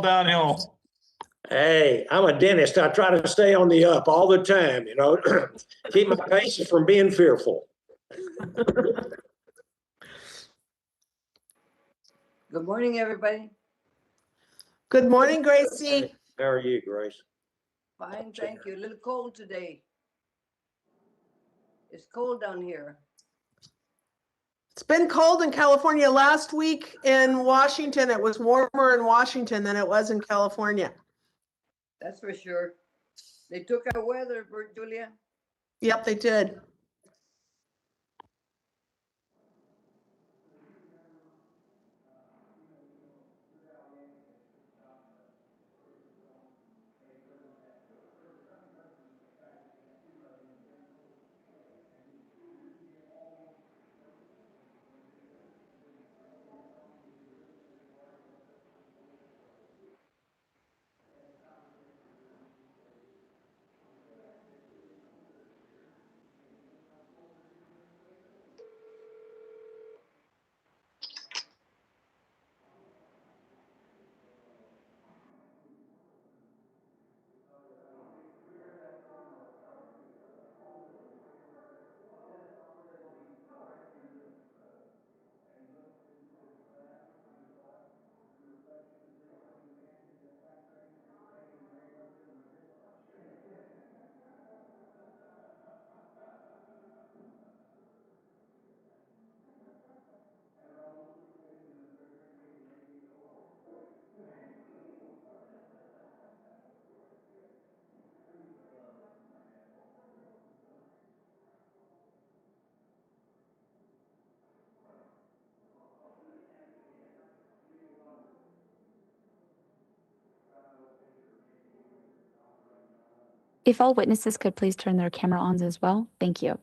downhill. Hey, I'm a dentist. I try to stay on the up all the time, you know, keep my patients from being fearful. Good morning, everybody. Good morning, Gracie. How are you, Grace? Fine, thank you. A little cold today. It's cold down here. It's been cold in California. Last week in Washington, it was warmer in Washington than it was in California. That's for sure. They took our weather, Julia. Yep, they did. If all witnesses could please turn their camera on as well. Thank you.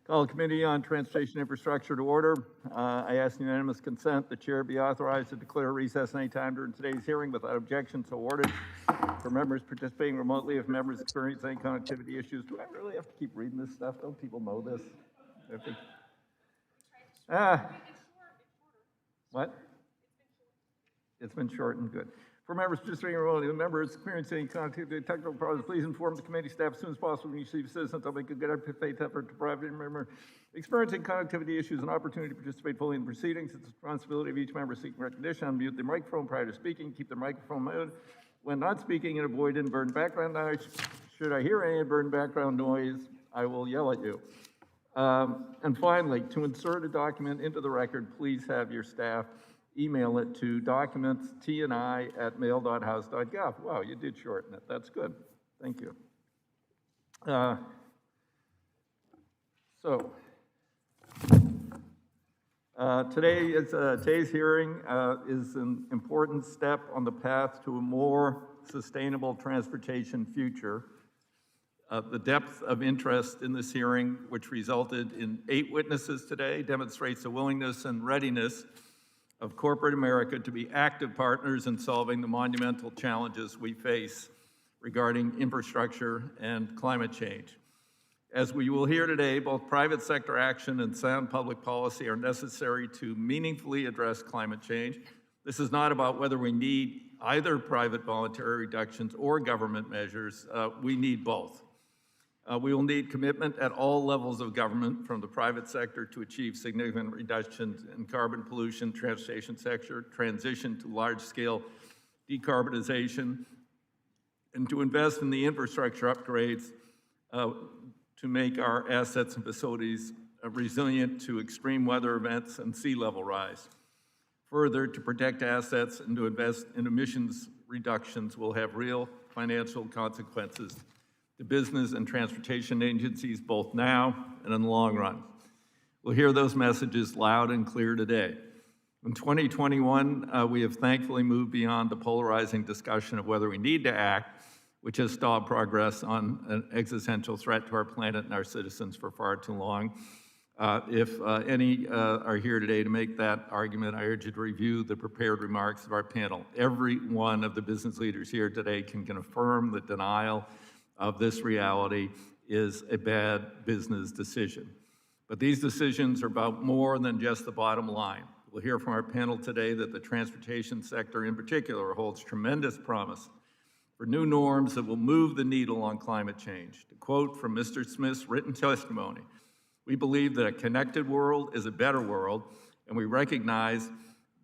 Call the Committee on Transportation Infrastructure to order. I ask unanimous consent the chair be authorized to declare recess any time during today's hearing without objection so ordered. For members participating remotely, if members experience any connectivity issues, do I really have to keep reading this stuff? Don't people know this? What? It's been shortened, good. For members participating remotely, if members experiencing connectivity technical problems, please inform the committee staff as soon as possible when you receive assistance. I'll make a good faith effort to provide any member experiencing connectivity issues an opportunity to participate fully in the proceedings. It's the responsibility of each member seeking recognition. Unmute their microphone prior to speaking. Keep their microphone muted when not speaking and avoid inadvertent background noise. Should I hear any inadvertent background noise, I will yell at you. And finally, to insert a document into the record, please have your staff email it to documentstni@mail.house.gov. Wow, you did shorten it. That's good. Thank you. Today's hearing is an important step on the path to a more sustainable transportation future. The depth of interest in this hearing, which resulted in 8 witnesses today, demonstrates the willingness and readiness of corporate America to be active partners in solving the monumental challenges we face regarding infrastructure and climate change. As we will hear today, both private sector action and sound public policy are necessary to meaningfully address climate change. This is not about whether we need either private voluntary reductions or government measures. We need both. We will need commitment at all levels of government, from the private sector to achieve significant reductions in carbon pollution, transportation sector, transition to large-scale decarbonization, and to invest in the infrastructure upgrades to make our assets and facilities resilient to extreme weather events and sea level rise. Further, to protect assets and to invest in emissions reductions will have real financial consequences to business and transportation agencies, both now and in the long run. We'll hear those messages loud and clear today. In 2021, we have thankfully moved beyond the polarizing discussion of whether we need to act, which has stalled progress on an existential threat to our planet and our citizens for far too long. If any are here today to make that argument, I urge you to review the prepared remarks of our panel. Every one of the business leaders here today can confirm that denial of this reality is a bad business decision. But these decisions are about more than just the bottom line. We'll hear from our panel today that the transportation sector in particular holds tremendous promise for new norms that will move the needle on climate change. To quote from Mr. Smith's written testimony, "We believe that a connected world is a better world, and we recognize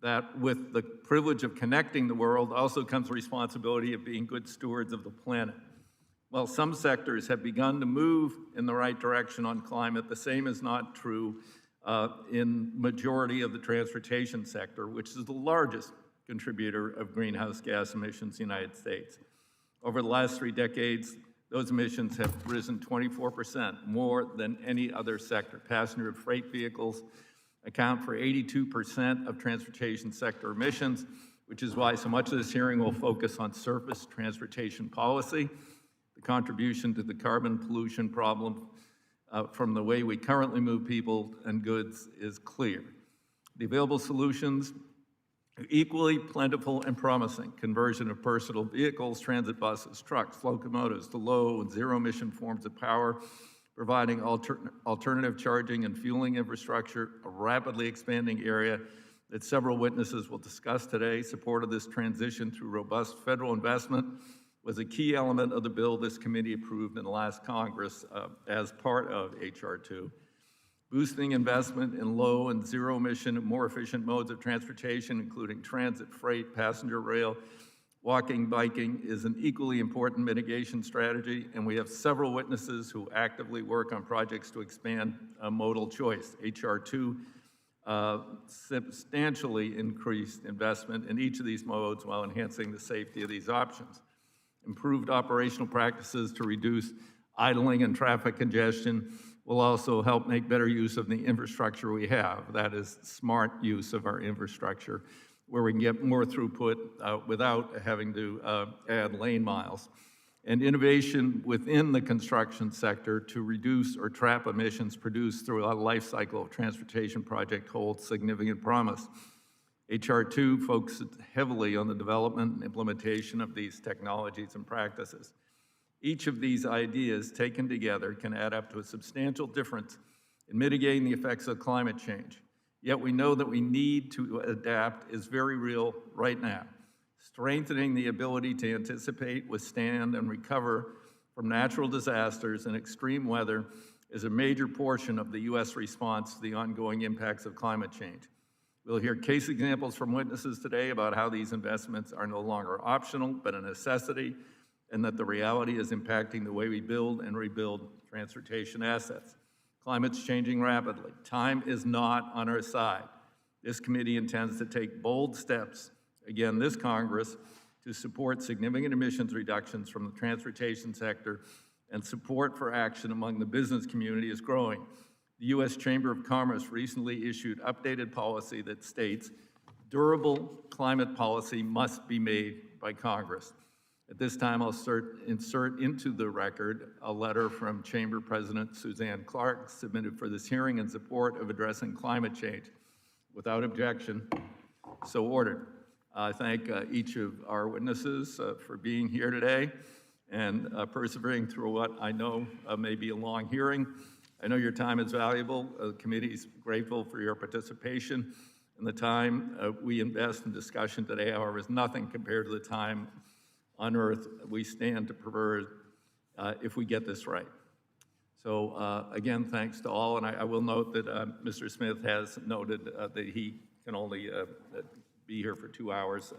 that with the privilege of connecting the world also comes the responsibility of being good stewards of the planet." While some sectors have begun to move in the right direction on climate, the same is not true in majority of the transportation sector, which is the largest contributor of greenhouse gas emissions in the United States. Over the last 3 decades, those emissions have risen 24%, more than any other sector. Passenger freight vehicles account for 82% of transportation sector emissions, which is why so much of this hearing will focus on surface transportation policy. The contribution to the carbon pollution problem from the way we currently move people and goods is clear. The available solutions are equally plentiful and promising: conversion of personal vehicles, transit buses, trucks, locomotives to low and zero emission forms of power, providing alternative charging and fueling infrastructure, a rapidly expanding area that several witnesses will discuss today. Support of this transition through robust federal investment was a key element of the bill this committee approved in the last Congress as part of H.R. 2. Boosting investment in low and zero emission and more efficient modes of transportation, including transit, freight, passenger rail, walking, biking, is an equally important mitigation strategy, and we have several witnesses who actively work on projects to expand modal choice. H.R. 2 substantially increased investment in each of these modes while enhancing the safety of these options. Improved operational practices to reduce idling and traffic congestion will also help make better use of the infrastructure we have. That is smart use of our infrastructure, where we can get more throughput without having to add lane miles. And innovation within the construction sector to reduce or trap emissions produced through a life cycle of transportation project holds significant promise. H.R. 2 focuses heavily on the development and implementation of these technologies and practices. Each of these ideas taken together can add up to a substantial difference in mitigating the effects of climate change. Yet we know that we need to adapt is very real right now. Strengthening the ability to anticipate, withstand, and recover from natural disasters and extreme weather is a major portion of the U.S. response to the ongoing impacts of climate change. We'll hear case examples from witnesses today about how these investments are no longer optional, but a necessity, and that the reality is impacting the way we build and rebuild transportation assets. Climate's changing rapidly. Time is not on our side. This committee intends to take bold steps, again, this Congress, to support significant emissions reductions from the transportation sector, and support for action among the business community is growing. The U.S. Chamber of Commerce recently issued updated policy that states durable climate policy must be made by Congress. At this time, I'll insert into the record a letter from Chamber President Suzanne Clark submitted for this hearing in support of addressing climate change. Without objection, so ordered. I thank each of our witnesses for being here today and persevering through what I know may be a long hearing. I know your time is valuable. The committee is grateful for your participation, and the time we invest in discussion today, however, is nothing compared to the time on earth we stand to pervert if we get this right. So again, thanks to all, and I will note that Mr. Smith has noted that he can only be here for 2 hours.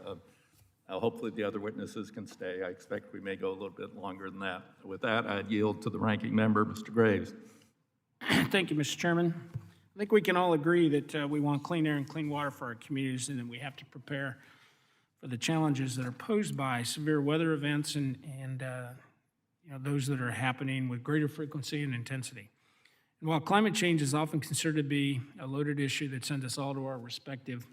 Hopefully the other witnesses can stay. I expect we may go a little bit longer than that. With that, I yield to the ranking member, Mr. Graves. Thank you, Mr. Chairman. I think we can all agree that we want clean air and clean water for our communities, and that we have to prepare for the challenges that are posed by severe weather events and those that are happening with greater frequency and intensity. And while climate change is often considered to be a loaded issue that sends us all to our respective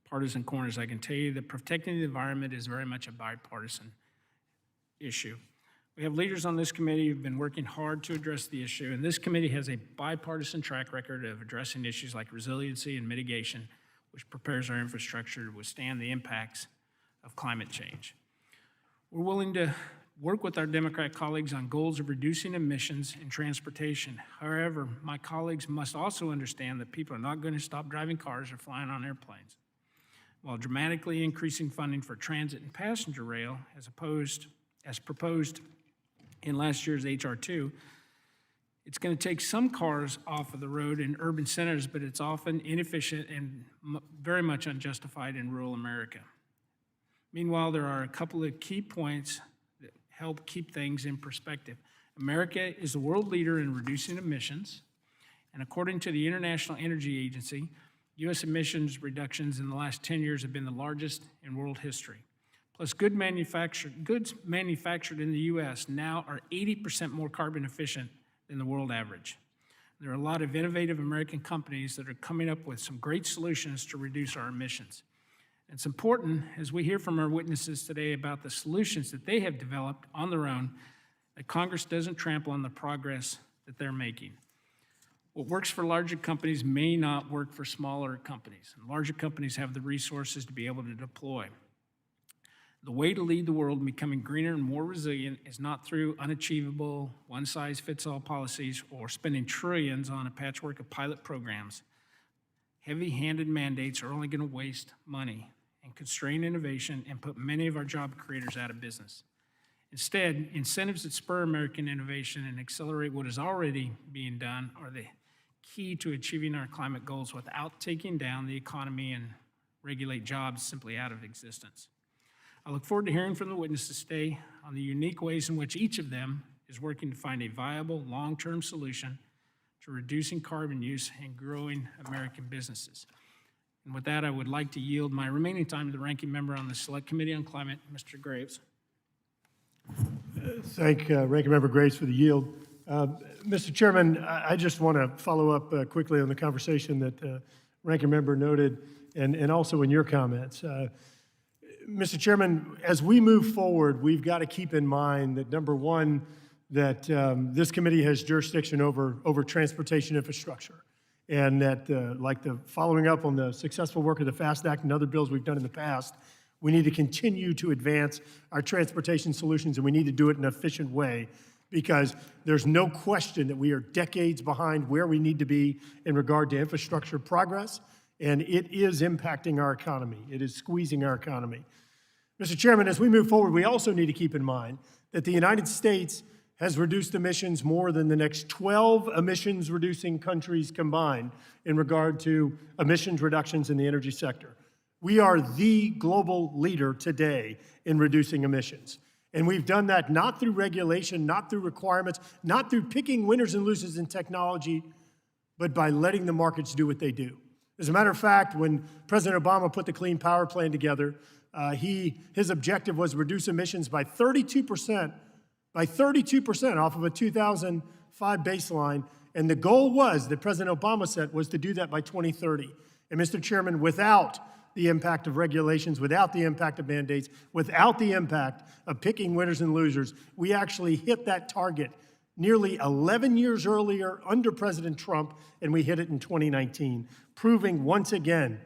partisan corners, I can tell you that protecting the environment is very much a bipartisan issue. We have leaders on this committee who've been working hard to address the issue, and this committee has a bipartisan track record of addressing issues like resiliency and mitigation, which prepares our infrastructure to withstand the impacts of climate change. We're willing to work with our Democrat colleagues on goals of reducing emissions in transportation. However, my colleagues must also understand that people are not going to stop driving cars or flying on airplanes. While dramatically increasing funding for transit and passenger rail, as proposed in last year's H.R. 2, it's going to take some cars off of the road in urban centers, but it's often inefficient and very much unjustified in rural America. Meanwhile, there are a couple of key points that help keep things in perspective. America is the world leader in reducing emissions, and according to the International Energy Agency, U.S. emissions reductions in the last 10 years have been the largest in world history. Plus, goods manufactured in the U.S. now are 80% more carbon efficient than the world average. There are a lot of innovative American companies that are coming up with some great solutions to reduce our emissions. It's important, as we hear from our witnesses today about the solutions that they have developed on their own, that Congress doesn't trample on the progress that they're making. What works for larger companies may not work for smaller companies, and larger companies have the resources to be able to deploy. The way to lead the world in becoming greener and more resilient is not through unachievable, one-size-fits-all policies or spending trillions on a patchwork of pilot programs. Heavy-handed mandates are only going to waste money and constrain innovation and put many of our job creators out of business. Instead, incentives that spur American innovation and accelerate what is already being done are the key to achieving our climate goals without taking down the economy and regulate jobs simply out of existence. I look forward to hearing from the witnesses today on the unique ways in which each of them is working to find a viable long-term solution to reducing carbon use and growing American businesses. And with that, I would like to yield my remaining time to the ranking member on the Select Committee on Climate, Mr. Graves. Thank Ranking Member Graves for the yield. Mr. Chairman, I just want to follow up quickly on the conversation that Ranking Member noted and also in your comments. Mr. Chairman, as we move forward, we've got to keep in mind that, number one, that this committee has jurisdiction over transportation infrastructure, and that, like the following up on the successful work of the FAST Act and other bills we've done in the past, we need to continue to advance our transportation solutions, and we need to do it in an efficient way, because there's no question that we are decades behind where we need to be in regard to infrastructure progress, and it is impacting our economy. It is squeezing our economy. Mr. Chairman, as we move forward, we also need to keep in mind that the United States has reduced emissions more than the next 12 emissions-reducing countries combined in regard to emissions reductions in the energy sector. We are the global leader today in reducing emissions. And we've done that not through regulation, not through requirements, not through picking winners and losers in technology, but by letting the markets do what they do. As a matter of fact, when President Obama put the Clean Power Plan together, his objective was to reduce emissions by 32% off of a 2005 baseline. And the goal was that President Obama set was to do that by 2030. And Mr. Chairman, without the impact of regulations, without the impact of mandates, without the impact of picking winners and losers. We actually hit that target nearly 11 years earlier under President Trump, and we hit it in 2019, proving once again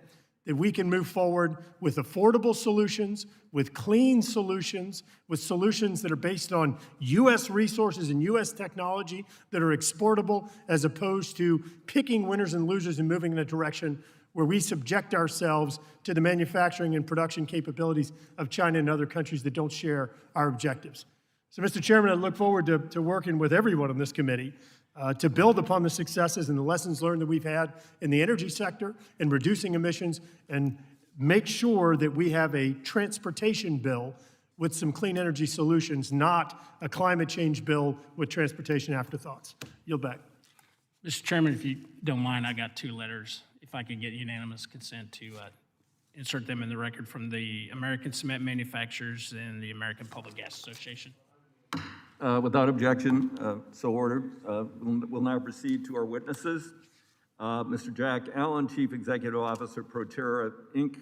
that we can move forward with affordable solutions, with clean solutions, with solutions that are based on U.S. resources and U.S. technology that are exportable, as opposed to picking winners and losers and moving in a direction where we subject ourselves to the manufacturing and production capabilities of China and other countries that don't share our objectives. So, Mr. Chairman, I look forward to working with everyone on this committee to build upon the successes and the lessons learned that we've had in the energy sector in reducing emissions, and make sure that we have a transportation bill with some clean energy solutions, not a climate change bill with transportation afterthoughts. Yield back. Mr. Chairman, if you don't mind, I got 2 letters. If I could get unanimous consent to insert them in the record from the American Cement Manufacturers and the American Public Gas Association. Without objection, so ordered. We'll now proceed to our witnesses. Mr. Jack Allen, Chief Executive Officer, Proterra, Inc.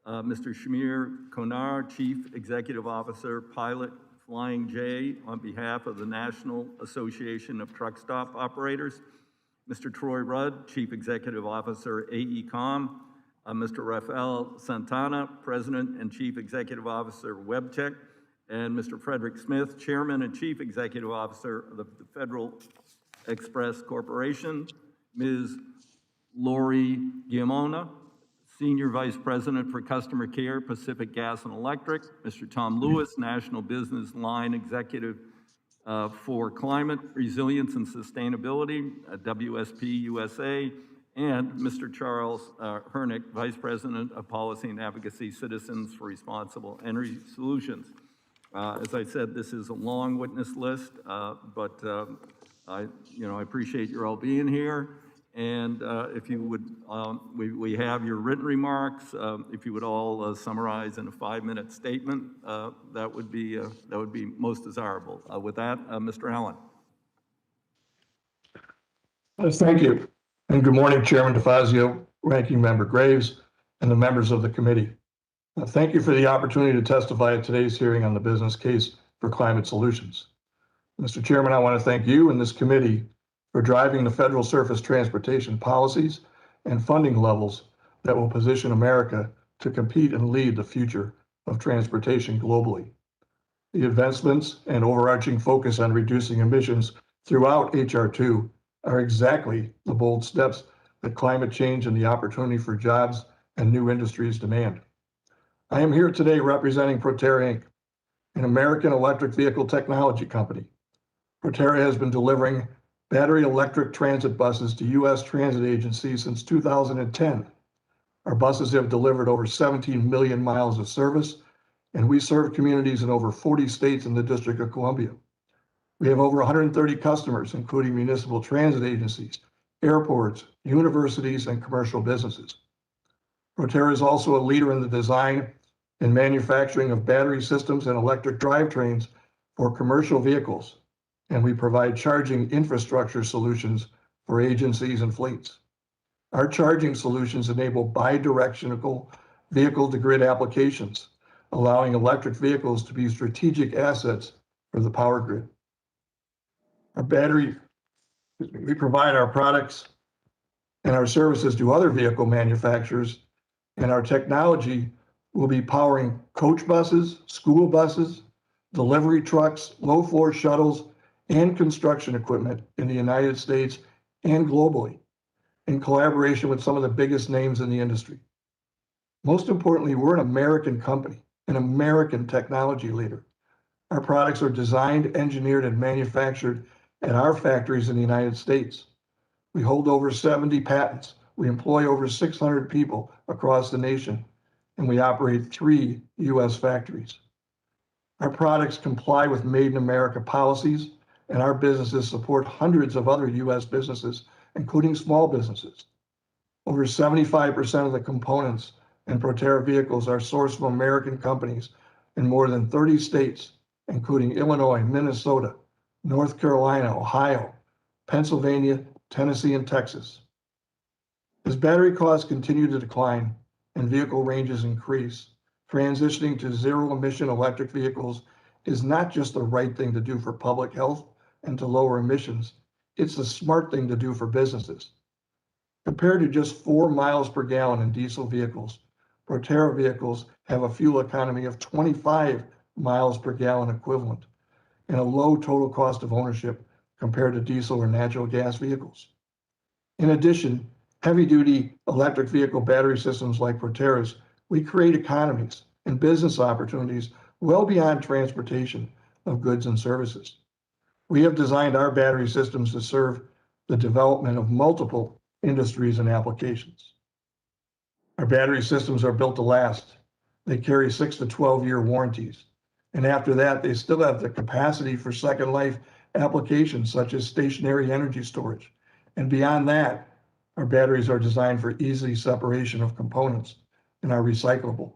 Mr. Shamir Konar, Chief Executive Officer, Pilot Flying J, on behalf of the National Association of Truck Stop Operators. Mr. Troy Rudd, Chief Executive Officer, AECOM. Mr. Rafael Santana, President and Chief Executive Officer, WebTech. And Mr. Frederick Smith, Chairman and Chief Executive Officer of the Federal Express Corporation. Ms. Lori Giamona, Senior Vice President for Customer Care, Pacific Gas and Electric. Mr. Tom Lewis, National Business Line Executive for Climate Resilience and Sustainability, WSP USA. And Mr. Charles Hernick, Vice President of Policy and Advocacy, Citizens for Responsible Energy Solutions. As I said, this is a long witness list, but I appreciate your all being here. And if you would, we have your written remarks. If you would all summarize in a 5-minute statement, that would be most desirable. With that, Mr. Allen. Thank you, and good morning, Chairman DeFazio, Ranking Member Graves, and the members of the committee. Thank you for the opportunity to testify at today's hearing on the business case for climate solutions. Mr. Chairman, I want to thank you and this committee for driving the federal surface transportation policies and funding levels that will position America to compete and lead the future of transportation globally. The advancements and overarching focus on reducing emissions throughout H.R. 2 are exactly the bold steps that climate change and the opportunity for jobs and new industries demand. I am here today representing Proterra, Inc., an American electric vehicle technology company. Proterra has been delivering battery electric transit buses to U.S. transit agencies since 2010. Our buses have delivered over 17 million miles of service, and we serve communities in over 40 states in the District of Columbia. We have over 130 customers, including municipal transit agencies, airports, universities, and commercial businesses. Proterra is also a leader in the design and manufacturing of battery systems and electric drivetrains for commercial vehicles, and we provide charging infrastructure solutions for agencies and fleets. Our charging solutions enable bidirectional vehicle-to-grid applications, allowing electric vehicles to be strategic assets for the power grid. We provide our products and our services to other vehicle manufacturers, and our technology will be powering coach buses, school buses, delivery trucks, low-floor shuttles, and construction equipment in the United States and globally, in collaboration with some of the biggest names in the industry. Most importantly, we're an American company, an American technology leader. Our products are designed, engineered, and manufactured at our factories in the United States. We hold over 70 patents. We employ over 600 people across the nation, and we operate 3 U.S. factories. Our products comply with Made in America policies, and our businesses support hundreds of other U.S. businesses, including small businesses. Over 75% of the components in Proterra vehicles are sourced from American companies in more than 30 states, including Illinois, Minnesota, North Carolina, Ohio, Pennsylvania, Tennessee, and Texas. As battery costs continue to decline, and vehicle ranges increase, transitioning to zero-emission electric vehicles is not just the right thing to do for public health and to lower emissions, it's the smart thing to do for businesses. Compared to just 4 miles per gallon in diesel vehicles, Proterra vehicles have a fuel economy of 25 miles per gallon equivalent and a low total cost of ownership compared to diesel or natural gas vehicles. In addition, heavy-duty electric vehicle battery systems like Proterra's, we create economies and business opportunities well beyond transportation of goods and services. We have designed our battery systems to serve the development of multiple industries and applications. Our battery systems are built to last. They carry 6 to 12-year warranties. And after that, they still have the capacity for second life applications such as stationary energy storage. And beyond that, our batteries are designed for easy separation of components and are recyclable.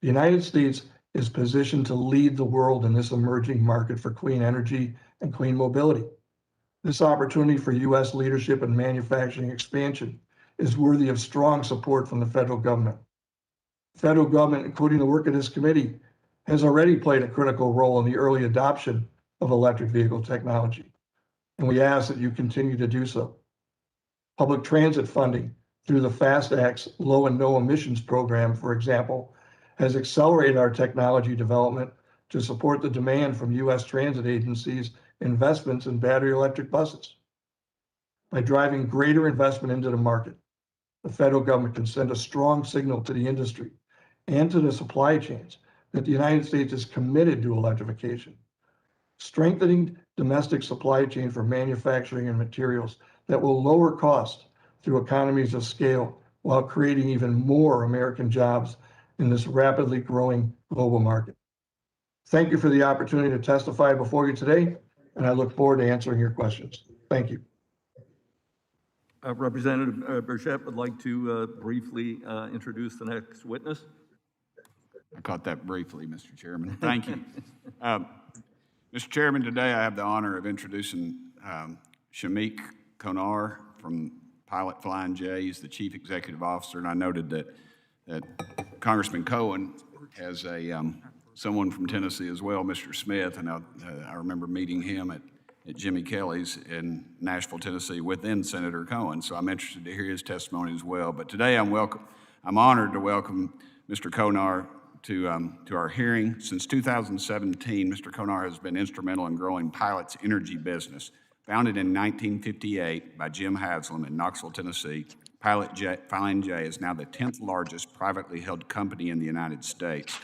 The United States is positioned to lead the world in this emerging market for clean energy and clean mobility. This opportunity for U.S. leadership and manufacturing expansion is worthy of strong support from the federal government. The federal government, including the work of this committee, has already played a critical role in the early adoption of electric vehicle technology, and we ask that you continue to do so. Public transit funding through the FAST Act's low and no emissions program, for example, has accelerated our technology development to support the demand from U.S. transit agencies' investments in battery electric buses. By driving greater investment into the market, the federal government can send a strong signal to the industry and to the supply chains that the United States is committed to electrification, strengthening domestic supply chain for manufacturing and materials that will lower costs through economies of scale while creating even more American jobs in this rapidly growing global market. Thank you for the opportunity to testify before you today, and I look forward to answering your questions. Thank you. Representative Burchett would like to briefly introduce the next witness. I caught that briefly, Mr. Chairman. Thank you. Mr. Chairman, today I have the honor of introducing Shamik Konar from Pilot Flying J. He's the Chief Executive Officer, and I noted that Congressman Cohen has someone from Tennessee as well, Mr. Smith, and I remember meeting him at Jimmy Kelly's in Nashville, Tennessee, within Senator Cohen. So I'm interested to hear his testimony as well. But today I'm honored to welcome Mr. Konar to our hearing. Since 2017, Mr. Konar has been instrumental in growing Pilot's energy business. Founded in 1958 by Jim Haslam in Knoxville, Tennessee, Pilot Flying J is now the 10th largest privately held company in the United States.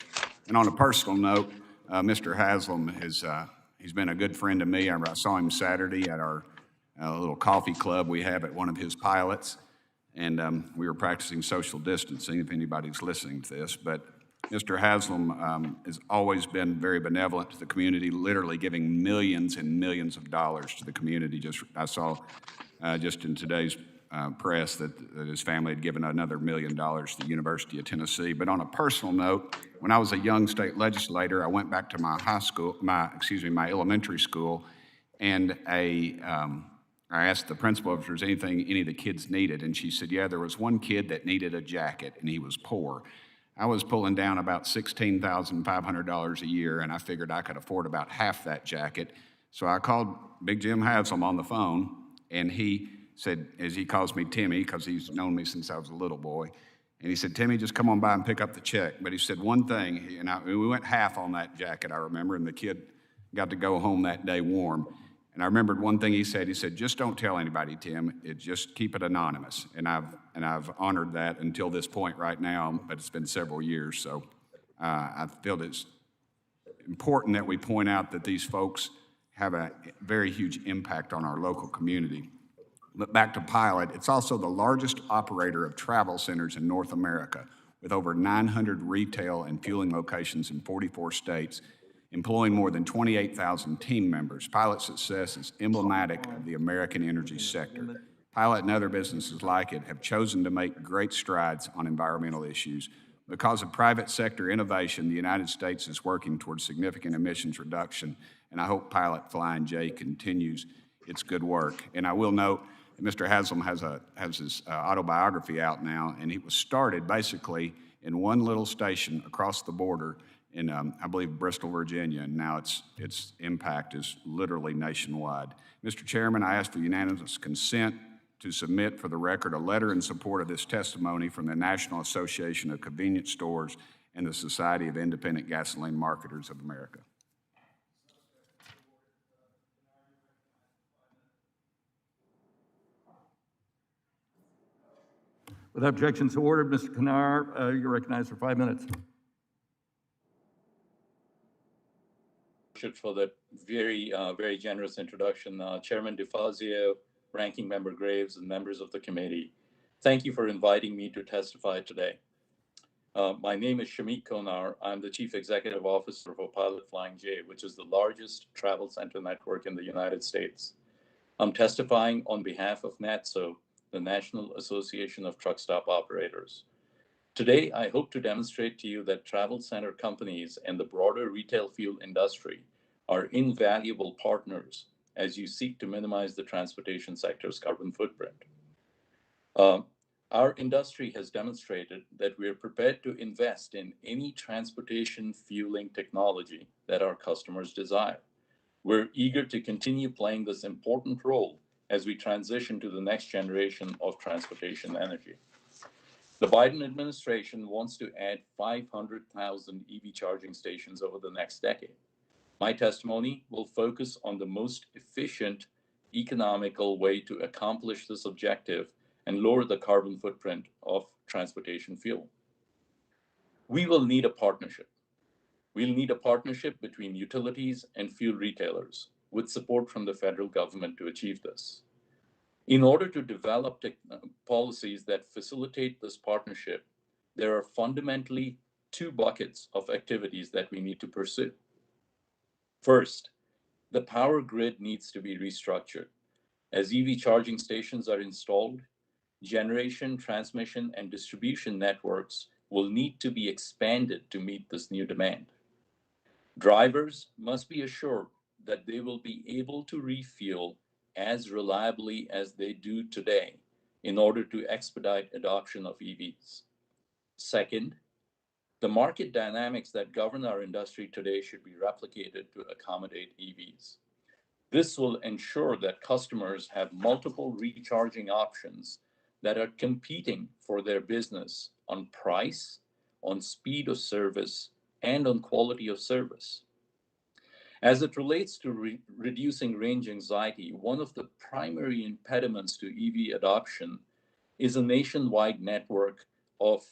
And on a personal note, Mr. Haslam he's been a good friend to me. I saw him Saturday at our little coffee club we have at one of his pilots, and we were practicing social distancing, if anybody's listening to this. But Mr. Haslam has always been very benevolent to the community, literally giving millions and millions of dollars to the community. I saw just in today's press that his family had given another $1 million to the University of Tennessee. But on a personal note, when I was a young state legislator, I went back to my my elementary school, and I asked the principal if there was anything any of the kids needed, and she said, yeah, there was one kid that needed a jacket, and he was poor. I was pulling down about $16,500 a year, and I figured I could afford about half that jacket. So I called Big Jim Haslam on the phone, and he said, as he calls me Timmy, because he's known me since I was a little boy, and he said, Timmy, just come on by and pick up the check. But he said one thing, and we went half on that jacket, I remember, and the kid got to go home that day warm. And I remembered one thing he said, just don't tell anybody, Tim, just keep it anonymous. And I've honored that until this point right now, but it's been several years. So I feel it's important that we point out that these folks have a very huge impact on our local community. But back to Pilot, it's also the largest operator of travel centers in North America, with over 900 retail and fueling locations in 44 states, employing more than 28,000 team members. Pilot's success is emblematic of the American energy sector. Pilot and other businesses like it have chosen to make great strides on environmental issues. Because of private sector innovation, the United States is working towards significant emissions reduction, and I hope Pilot Flying J continues its good work. And I will note Mr. Haslam has his autobiography out now, and it was started basically in one little station across the border in, I believe, Bristol, Virginia, and now its impact is literally nationwide. Mr. Chairman, I ask for unanimous consent to submit for the record a letter in support of this testimony from the National Association of Convenience Stores and the Society of Independent Gasoline Marketers of America. Without objection, so ordered. Mr. Kanar, you're recognized for 5 minutes. For the very generous introduction. Chairman DeFazio, Ranking Member Graves, and members of the committee, thank you for inviting me to testify today. My name is Shamik Konar. I'm the Chief Executive Officer for Pilot Flying J, which is the largest travel center network in the United States. I'm testifying on behalf of NATSO, the National Association of Truck Stop Operators. Today, I hope to demonstrate to you that travel center companies and the broader retail fuel industry are invaluable partners as you seek to minimize the transportation sector's carbon footprint. Our industry has demonstrated that we are prepared to invest in any transportation fueling technology that our customers desire. We're eager to continue playing this important role as we transition to the next generation of transportation energy. The Biden administration wants to add 500,000 EV charging stations over the next decade. My testimony will focus on the most efficient, economical way to accomplish this objective and lower the carbon footprint of transportation fuel. We will need a partnership. We'll need a partnership between utilities and fuel retailers with support from the federal government to achieve this. In order to develop policies that facilitate this partnership, there are fundamentally two buckets of activities that we need to pursue. First, the power grid needs to be restructured. As EV charging stations are installed, generation, transmission, and distribution networks will need to be expanded to meet this new demand. Drivers must be assured that they will be able to refuel as reliably as they do today in order to expedite adoption of EVs. Second, the market dynamics that govern our industry today should be replicated to accommodate EVs. This will ensure that customers have multiple recharging options that are competing for their business on price, on speed of service, and on quality of service. As it relates to reducing range anxiety, one of the primary impediments to EV adoption is a nationwide network of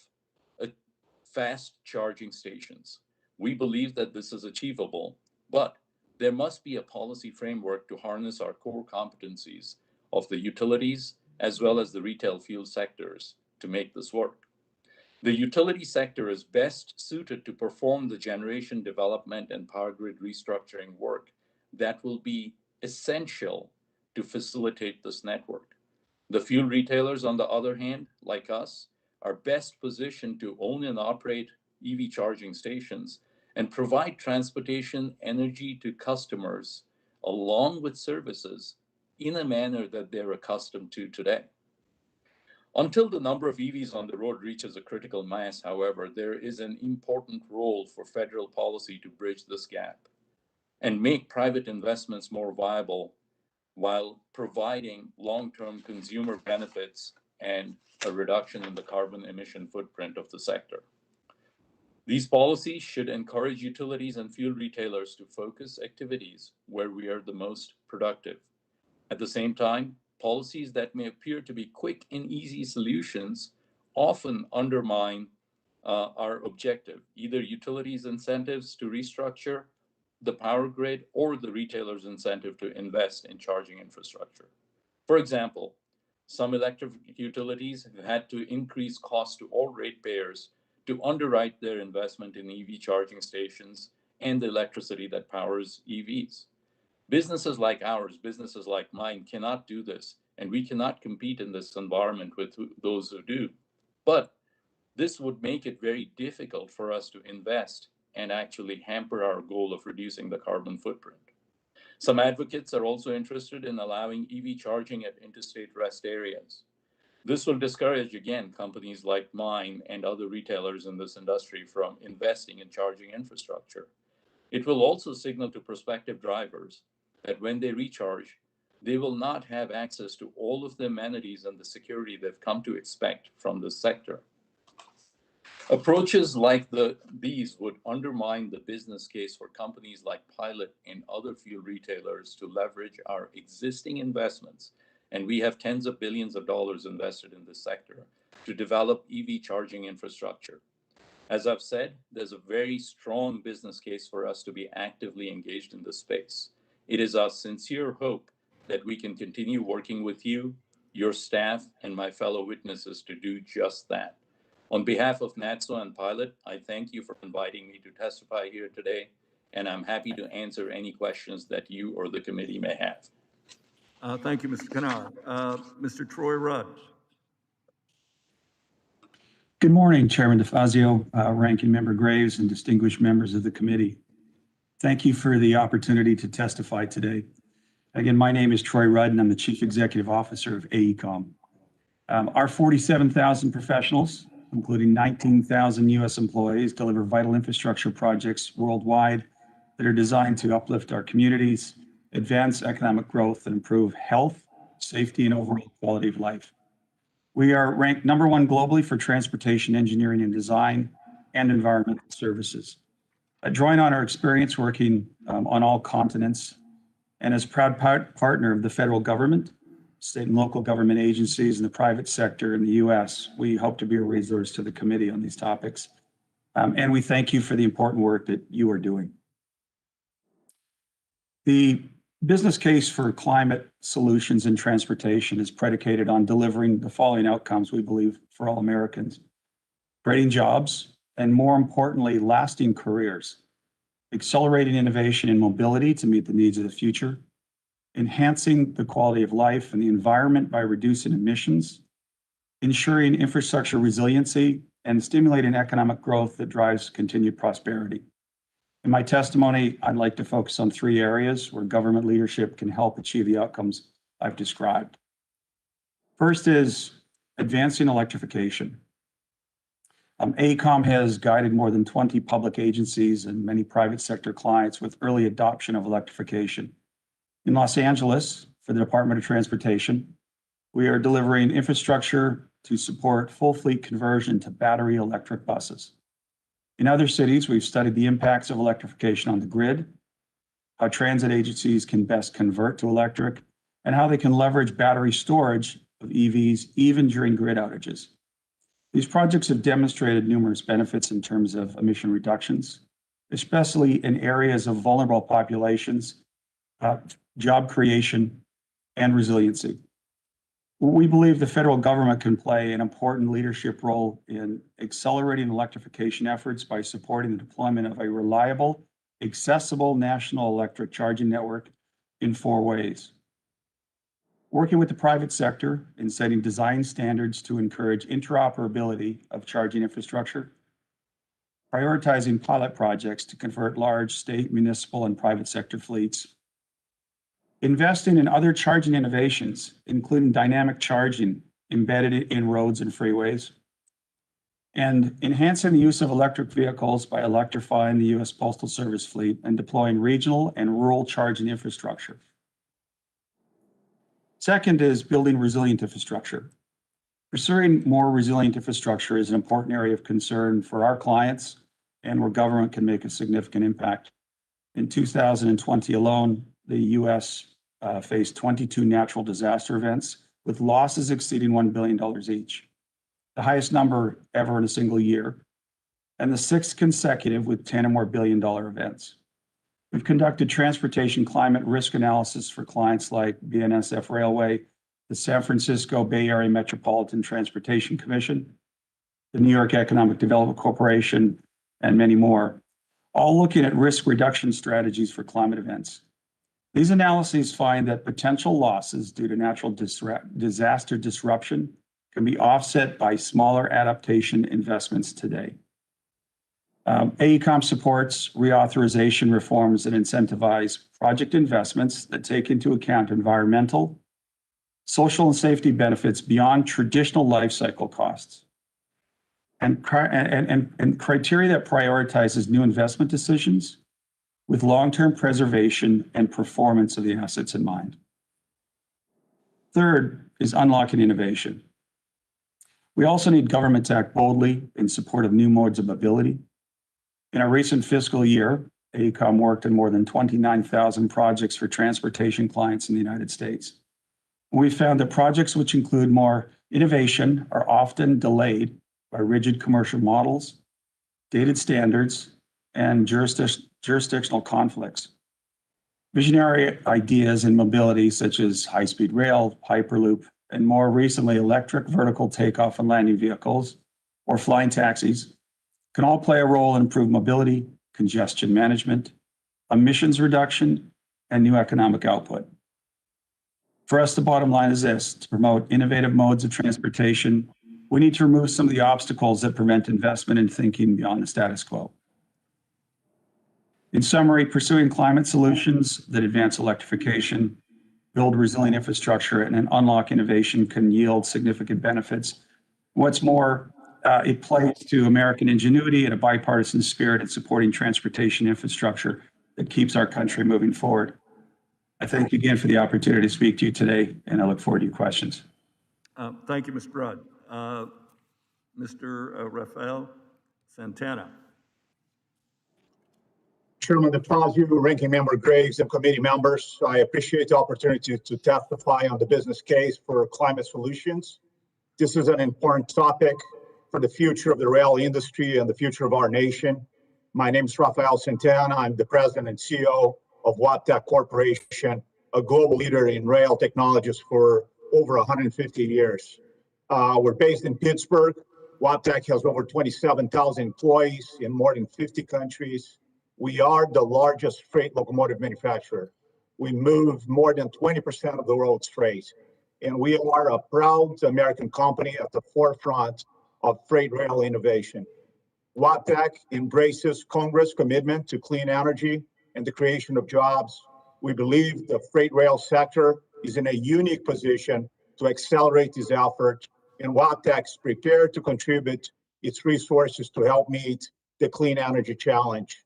fast charging stations. We believe that this is achievable, but there must be a policy framework to harness our core competencies of the utilities as well as the retail fuel sectors to make this work. The utility sector is best suited to perform the generation development and power grid restructuring work that will be essential to facilitate this network. The fuel retailers, on the other hand, like us, are best positioned to own and operate EV charging stations and provide transportation energy to customers along with services in a manner that they're accustomed to today. Until the number of EVs on the road reaches a critical mass, however, there is an important role for federal policy to bridge this gap and make private investments more viable while providing long-term consumer benefits and a reduction in the carbon emission footprint of the sector. These policies should encourage utilities and fuel retailers to focus activities where we are the most productive. At the same time, policies that may appear to be quick and easy solutions often undermine our objective, either utilities' incentives to restructure the power grid or the retailer's incentive to invest in charging infrastructure. For example, some electric utilities have had to increase costs to all ratepayers to underwrite their investment in EV charging stations and the electricity that powers EVs. Businesses like ours, businesses like mine, cannot do this, and we cannot compete in this environment with those who do. But this would make it very difficult for us to invest and actually hamper our goal of reducing the carbon footprint. Some advocates are also interested in allowing EV charging at interstate rest areas. This will discourage, again, companies like mine and other retailers in this industry from investing in charging infrastructure. It will also signal to prospective drivers that when they recharge, they will not have access to all of the amenities and the security they've come to expect from this sector. Approaches like these would undermine the business case for companies like Pilot and other fuel retailers to leverage our existing investments, and we have tens of billions of dollars invested in this sector, to develop EV charging infrastructure. As I've said, there's a very strong business case for us to be actively engaged in this space. It is our sincere hope that we can continue working with you, your staff, and my fellow witnesses to do just that. On behalf of NATSO and Pilot, I thank you for inviting me to testify here today, and I'm happy to answer any questions that you or the committee may have. Thank you, Mr. Khanna. Mr. Troy Rudd. Good morning, Chairman DeFazio, Ranking Member Graves, and distinguished members of the committee. Thank you for the opportunity to testify today. Again, my name is Troy Rudd, and I'm the Chief Executive Officer of AECOM. Our 47,000 professionals, including 19,000 U.S. employees, deliver vital infrastructure projects worldwide that are designed to uplift our communities, advance economic growth, and improve health, safety, and overall quality of life. We are ranked #1 globally for transportation engineering and design and environmental services. Drawing on our experience working on all continents, and as proud partner of the federal government, state and local government agencies, and the private sector in the U.S., we hope to be a resource to the committee on these topics. And we thank you for the important work that you are doing. The business case for climate solutions in transportation is predicated on delivering the following outcomes, we believe, for all Americans: creating jobs, and more importantly, lasting careers, accelerating innovation and mobility to meet the needs of the future, enhancing the quality of life and the environment by reducing emissions, ensuring infrastructure resiliency, and stimulating economic growth that drives continued prosperity. In my testimony, I'd like to focus on 3 areas where government leadership can help achieve the outcomes I've described. First is advancing electrification. AECOM has guided more than 20 public agencies and many private sector clients with early adoption of electrification. In Los Angeles, for the Department of Transportation, we are delivering infrastructure to support full fleet conversion to battery electric buses. In other cities, we've studied the impacts of electrification on the grid, how transit agencies can best convert to electric, and how they can leverage battery storage of EVs even during grid outages. These projects have demonstrated numerous benefits in terms of emission reductions, especially in areas of vulnerable populations, job creation, and resiliency. We believe the federal government can play an important leadership role in accelerating electrification efforts by supporting the deployment of a reliable, accessible national electric charging network in 4 ways. Working with the private sector in setting design standards to encourage interoperability of charging infrastructure, prioritizing pilot projects to convert large state, municipal, and private sector fleets, investing in other charging innovations, including dynamic charging embedded in roads and freeways, and enhancing the use of electric vehicles by electrifying the U.S. Postal Service fleet and deploying regional and rural charging infrastructure. Second is building resilient infrastructure. Pursuing more resilient infrastructure is an important area of concern for our clients and where government can make a significant impact. In 2020 alone, the U.S. Faced 22 natural disaster events with losses exceeding $1 billion each, the highest number ever in a single year, and the 6th consecutive with 10 or more billion-dollar events. We've conducted transportation climate risk analysis for clients like BNSF Railway, the San Francisco Bay Area Metropolitan Transportation Commission, the New York Economic Development Corporation, and many more, all looking at risk reduction strategies for climate events. These analyses find that potential losses due to natural disaster disruption can be offset by smaller adaptation investments today. AECOM supports reauthorization reforms that incentivize project investments that take into account environmental, social, and safety benefits beyond traditional life cycle costs, and criteria that prioritizes new investment decisions with long-term preservation and performance of the assets in mind. Third is unlocking innovation. We also need government to act boldly in support of new modes of mobility. In our recent fiscal year, AECOM worked on more than 29,000 projects for transportation clients in the United States. We found that projects which include more innovation are often delayed by rigid commercial models, dated standards, and jurisdictional conflicts. Visionary ideas in mobility, such as high-speed rail, Hyperloop, and more recently, electric vertical takeoff and landing vehicles, or flying taxis, can all play a role in improved mobility, congestion management, emissions reduction, and new economic output. For us, the bottom line is this: to promote innovative modes of transportation, we need to remove some of the obstacles that prevent investment and thinking beyond the status quo. In summary, pursuing climate solutions that advance electrification, build resilient infrastructure, and unlock innovation can yield significant benefits. What's more, it plays to American ingenuity and a bipartisan spirit in supporting transportation infrastructure that keeps our country moving forward. I thank you again for the opportunity to speak to you today, and I look forward to your questions. Thank you, Mr. Rudd. Mr. Rafael Santana. Chairman DeFazio, Ranking Member Graves, and committee members, I appreciate the opportunity to testify on the business case for climate solutions. This is an important topic for the future of the rail industry and the future of our nation. My name is Rafael Santana. I'm the president and CEO of Wabtec Corporation, a global leader in rail technologies for over 150 years. We're based in Pittsburgh. Wabtec has over 27,000 employees in more than 50 countries. We are the largest freight locomotive manufacturer. We move more than 20% of the world's freight, and we are a proud American company at the forefront of freight rail innovation. Wabtec embraces Congress' commitment to clean energy and the creation of jobs. We believe the freight rail sector is in a unique position to accelerate this effort, and Wabtec is prepared to contribute its resources to help meet the clean energy challenge.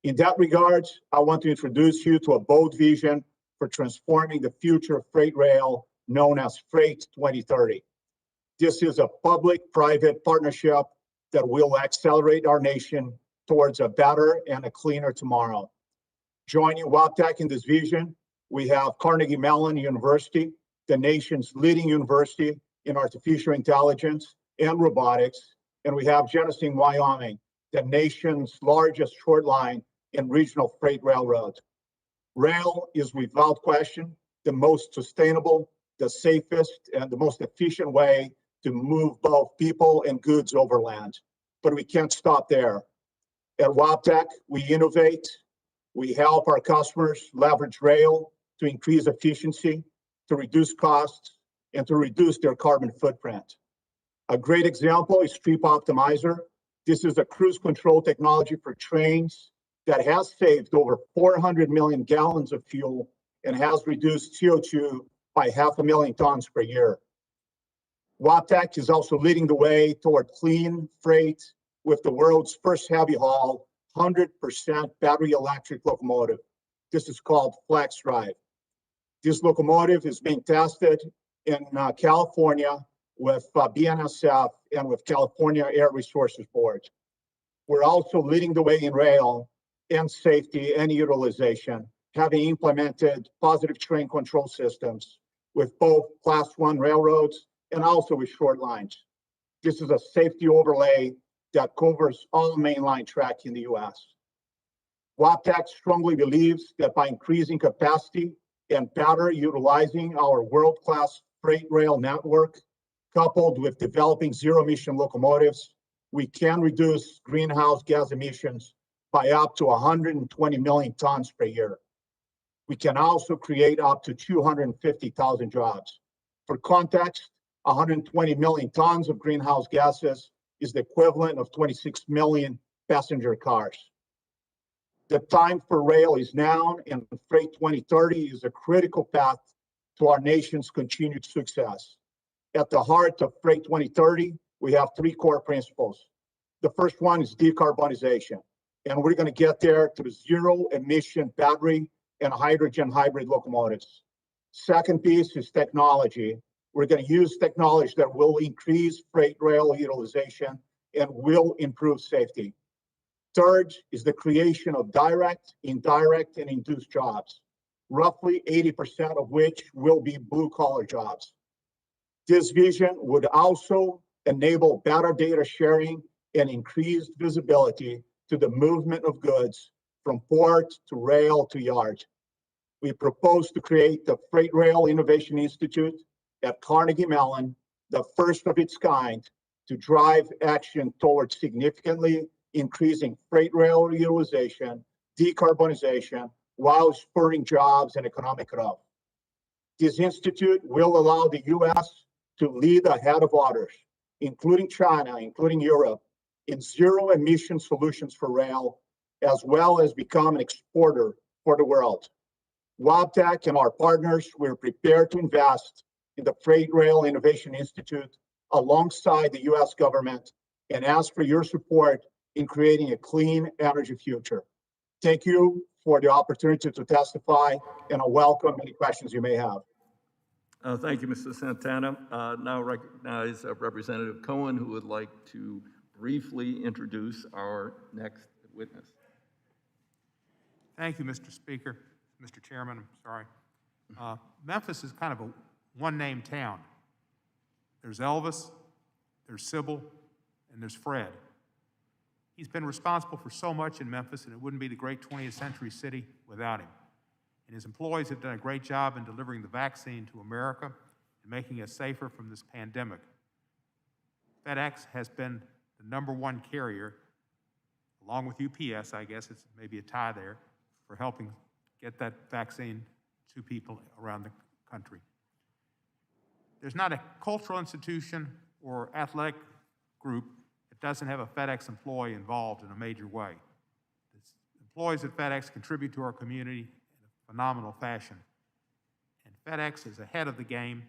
In that regard, I want to introduce you to a bold vision for transforming the future of freight rail known as Freight 2030. This is a public-private partnership that will accelerate our nation towards a better and a cleaner tomorrow. Joining Wabtec in this vision, we have Carnegie Mellon University, the nation's leading university in artificial intelligence and robotics, and we have Genesee, Wyoming, the nation's largest short line and regional freight railroad. Rail is without question the most sustainable, the safest, and the most efficient way to move both people and goods overland. But we can't stop there. At Wabtec, we innovate, we help our customers leverage rail to increase efficiency, to reduce costs, and to reduce their carbon footprint. A great example is Trip Optimizer. This is a cruise control technology for trains that has saved over 400 million gallons of fuel and has reduced CO2 by 500,000 tons per year. Wabtec is also leading the way toward clean freight with the world's first heavy haul, 100% battery electric locomotive. This is called FlexDrive. This locomotive is being tested in California with BNSF and with California Air Resources Board. We're also leading the way in rail and safety and utilization, having implemented positive train control systems with both Class 1 railroads and also with short lines. This is a safety overlay that covers all mainline track in the US. Wabtec strongly believes that by increasing capacity and better utilizing our world-class freight rail network, coupled with developing zero-emission locomotives, we can reduce greenhouse gas emissions by up to 120 million tons per year. We can also create up to 250,000 jobs. For context, 120 million tons of greenhouse gases is the equivalent of 26 million passenger cars. The time for rail is now, and Freight 2030 is a critical path to our nation's continued success. At the heart of Freight 2030, we have three core principles. The first one is decarbonization, and we're going to get there through zero emission battery and hydrogen hybrid locomotives. Second piece is technology. We're going to use technology that will increase freight rail utilization and will improve safety. Third is the creation of direct, indirect, and induced jobs, roughly 80% of which will be blue-collar jobs. This vision would also enable better data sharing and increased visibility to the movement of goods from port to rail to yard. We propose to create the Freight Rail Innovation Institute at Carnegie Mellon, the first of its kind, to drive action towards significantly increasing freight rail utilization, decarbonization, while spurring jobs and economic growth. This institute will allow the U.S. to lead ahead of others, including China, including Europe, in zero emission solutions for rail, as well as become an exporter for the world. Wabtec and our partners, we're prepared to invest in the Freight Rail Innovation Institute alongside the U.S. government and ask for your support in creating a clean energy future. Thank you for the opportunity to testify, and I welcome any questions you may have. Thank you, Mr. Santana. Now recognize Representative Cohen, who would like to briefly introduce our next witness. Thank you, Mr. Speaker. Mr. Chairman, I'm sorry. Memphis is kind of a one-name town. There's Elvis, there's Sybil, and there's Fred. He's been responsible for so much in Memphis, and it wouldn't be the great 20th century city without him. And his employees have done a great job in delivering the vaccine to America and making us safer from this pandemic. FedEx has been the #1 carrier, along with UPS, I guess it's maybe a tie there, for helping get that vaccine to people around the country. There's not a cultural institution or athletic group that doesn't have a FedEx employee involved in a major way. The employees at FedEx contribute to our community in a phenomenal fashion. And FedEx is ahead of the game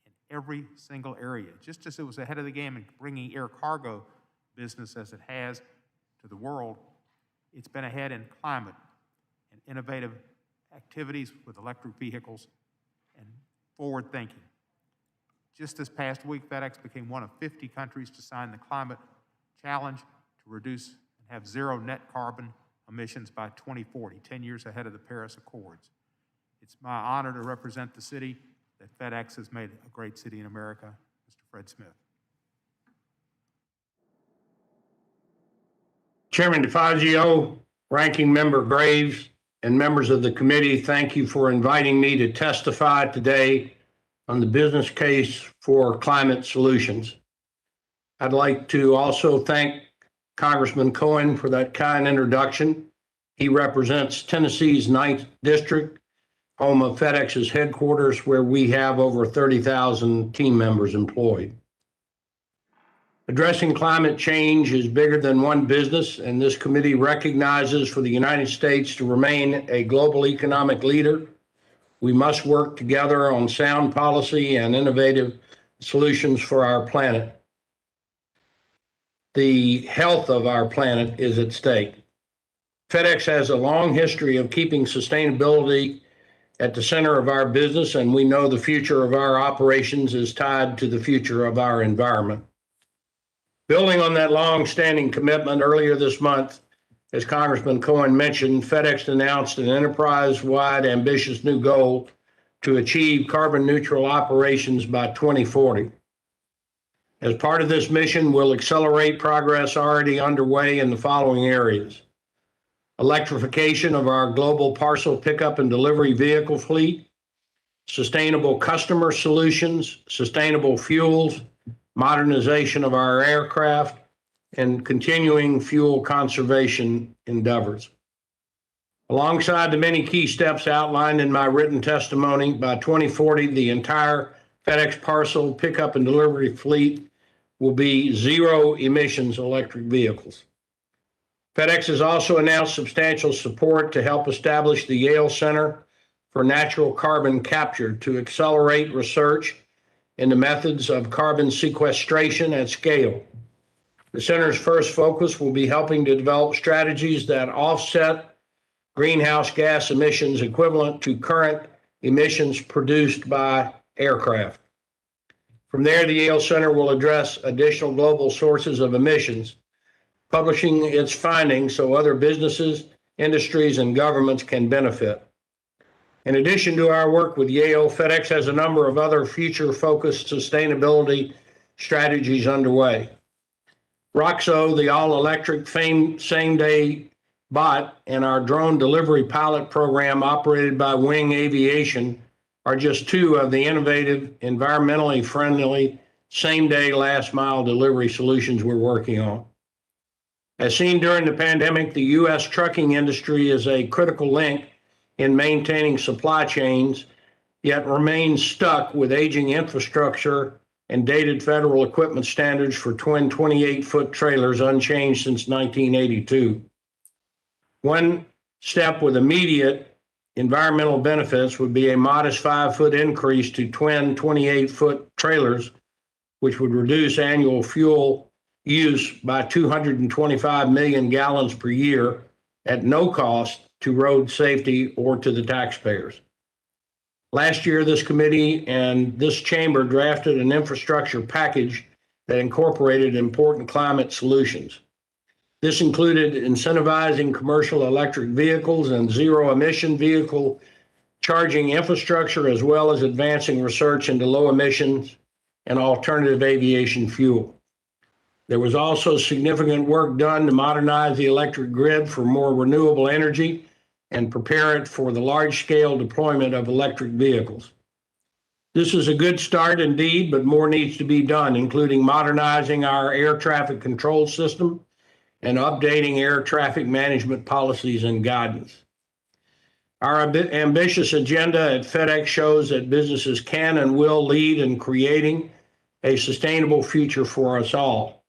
in every single area. Just as it was ahead of the game in bringing air cargo business as it has to the world, it's been ahead in climate and innovative activities with electric vehicles and forward thinking. Just this past week, FedEx became one of 50 countries to sign the Climate Challenge to reduce and have zero net carbon emissions by 2040, 10 years ahead of the Paris Accords. It's my honor to represent the city that FedEx has made a great city in America, Mr. Fred Smith. Chairman DeFazio, Ranking Member Graves, and members of the committee, thank you for inviting me to testify today on the business case for climate solutions. I'd like to also thank Congressman Cohen for that kind introduction. He represents Tennessee's 9th District, home of FedEx's headquarters, where we have over 30,000 team members employed. Addressing climate change is bigger than one business, and this committee recognizes for the United States to remain a global economic leader, we must work together on sound policy and innovative solutions for our planet. The health of our planet is at stake. FedEx has a long history of keeping sustainability at the center of our business, and we know the future of our operations is tied to the future of our environment. Building on that long-standing commitment, earlier this month, as Congressman Cohen mentioned, FedEx announced an enterprise-wide ambitious new goal to achieve carbon-neutral operations by 2040. As part of this mission, we'll accelerate progress already underway in the following areas: electrification of our global parcel pickup and delivery vehicle fleet, sustainable customer solutions, sustainable fuels, modernization of our aircraft, and continuing fuel conservation endeavors. Alongside the many key steps outlined in my written testimony, by 2040, the entire FedEx parcel pickup and delivery fleet will be zero emissions electric vehicles. FedEx has also announced substantial support to help establish the Yale Center for Natural Carbon Capture to accelerate research into methods of carbon sequestration at scale. The center's first focus will be helping to develop strategies that offset greenhouse gas emissions equivalent to current emissions produced by aircraft. From there, the Yale Center will address additional global sources of emissions, publishing its findings so other businesses, industries, and governments can benefit. In addition to our work with Yale, FedEx has a number of other future-focused sustainability strategies underway. Roxo, the all-electric same-day bot, and our drone delivery pilot program operated by Wing Aviation are just two of the innovative, environmentally friendly, same-day last-mile delivery solutions we're working on. As seen during the pandemic, the U.S. trucking industry is a critical link in maintaining supply chains, yet remains stuck with aging infrastructure and dated federal equipment standards for twin 28-foot trailers unchanged since 1982. One step with immediate environmental benefits would be a modest 5-foot increase to twin 28-foot trailers, which would reduce annual fuel use by 225 million gallons per year at no cost to road safety or to the taxpayers. Last year, this committee and this chamber drafted an infrastructure package that incorporated important climate solutions. This included incentivizing commercial electric vehicles and zero-emission vehicle charging infrastructure, as well as advancing research into low emissions and alternative aviation fuel. There was also significant work done to modernize the electric grid for more renewable energy and prepare it for the large-scale deployment of electric vehicles. This is a good start indeed, but more needs to be done, including modernizing our air traffic control system and updating air traffic management policies and guidance. Our ambitious agenda at FedEx shows that businesses can and will lead in creating a sustainable future for us all.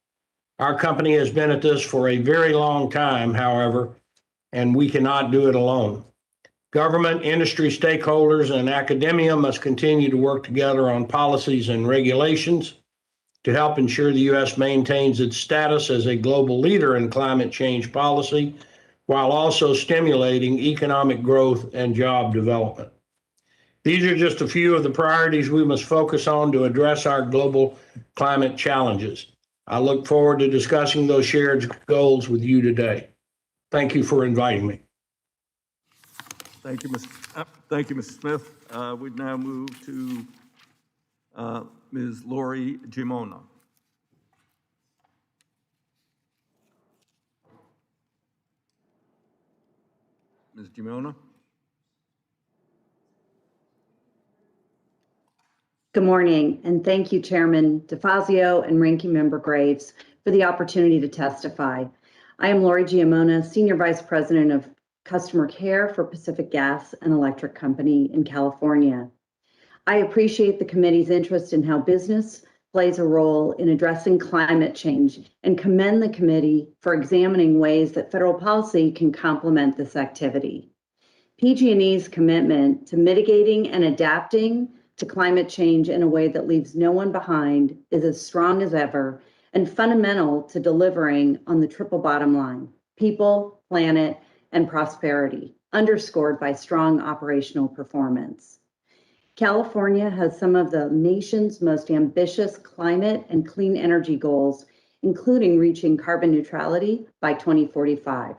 Our company has been at this for a very long time, however, and we cannot do it alone. Government, industry stakeholders, and academia must continue to work together on policies and regulations to help ensure the U.S. maintains its status as a global leader in climate change policy, while also stimulating economic growth and job development. These are just a few of the priorities we must focus on to address our global climate challenges. I look forward to discussing those shared goals with you today. Thank you for inviting me. Thank you, Mr. Smith. We now move to Ms. Lori Gimona. Ms. Gimona? Good morning, and thank you, Chairman DeFazio and Ranking Member Graves, for the opportunity to testify. I am Lori Giamona, Senior Vice President of Customer Care for Pacific Gas and Electric Company in California. I appreciate the committee's interest in how business plays a role in addressing climate change and commend the committee for examining ways that federal policy can complement this activity. PG&E's commitment to mitigating and adapting to climate change in a way that leaves no one behind is as strong as ever and fundamental to delivering on the triple bottom line: people, planet, and prosperity, underscored by strong operational performance. California has some of the nation's most ambitious climate and clean energy goals, including reaching carbon neutrality by 2045.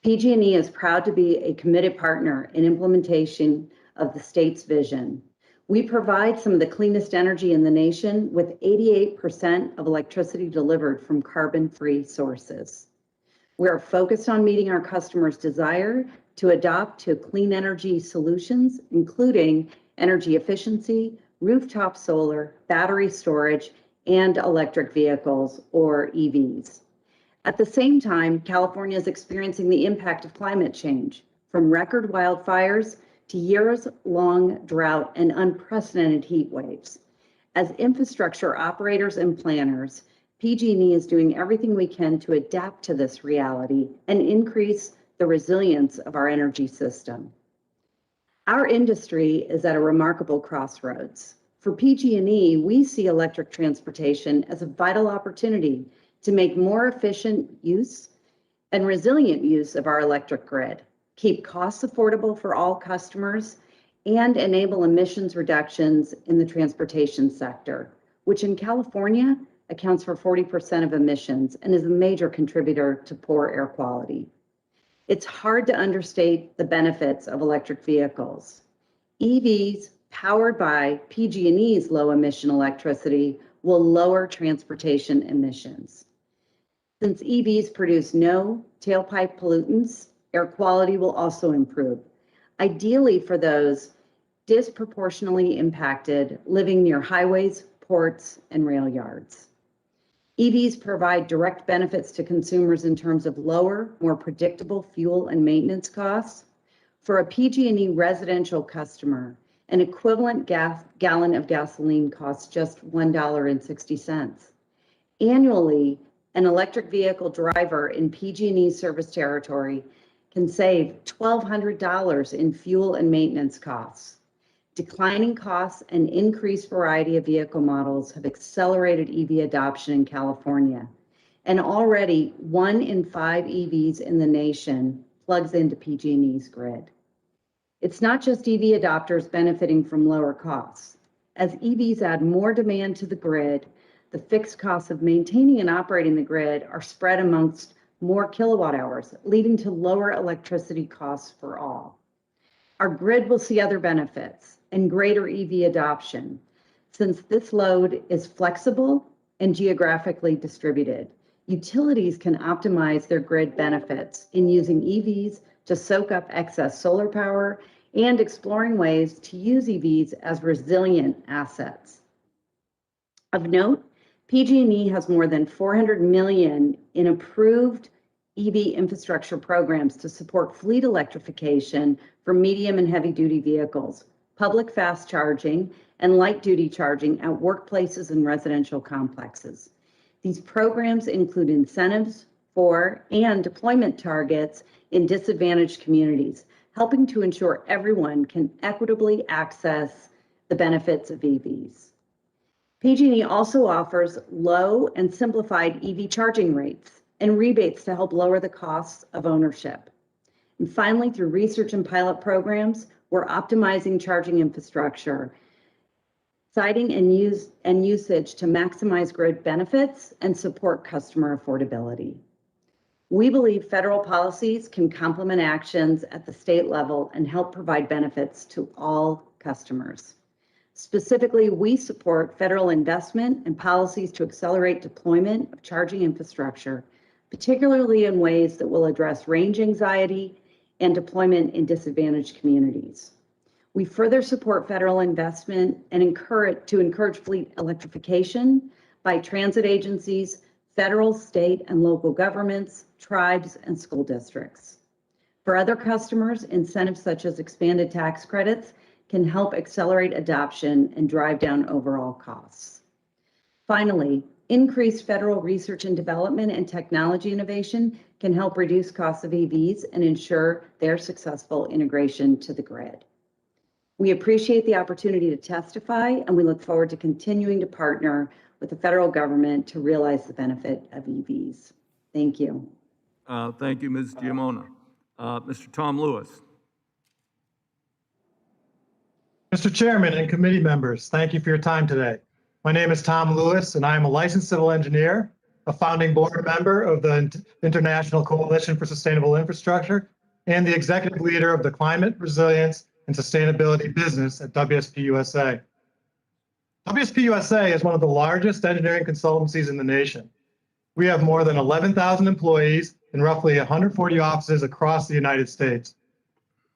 PG&E is proud to be a committed partner in implementation of the state's vision. We provide some of the cleanest energy in the nation, with 88% of electricity delivered from carbon-free sources. We are focused on meeting our customers' desire to adopt to clean energy solutions, including energy efficiency, rooftop solar, battery storage, and electric vehicles, or EVs. At the same time, California is experiencing the impact of climate change, from record wildfires to years-long drought and unprecedented heat waves. As infrastructure operators and planners, PG&E is doing everything we can to adapt to this reality and increase the resilience of our energy system. Our industry is at a remarkable crossroads. For PG&E, we see electric transportation as a vital opportunity to make more efficient use and resilient use of our electric grid, keep costs affordable for all customers, and enable emissions reductions in the transportation sector, which in California accounts for 40% of emissions and is a major contributor to poor air quality. It's hard to understate the benefits of electric vehicles. EVs powered by PG&E's low emission electricity will lower transportation emissions. Since EVs produce no tailpipe pollutants, air quality will also improve, ideally for those disproportionately impacted living near highways, ports, and rail yards. EVs provide direct benefits to consumers in terms of lower, more predictable fuel and maintenance costs. For a PG&E residential customer, an equivalent gallon of gasoline costs just $1.60. Annually, an electric vehicle driver in PG&E service territory can save $1,200 in fuel and maintenance costs. Declining costs and increased variety of vehicle models have accelerated EV adoption in California, and already 1 in 5 EVs in the nation plugs into PG&E's grid. It's not just EV adopters benefiting from lower costs. As EVs add more demand to the grid, the fixed costs of maintaining and operating the grid are spread amongst more kilowatt hours, leading to lower electricity costs for all. Our grid will see other benefits and greater EV adoption, since this load is flexible and geographically distributed. Utilities can optimize their grid benefits in using EVs to soak up excess solar power and exploring ways to use EVs as resilient assets. Of note, PG&E has more than $400 million in approved EV infrastructure programs to support fleet electrification for medium and heavy duty vehicles, public fast charging, and light duty charging at workplaces and residential complexes. These programs include incentives for and deployment targets in disadvantaged communities, helping to ensure everyone can equitably access the benefits of EVs. PG&E also offers low and simplified EV charging rates and rebates to help lower the costs of ownership. And finally, through research and pilot programs, we're optimizing charging infrastructure, siting and usage to maximize grid benefits and support customer affordability. We believe federal policies can complement actions at the state level and help provide benefits to all customers. Specifically, we support federal investment and policies to accelerate deployment of charging infrastructure, particularly in ways that will address range anxiety and deployment in disadvantaged communities. We further support federal investment and encourage fleet electrification by transit agencies, federal, state, and local governments, tribes, and school districts. For other customers, incentives such as expanded tax credits can help accelerate adoption and drive down overall costs. Finally, increased federal research and development and technology innovation can help reduce costs of EVs and ensure their successful integration to the grid. We appreciate the opportunity to testify, and we look forward to continuing to partner with the federal government to realize the benefit of EVs. Thank you. Thank you, Ms. Giamona. Mr. Tom Lewis. Mr. Chairman and committee members, thank you for your time today. My name is Tom Lewis, and I am a licensed civil engineer, a founding board member of the International Coalition for Sustainable Infrastructure, and the executive leader of the Climate, Resilience, and Sustainability business at WSP USA. WSP USA is one of the largest engineering consultancies in the nation. We have more than 11,000 employees and roughly 140 offices across the United States.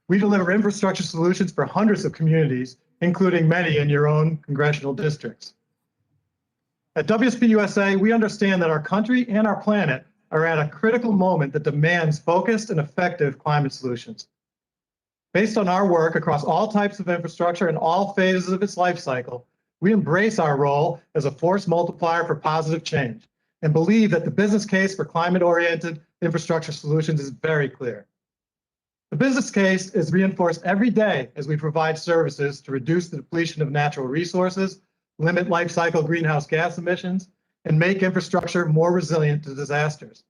We deliver infrastructure solutions for hundreds of communities, including many in your own congressional districts. At WSP USA, we understand that our country and our planet are at a critical moment that demands focused and effective climate solutions. Based on our work across all types of infrastructure and all phases of its life cycle, we embrace our role as a force multiplier for positive change, and believe that the business case for climate-oriented infrastructure solutions is very clear. The business case is reinforced every day as we provide services to reduce the depletion of natural resources, limit life cycle greenhouse gas emissions, and make infrastructure more resilient to disasters.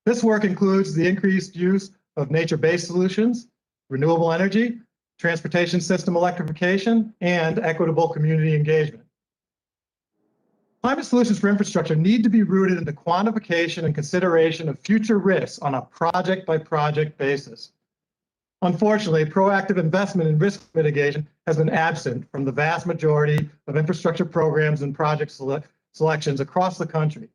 This work includes the increased use of nature-based solutions, renewable energy, transportation system electrification, and equitable community engagement. Climate solutions for infrastructure need to be rooted in the quantification and consideration of future risks on a project-by-project basis. Unfortunately, proactive investment in risk mitigation has been absent from the vast majority of infrastructure programs and project selections across the country.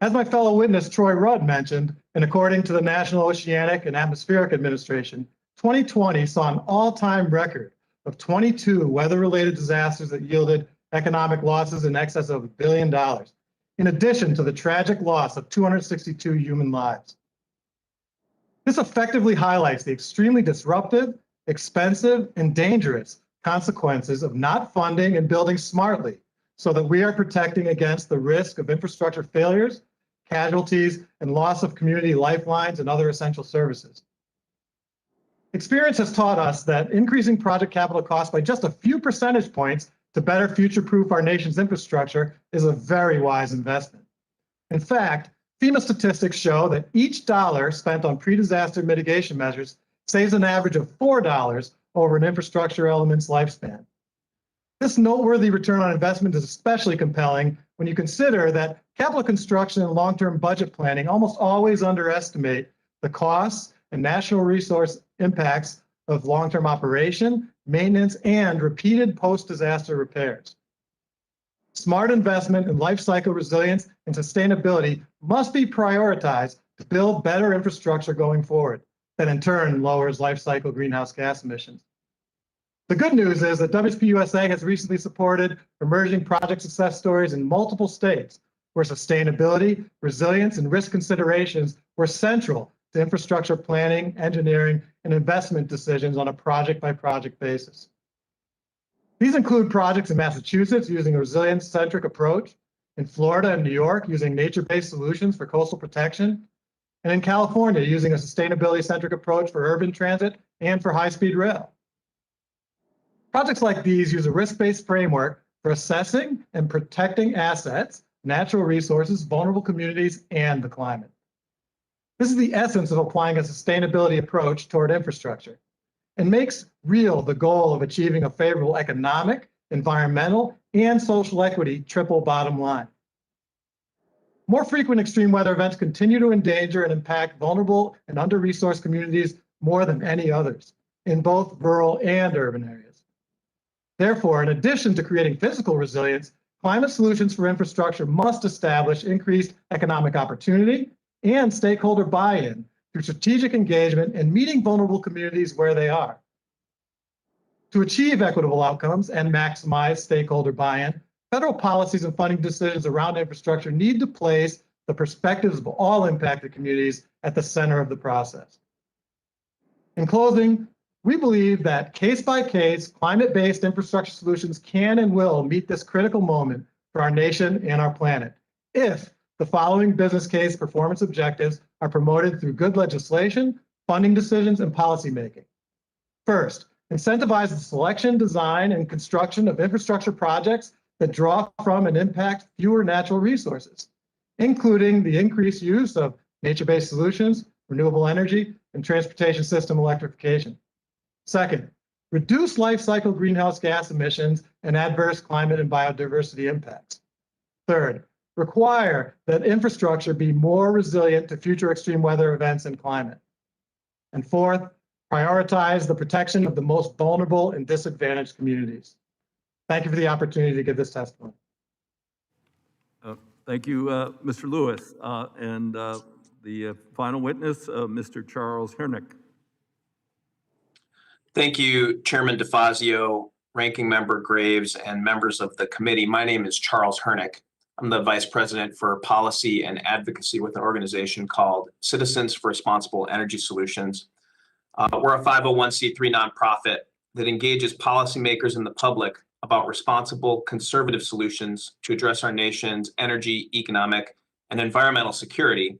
As my fellow witness Troy Rudd mentioned, and according to the National Oceanic and Atmospheric Administration, 2020 saw an all-time record of 22 weather-related disasters that yielded economic losses in excess of $1 billion, in addition to the tragic loss of 262 human lives. This effectively highlights the extremely disruptive, expensive, and dangerous consequences of not funding and building smartly so that we are protecting against the risk of infrastructure failures, casualties, and loss of community lifelines and other essential services. Experience has taught us that increasing project capital costs by just a few percentage points to better future-proof our nation's infrastructure is a very wise investment. In fact, FEMA statistics show that each dollar spent on pre-disaster mitigation measures saves an average of $4 over an infrastructure element's lifespan. This noteworthy return on investment is especially compelling when you consider that capital construction and long-term budget planning almost always underestimate the costs and national resource impacts of long-term operation, maintenance, and repeated post-disaster repairs. Smart investment in life cycle resilience and sustainability must be prioritized to build better infrastructure going forward, that in turn lowers life cycle greenhouse gas emissions. The good news is that WSP has recently supported emerging project success stories in multiple states where sustainability, resilience, and risk considerations were central to infrastructure planning, engineering, and investment decisions on a project-by-project basis. These include projects in Massachusetts using a resilience-centric approach, in Florida and New York using nature-based solutions for coastal protection, and in California using a sustainability-centric approach for urban transit and for high-speed rail. Projects like these use a risk-based framework for assessing and protecting assets, natural resources, vulnerable communities, and the climate. This is the essence of applying a sustainability approach toward infrastructure, and makes real the goal of achieving a favorable economic, environmental, and social equity triple bottom line. More frequent extreme weather events continue to endanger and impact vulnerable and under-resourced communities more than any others in both rural and urban areas. Therefore, in addition to creating physical resilience, climate solutions for infrastructure must establish increased economic opportunity and stakeholder buy-in through strategic engagement and meeting vulnerable communities where they are. To achieve equitable outcomes and maximize stakeholder buy-in, federal policies and funding decisions around infrastructure need to place the perspectives of all impacted communities at the center of the process. In closing, we believe that case-by-case, climate-based infrastructure solutions can and will meet this critical moment for our nation and our planet if the following business case performance objectives are promoted through good legislation, funding decisions, and policymaking. First, incentivize the selection, design, and construction of infrastructure projects that draw from and impact fewer natural resources, including the increased use of nature-based solutions, renewable energy, and transportation system electrification. Second, reduce life cycle greenhouse gas emissions and adverse climate and biodiversity impacts. Third, require that infrastructure be more resilient to future extreme weather events and climate. And fourth, prioritize the protection of the most vulnerable and disadvantaged communities. Thank you for the opportunity to give this testimony. Thank you, Mr. Lewis. And the final witness, Mr. Charles Hernick. Thank you, Chairman DeFazio, Ranking Member Graves, and members of the committee. My name is Charles Hernick. I'm the Vice President for Policy and Advocacy with an organization called Citizens for Responsible Energy Solutions. We're a 501c3 nonprofit that engages policymakers and the public about responsible, conservative solutions to address our nation's energy, economic, and environmental security,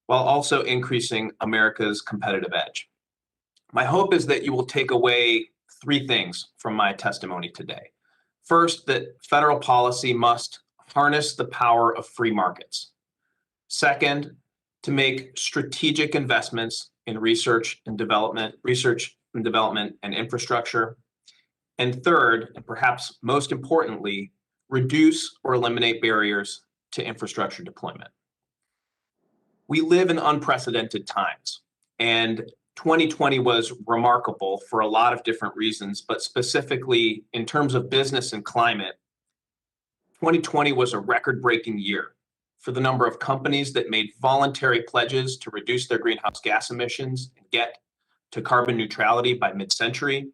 while also increasing America's competitive edge. My hope is that you will take away three things from my testimony today. First, that federal policy must harness the power of free markets. Second, to make strategic investments in research and development and infrastructure. And third, and perhaps most importantly, reduce or eliminate barriers to infrastructure deployment. We live in unprecedented times, and 2020 was remarkable for a lot of different reasons, but specifically in terms of business and climate, 2020 was a record-breaking year for the number of companies that made voluntary pledges to reduce their greenhouse gas emissions and get to carbon neutrality by mid-century.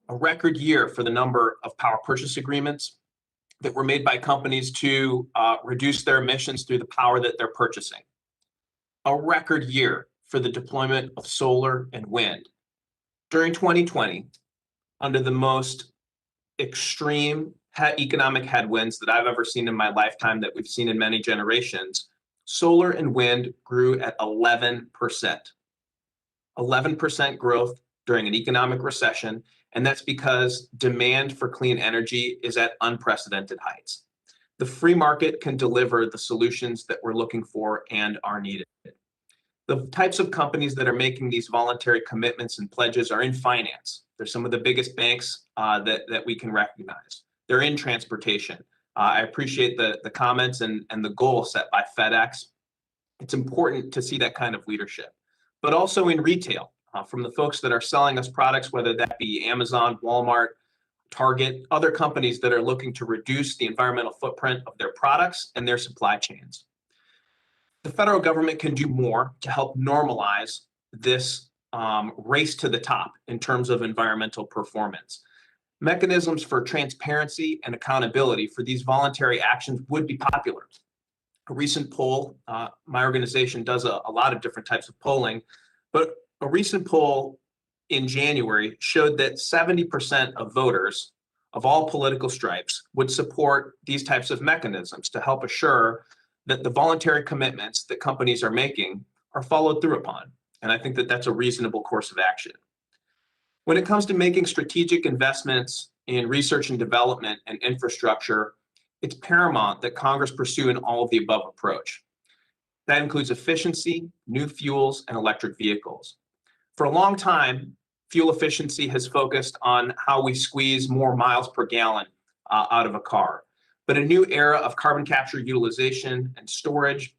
A record year for the number of power purchase agreements that were made by companies to reduce their emissions through the power that they're purchasing. A record year for the deployment of solar and wind. During 2020, under the most extreme economic headwinds that I've ever seen in my lifetime, that we've seen in many generations, solar and wind grew at 11%. 11% growth during an economic recession, and that's because demand for clean energy is at unprecedented heights. The free market can deliver the solutions that we're looking for and are needed. The types of companies that are making these voluntary commitments and pledges are in finance. They're some of the biggest banks that we can recognize. They're in transportation. I appreciate the comments and the goal set by FedEx. It's important to see that kind of leadership, but also in retail, from the folks that are selling us products, whether that be Amazon, Walmart, Target, other companies that are looking to reduce the environmental footprint of their products and their supply chains. The federal government can do more to help normalize this race to the top in terms of environmental performance. Mechanisms for transparency and accountability for these voluntary actions would be popular. A recent poll, my organization does a lot of different types of polling, but a recent poll in January showed that 70% of voters of all political stripes would support these types of mechanisms to help assure that the voluntary commitments that companies are making are followed through upon. And I think that that's a reasonable course of action. When it comes to making strategic investments in research and development and infrastructure, it's paramount that Congress pursue an all of the above approach. That includes efficiency, new fuels, and electric vehicles. For a long time, fuel efficiency has focused on how we squeeze more miles per gallon out of a car. But a new era of carbon capture utilization and storage,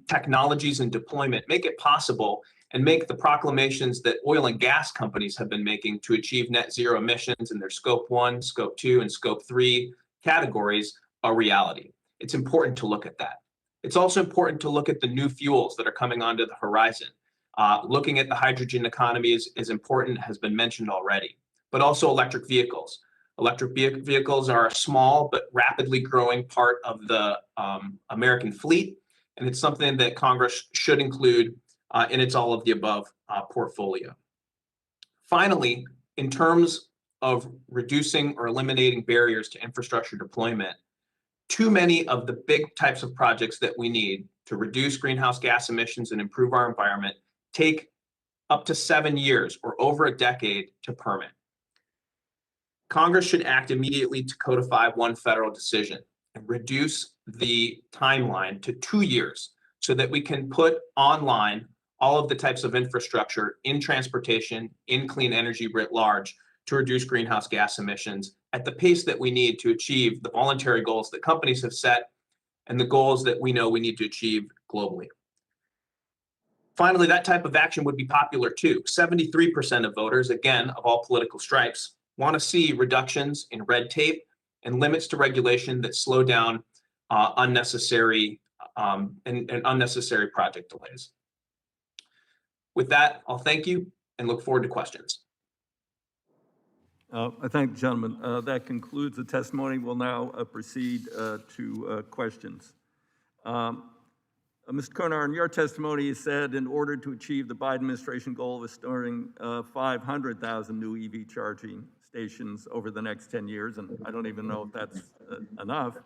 technologies and deployment make it possible and make the proclamations that oil and gas companies have been making to achieve net zero emissions in their Scope 1, Scope 2, and Scope 3 categories a reality. It's important to look at that. It's also important to look at the new fuels that are coming onto the horizon. Looking at the hydrogen economy is important, has been mentioned already, but also electric vehicles. Electric vehicles are a small but rapidly growing part of the American fleet, and it's something that Congress should include in its all of the above portfolio. Finally, in terms of reducing or eliminating barriers to infrastructure deployment, too many of the big types of projects that we need to reduce greenhouse gas emissions and improve our environment take up to 7 years or over a decade to permit. Congress should act immediately to codify one federal decision and reduce the timeline to 2 years so that we can put online all of the types of infrastructure in transportation, in clean energy writ large, to reduce greenhouse gas emissions at the pace that we need to achieve the voluntary goals that companies have set and the goals that we know we need to achieve globally. Finally, that type of action would be popular too. 73% of voters, again, of all political stripes, want to see reductions in red tape and limits to regulation that slow down unnecessary project delays. With that, I'll thank you and look forward to questions. I thank the gentleman. That concludes the testimony. We'll now proceed to questions. Mr. Konar, in your testimony, you said in order to achieve the Biden administration goal of installing 500,000 new EV charging stations over the next 10 years, and I don't even know if that's enough,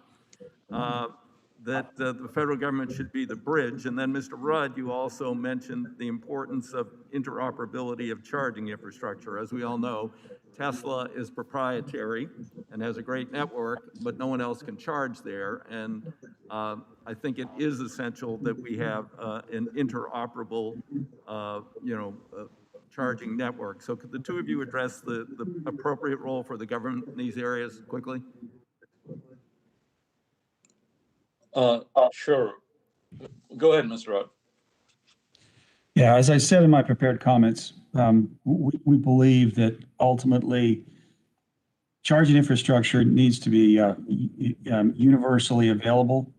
that the federal government should be the bridge. And then, Mr. Rudd, you also mentioned the importance of interoperability of charging infrastructure. As we all know, Tesla is proprietary and has a great network, but no one else can charge there. And I think it is essential that we have an interoperable, charging network. So could the two of you address the appropriate role for the government in these areas quickly? Sure. Go ahead, Mr. Rudd. Yeah, as I said in my prepared comments, we believe that ultimately charging infrastructure needs to be universally available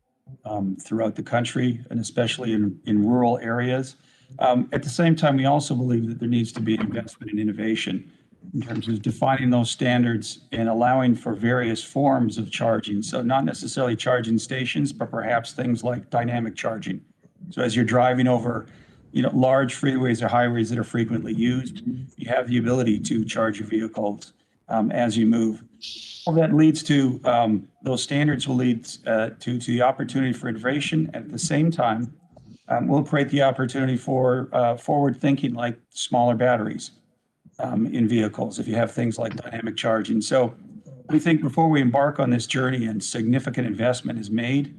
throughout the country, and especially in rural areas. At the same time, we also believe that there needs to be investment in innovation in terms of defining those standards and allowing for various forms of charging. So not necessarily charging stations, but perhaps things like dynamic charging. So as you're driving over, large freeways or highways that are frequently used, you have the ability to charge your vehicles as you move. All that leads to, those standards will lead to the opportunity for innovation. And at the same time, we'll create the opportunity for forward thinking like smaller batteries in vehicles if you have things like dynamic charging. So we think before we embark on this journey and significant investment is made,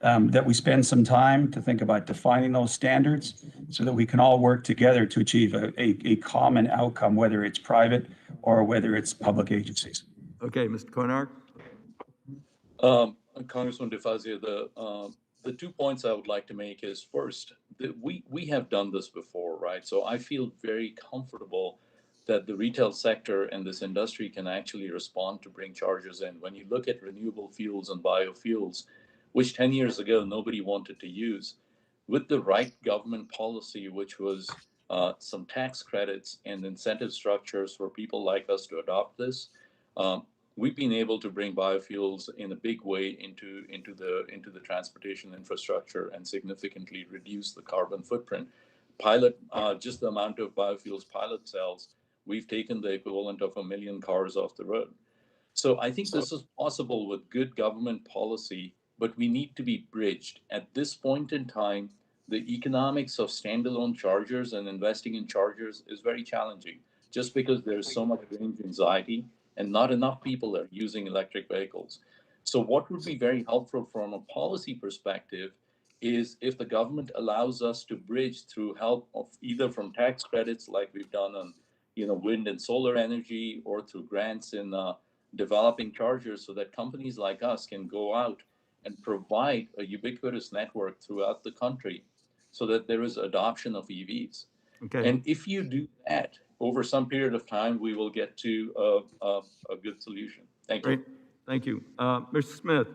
that we spend some time to think about defining those standards so that we can all work together to achieve a common outcome, whether it's private or whether it's public agencies. Okay, Mr. Konar. Congressman DeFazio, the 2 points I would like to make is first, that we have done this before, right? So I feel very comfortable that the retail sector and this industry can actually respond to bring chargers in. When you look at renewable fuels and biofuels, which 10 years ago nobody wanted to use, with the right government policy, which was some tax credits and incentive structures for people like us to adopt this, we've been able to bring biofuels in a big way into the transportation infrastructure and significantly reduce the carbon footprint. Just the amount of biofuels pilot cells, we've taken the equivalent of 1 million cars off the road. So I think this is possible with good government policy, but we need to be bridged. At this point in time, the economics of standalone chargers and investing in chargers is very challenging, just because there's so much range anxiety and not enough people are using electric vehicles. So what would be very helpful from a policy perspective is if the government allows us to bridge through help of either from tax credits like we've done on wind and solar energy, or through grants in developing chargers, so that companies like us can go out and provide a ubiquitous network throughout the country so that there is adoption of EVs. Okay. And if you do that, over some period of time, we will get to a good solution. Thank you. Great. Thank you. Mr. Smith,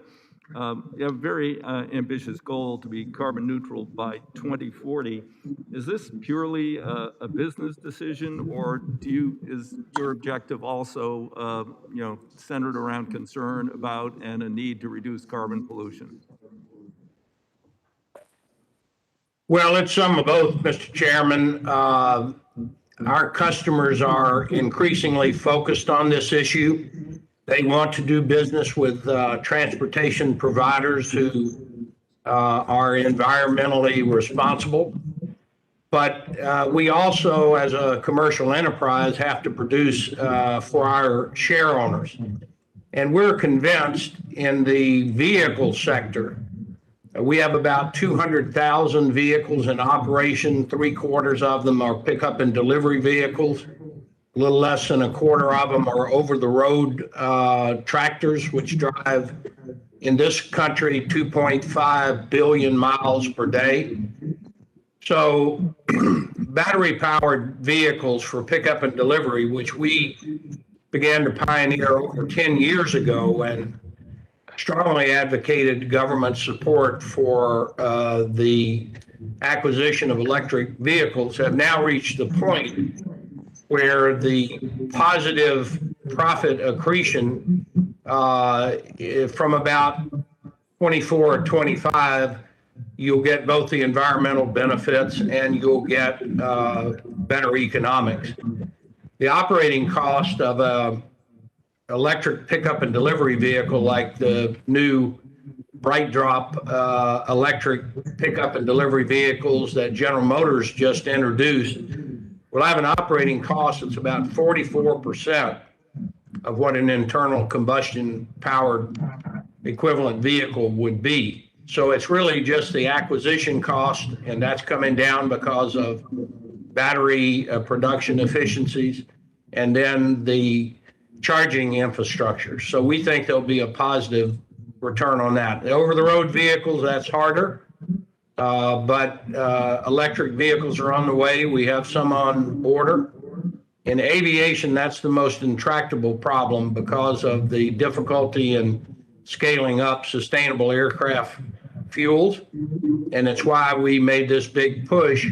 you have a very ambitious goal to be carbon neutral by 2040. Is this purely a business decision, or is your objective also, centered around concern about and a need to reduce carbon pollution? Well, it's some of both, Mr. Chairman. Our customers are increasingly focused on this issue. They want to do business with transportation providers who are environmentally responsible. But we also, as a commercial enterprise, have to produce for our share owners. And we're convinced in the vehicle sector, we have about 200,000 vehicles in operation. 3/4 of them are pickup and delivery vehicles. A little less than 1/4 of them are over-the-road tractors, which drive, in this country, 2.5 billion miles per day. So battery-powered vehicles for pickup and delivery, which we began to pioneer over 10 years ago and strongly advocated government support for the acquisition of electric vehicles, have now reached the point where the positive profit accretion from about 24 or 25, you'll get both the environmental benefits and you'll get better economics. The operating cost of electric pickup and delivery vehicle like the new Bright Drop electric pickup and delivery vehicles that General Motors just introduced will have an operating cost that's about 44% of what an internal combustion powered equivalent vehicle would be. So it's really just the acquisition cost, and that's coming down because of battery production efficiencies, and then the charging infrastructure. So we think there'll be a positive return on that. The over-the-road vehicles, that's harder, but electric vehicles are on the way. We have some on order. In aviation, that's the most intractable problem because of the difficulty in scaling up sustainable aircraft fuels. And it's why we made this big push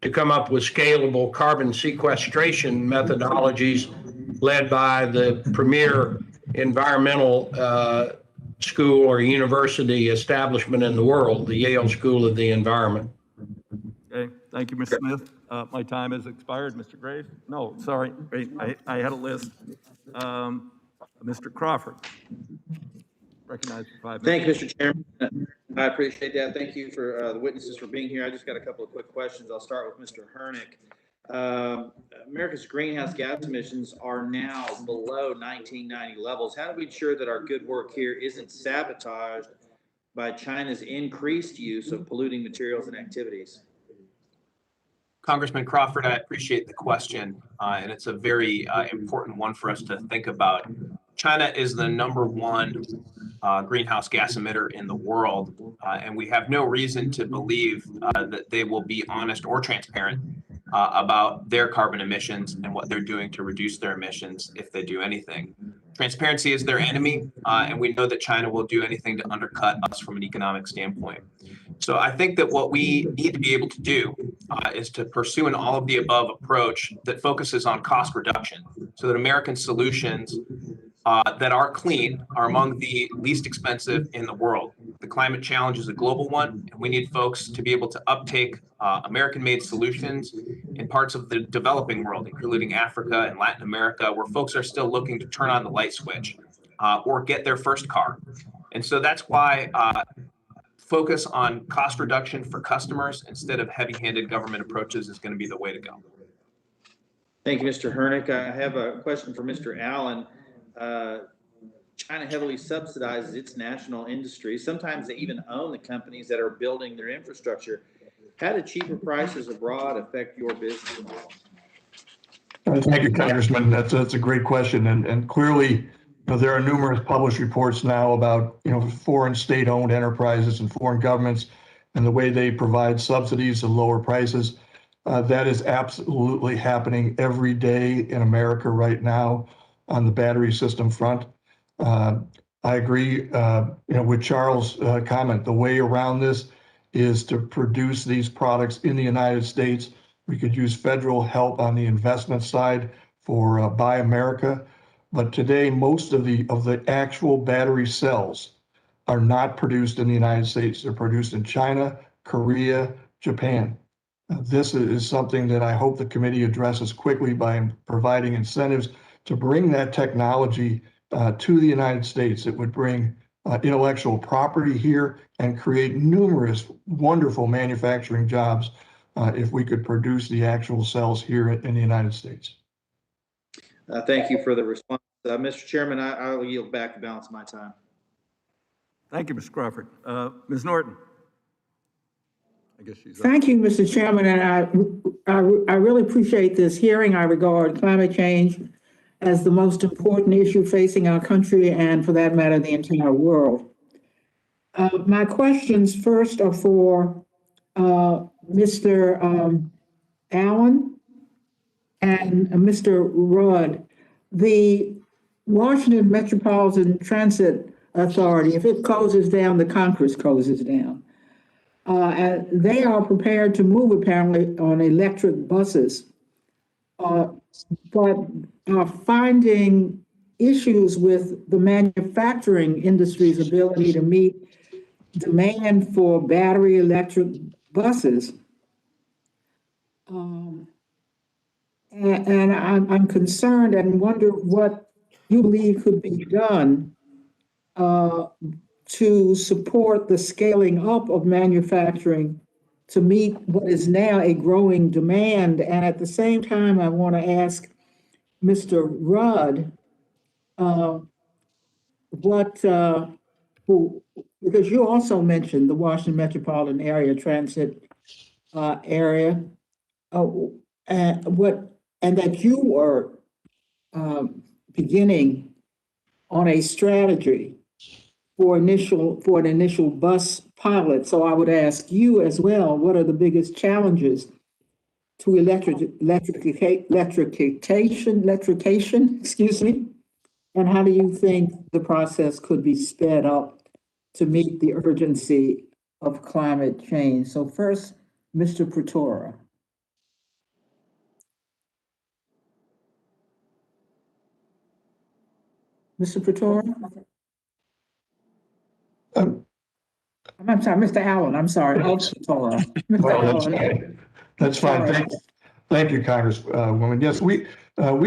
to come up with scalable carbon sequestration methodologies led by the premier environmental school or university establishment in the world, the Yale School of the Environment. Okay, thank you, Mr. Smith. My time has expired, Mr. Graves. No, sorry, wait, I had a list. Mr. Crawford. Recognized for 5 minutes. Thank you, Mr. Chairman. I appreciate that. Thank you for the witnesses for being here. I just got a couple of quick questions. I'll start with Mr. Hernick. America's greenhouse gas emissions are now below 1990 levels. How do we ensure that our good work here isn't sabotaged by China's increased use of polluting materials and activities? Congressman Crawford, I appreciate the question, and it's a very important one for us to think about. China is the #1 greenhouse gas emitter in the world, and we have no reason to believe that they will be honest or transparent about their carbon emissions and what they're doing to reduce their emissions if they do anything. Transparency is their enemy, and we know that China will do anything to undercut us from an economic standpoint. So I think that what we need to be able to do is to pursue an all of the above approach that focuses on cost reduction so that American solutions that are clean are among the least expensive in the world. The climate challenge is a global one, and we need folks to be able to uptake American-made solutions in parts of the developing world, including Africa and Latin America, where folks are still looking to turn on the light switch or get their first car. And so that's why focus on cost reduction for customers instead of heavy-handed government approaches is going to be the way to go. Thank you, Mr. Hernick. I have a question for Mr. Allen. China heavily subsidizes its national industry. Sometimes they even own the companies that are building their infrastructure. How do cheaper prices abroad affect your business model? Thank you, Congressman. That's a great question. And clearly, there are numerous published reports now about, foreign state-owned enterprises and foreign governments and the way they provide subsidies to lower prices. That is absolutely happening every day in America right now on the battery system front. I agree, with Charles' comment. The way around this is to produce these products in the United States. We could use federal help on the investment side for Buy America. But today, most of the actual battery cells are not produced in the United States. They're produced in China, Korea, Japan. This is something that I hope the committee addresses quickly by providing incentives to bring that technology to the United States. It would bring intellectual property here and create numerous wonderful manufacturing jobs if we could produce the actual cells here in the United States. Thank you for the response. Mr. Chairman, I will yield back the balance of my time. Thank you, Mr. Crawford. Ms. Norton. I guess she's up. Thank you, Mr. Chairman, and I really appreciate this hearing. I regard climate change as the most important issue facing our country and, for that matter, the entire world. My questions first are for Mr. Allen and Mr. Rudd. The Washington Metropolitan Transit Authority, if it closes down, the Congress closes down. And they are prepared to move apparently on electric buses, but are finding issues with the manufacturing industry's ability to meet demand for battery electric buses. And I'm concerned and wonder what you believe could be done to support the scaling up of manufacturing to meet what is now a growing demand? And at the same time, I want to ask Mr. Rudd, because you also mentioned the Washington metropolitan area transit area, and that you were beginning on a strategy for an initial bus pilot. So I would ask you as well, what are the biggest challenges to electrification, excuse me? And how do you think the process could be sped up to meet the urgency of climate change? So first, Mr. Pretora. Mr. Pretora? I'm sorry, Mr. Allen, I'm sorry. Pretora. Well, that's fine. Thank you, Congresswoman. Yes, we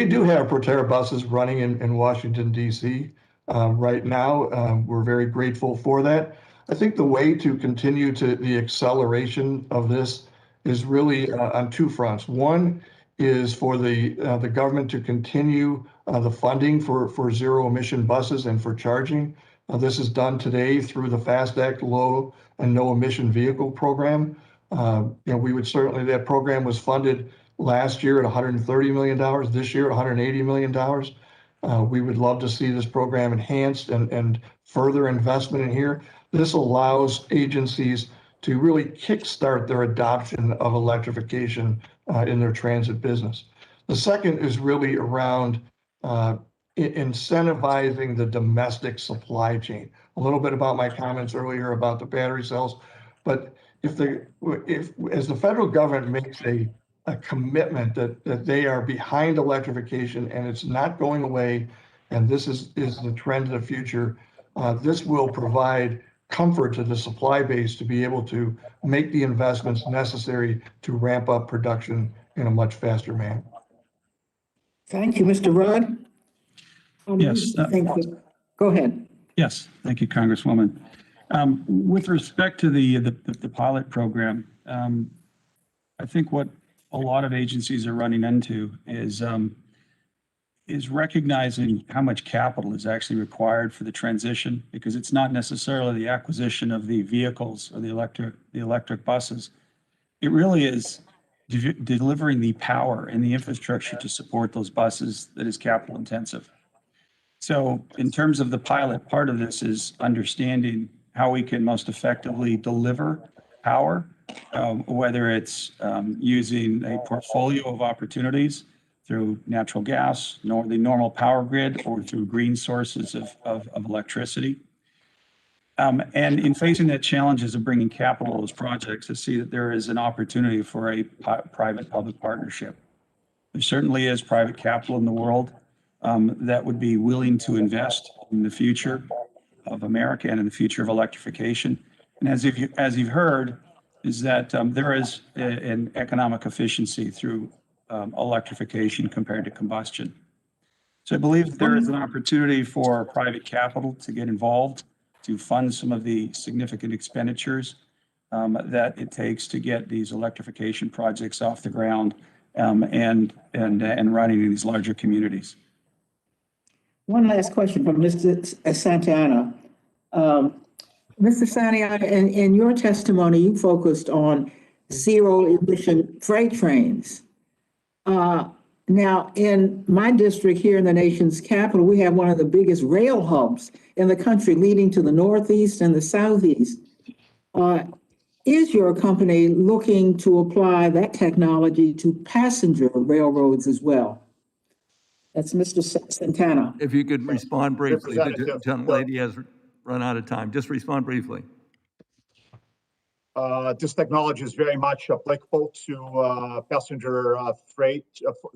do have Proterra buses running in Washington, D.C. Right now. We're very grateful for that. I think the way to continue to the acceleration of this is really on two fronts. One is for the government to continue the funding for zero emission buses and for charging. This is done today through the FAST Act Low and No Emission Vehicle Program. We would certainly, that program was funded last year at $130 million, this year at $180 million. We would love to see this program enhanced and further investment in here. This allows agencies to really kickstart their adoption of electrification in their transit business. The second is really around incentivizing the domestic supply chain. A little bit about my comments earlier about the battery cells, but if as the federal government makes a commitment that they are behind electrification and it's not going away, and this is the trend of the future, this will provide comfort to the supply base to be able to make the investments necessary to ramp up production in a much faster manner. Thank you, Mr. Rudd. Yes. Go ahead. Yes, thank you, Congresswoman. With respect to the pilot program, I think what a lot of agencies are running into is recognizing how much capital is actually required for the transition, because it's not necessarily the acquisition of the vehicles or the electric buses. It really is delivering the power and the infrastructure to support those buses that is capital intensive. So in terms of the pilot, part of this is understanding how we can most effectively deliver power, whether it's using a portfolio of opportunities through natural gas, the normal power grid, or through green sources of electricity. And in facing that challenges of bringing capital to those projects, to see that there is an opportunity for a private-public partnership. There certainly is private capital in the world that would be willing to invest in the future of America and in the future of electrification. And as you've heard, is that there is an economic efficiency through electrification compared to combustion. So I believe there is an opportunity for private capital to get involved, to fund some of the significant expenditures that it takes to get these electrification projects off the ground and running in these larger communities. One last question from Mr. Santana. Mr. Santana, in your testimony, you focused on zero emission freight trains. Now, in my district here in the nation's capital, we have one of the biggest rail hubs in the country leading to the Northeast and the Southeast. Is your company looking to apply that technology to passenger railroads as well? That's Mr. Santana. If you could respond briefly, the Representative, young lady has run out of time. Just respond briefly. This technology is very much applicable to passenger freight,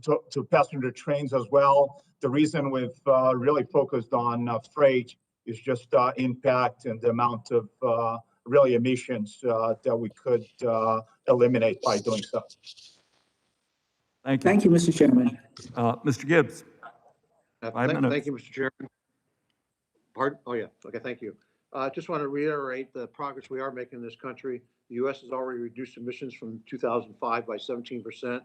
to passenger trains as well. The reason we've really focused on freight is just impact and the amount of really emissions that we could eliminate by doing so. Thank you. Thank you, Mr. Chairman. Mr. Gibbs. 5 minutes. Thank you, Mr. Chairman. Pardon? Oh, yeah. Okay, thank you. Just want to reiterate the progress we are making in this country. The U.S. has already reduced emissions from 2005 by 17%,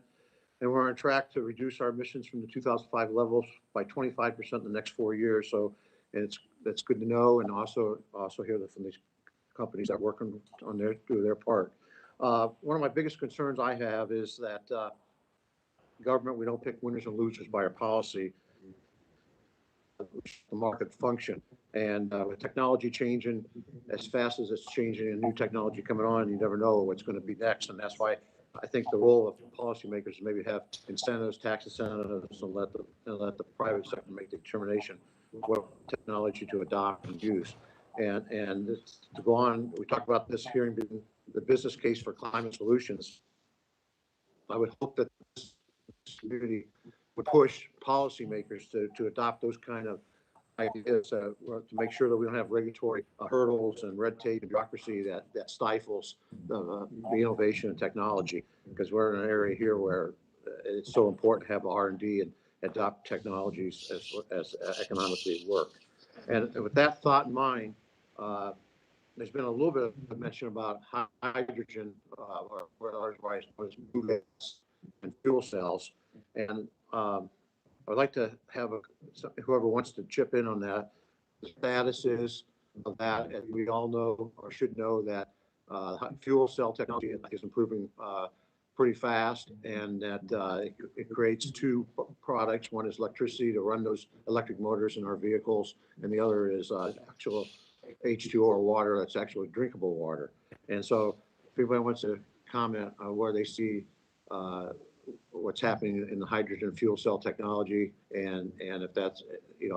and we're on track to reduce our emissions from the 2005 levels by 25% in the next 4 years. So, and that's good to know, and also hear that from these companies that are working on do their part. One of my biggest concerns I have is that government, we don't pick winners and losers by our policy, the market function. And with technology changing as fast as it's changing and new technology coming on, you never know what's going to be next. And that's why I think the role of policymakers is maybe have incentives, tax incentives, and let the private sector make the determination what technology to adopt and use. And to go on, we talked about this hearing being the business case for climate solutions. I would hope that this community would push policymakers to adopt those kind of ideas to make sure that we don't have regulatory hurdles and red tape and bureaucracy that stifles the innovation and technology, because we're in an area here where it's so important to have R&D and adopt technologies as economically work. And with that thought in mind, there's been a little bit of mention about hydrogen, or otherwise known as blue gas and fuel cells. And I'd like to have whoever wants to chip in on that, the status is of that. And we all know, or should know, that fuel cell technology is improving pretty fast, and that it creates two products. One is electricity to run those electric motors in our vehicles, and the other is actual H2O, or water that's actually drinkable water. And so if anybody wants to comment on where they see what's happening in the hydrogen fuel cell technology, and if that's, I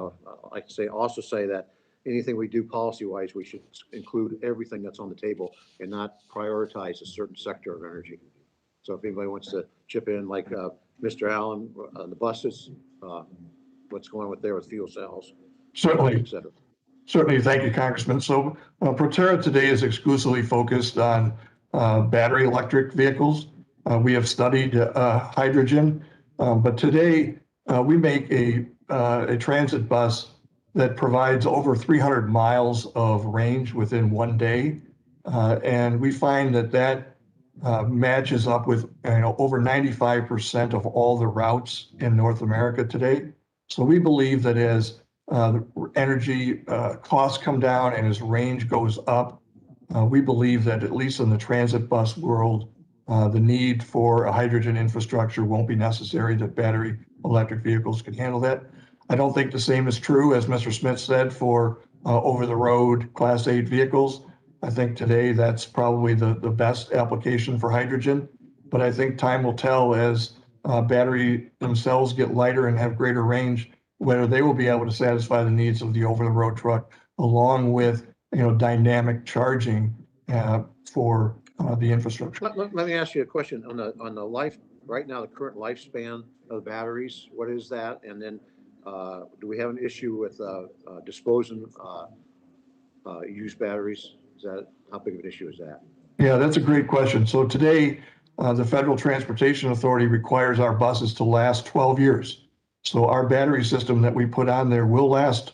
like to also say that anything we do policy-wise, we should include everything that's on the table and not prioritize a certain sector of energy. So if anybody wants to chip in, like Mr. Allen, the buses, what's going on with fuel cells, Certainly. et cetera. Certainly. Thank you, Congressman. So Proterra today is exclusively focused on battery electric vehicles. We have studied hydrogen, but today we make a transit bus that provides over 300 miles of range within 1 day. And we find that matches up with over 95% of all the routes in North America today. So we believe that as the energy costs come down and as range goes up, we believe that at least in the transit bus world, the need for a hydrogen infrastructure won't be necessary, that battery electric vehicles can handle that. I don't think the same is true, as Mr. Smith said, for over-the-road Class 8 vehicles. I think today that's probably the best application for hydrogen, but I think time will tell as battery themselves get lighter and have greater range, whether they will be able to satisfy the needs of the over-the-road truck, along with dynamic charging for the infrastructure. Let me ask you a question on the life right now, the current lifespan of batteries. What is that? And then do we have an issue with disposing used batteries? How big of an issue is that? Yeah, that's a great question. So today, the Federal Transportation Authority requires our buses to last 12 years. So our battery system that we put on there will last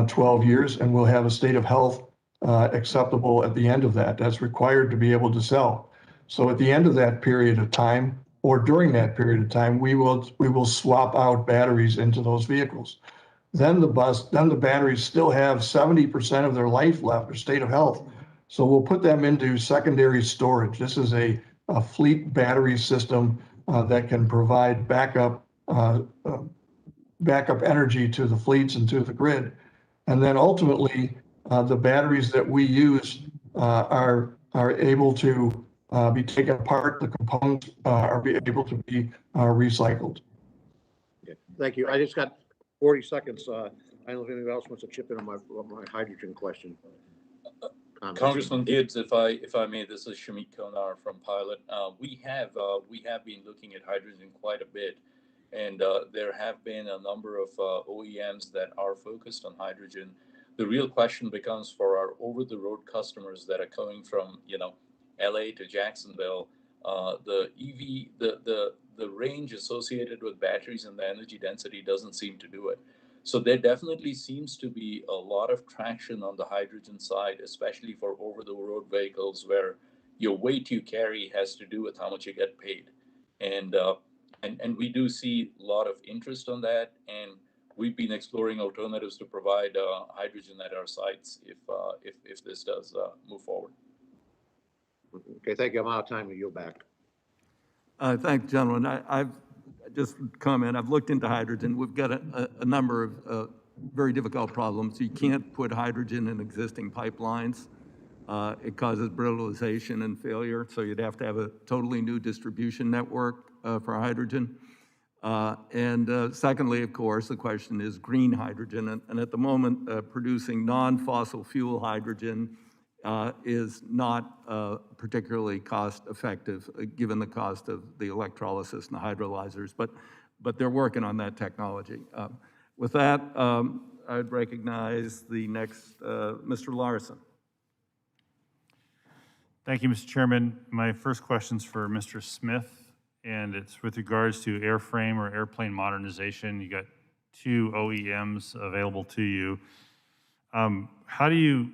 12 years, and we'll have a state of health acceptable at the end of that. That's required to be able to sell. So at the end of that period of time, or during that period of time, we will swap out batteries into those vehicles. Then the batteries still have 70% of their life left, or state of health. So we'll put them into secondary storage. This is a fleet battery system that can provide backup energy to the fleets and to the grid. And then ultimately, the batteries that we use are able to be taken apart. The components are able to be recycled. Okay. Thank you. I just got 40 seconds. I don't know if anybody else wants to chip in on my hydrogen question. Congressman Gibbs, if I may, this is Shamik Konar from Pilot. We have been looking at hydrogen quite a bit, and there have been a number of OEMs that are focused on hydrogen. The real question becomes for our over-the-road customers that are coming from LA to Jacksonville, the EV, the range associated with batteries and the energy density doesn't seem to do it. So there definitely seems to be a lot of traction on the hydrogen side, especially for over-the-road vehicles where your weight you carry has to do with how much you get paid. And we do see a lot of interest on that, and we've been exploring alternatives to provide hydrogen at our sites if this does move forward. Okay, thank you. I'm out of time to yield back. Thanks, gentlemen. I've just comment. I've looked into hydrogen. We've got a number of very difficult problems. You can't put hydrogen in existing pipelines. It causes brittleization and failure, so you'd have to have a totally new distribution network for hydrogen. Secondly, of course, the question is green hydrogen. And at the moment, producing non-fossil fuel hydrogen is not particularly cost effective, given the cost of the electrolysis and the hydrolyzers, but they're working on that technology. With that, I'd recognize the next, Mr. Larson. Thank you, Mr. Chairman. My first question's for Mr. Smith, and it's with regards to airframe or airplane modernization. You got 2 OEMs available to you. How do you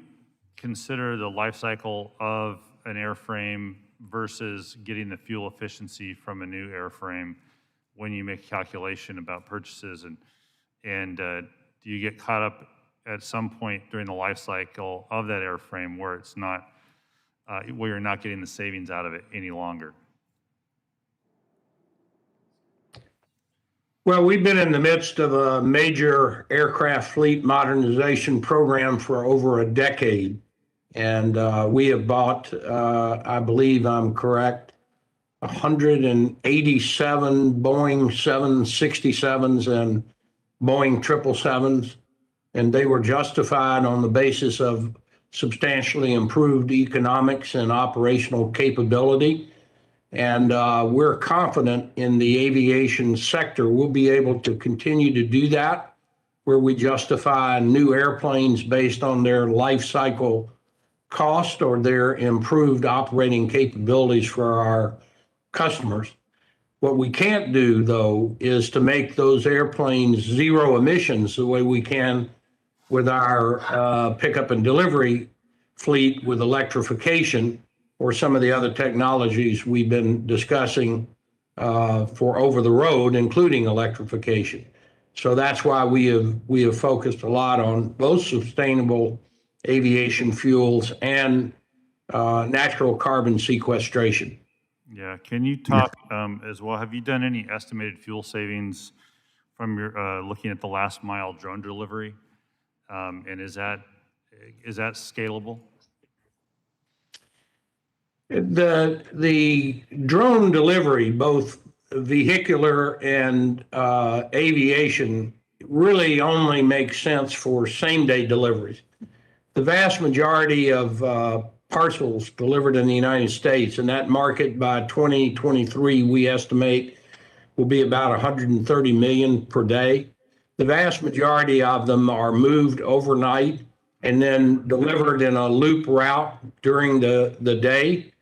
consider the life cycle of an airframe versus getting the fuel efficiency from a new airframe when you make a calculation about purchases? And do you get caught up at some point during the life cycle of that airframe where it's not, where you're not getting the savings out of it any longer? Well, we've been in the midst of a major aircraft fleet modernization program for over a decade. And we have bought, I believe I'm correct, 187 Boeing 767s and Boeing 777s. And they were justified on the basis of substantially improved economics and operational capability. And we're confident in the aviation sector we'll be able to continue to do that, where we justify new airplanes based on their life cycle cost or their improved operating capabilities for our customers. What we can't do, though, is to make those airplanes zero emissions the way we can with our pickup and delivery fleet with electrification or some of the other technologies we've been discussing for over the road, including electrification. So that's why we have focused a lot on both sustainable aviation fuels and natural carbon sequestration. Yeah, can you talk as well? Have you done any estimated fuel savings from your looking at the last mile drone delivery? And is that scalable? The drone delivery, both vehicular and aviation, really only makes sense for same-day deliveries. The vast majority of parcels delivered in the United States, and that market by 2023, we estimate will be about 130 million per day. The vast majority of them are moved overnight and then delivered in a loop route during the day.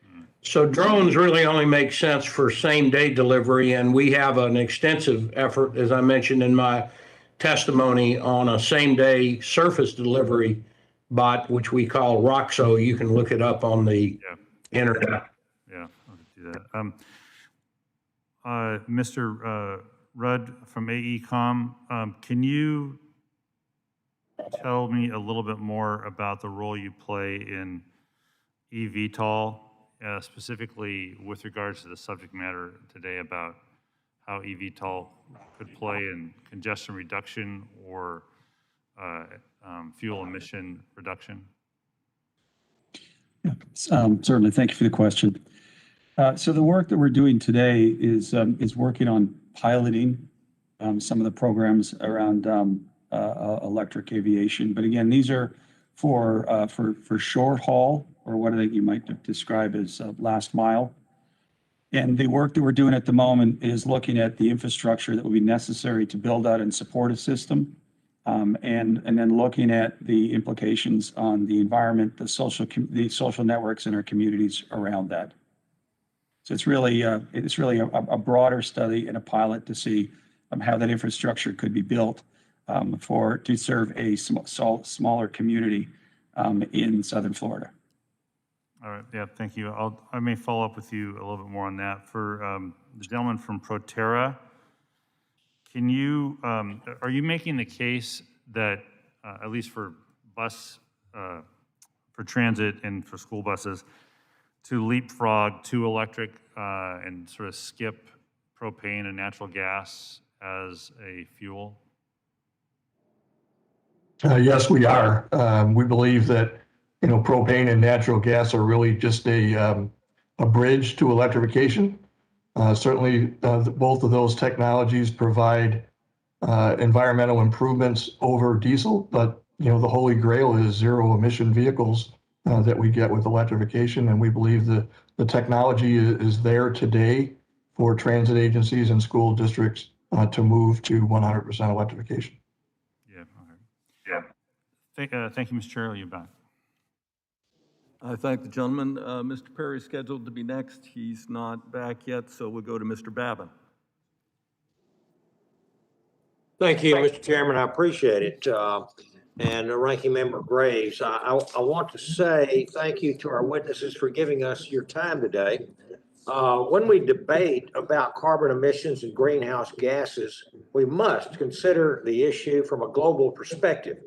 So drones really only make sense for same-day delivery, and we have an extensive effort, as I mentioned in my testimony, on a same-day surface delivery bot, which we call Roxo. You can look it up on the internet. Yeah, I'll do that. Mr. Rudd from AECOM, can you tell me a little bit more about the role you play in eVTOL, specifically with regards to the subject matter today about how eVTOL could play in congestion reduction or fuel emission reduction? Certainly, thank you for the question. So the work that we're doing today is working on piloting some of the programs around electric aviation. But again, these are for short haul, or what I think you might describe as last mile. And the work that we're doing at the moment is looking at the infrastructure that will be necessary to build out and support a system, and then looking at the implications on the environment, the social networks in our communities around that. So it's really a broader study and a pilot to see how that infrastructure could be built to serve a smaller community in Southern Florida. All right, yeah, thank you. I may follow up with you a little bit more on that. For the gentleman from Proterra, can you, are you making the case that, at least for for transit and for school buses, to leapfrog to electric and sort of skip propane and natural gas as a fuel? Yes, we are. We believe that, propane and natural gas are really just a bridge to electrification. Certainly, both of those technologies provide environmental improvements over diesel, but the holy grail is zero emission vehicles that we get with electrification, and we believe that the technology is there today for transit agencies and school districts to move to 100% electrification. Yeah. Okay. Yeah. Thank you, Mr. Chair. You're back. I thank the gentleman. Mr. Perry is scheduled to be next. He's not back yet, so we'll go to Mr. Babin. Thank you, Mr. Chairman. I appreciate it. And Ranking Member Graves, I want to say thank you to our witnesses for giving us your time today. When we debate about carbon emissions and greenhouse gases, we must consider the issue from a global perspective.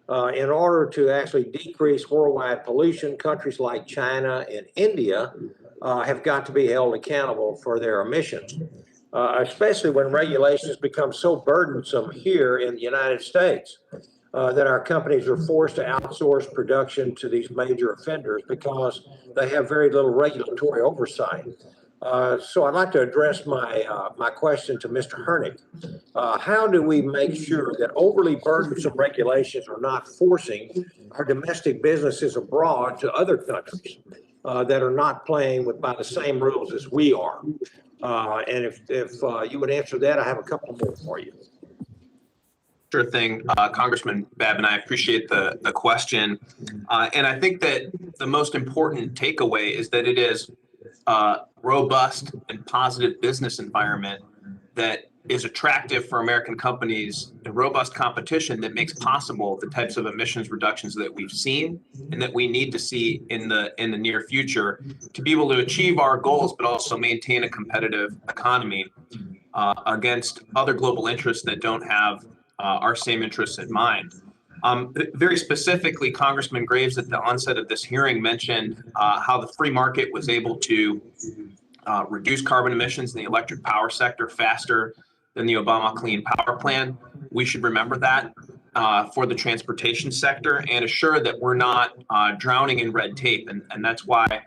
In order to actually decrease worldwide pollution, countries like China and India have got to be held accountable for their emissions, especially when regulations become so burdensome here in the United States that our companies are forced to outsource production to these major offenders because they have very little regulatory oversight. So I'd like to address my question to Mr. Hernick. How do we make sure that overly burdensome regulations are not forcing our domestic businesses abroad to other countries that are not playing by the same rules as we are? And if you would answer that, I have a couple more for you. Sure thing, Congressman Babin. I appreciate the question. And I think that the most important takeaway is that it is a robust and positive business environment that is attractive for American companies, and robust competition that makes possible the types of emissions reductions that we've seen and that we need to see in the near future to be able to achieve our goals, but also maintain a competitive economy against other global interests that don't have our same interests in mind. Very specifically, Congressman Graves at the onset of this hearing mentioned how the free market was able to reduce carbon emissions in the electric power sector faster than the Obama Clean Power Plan. We should remember that for the transportation sector and assure that we're not drowning in red tape. And that's why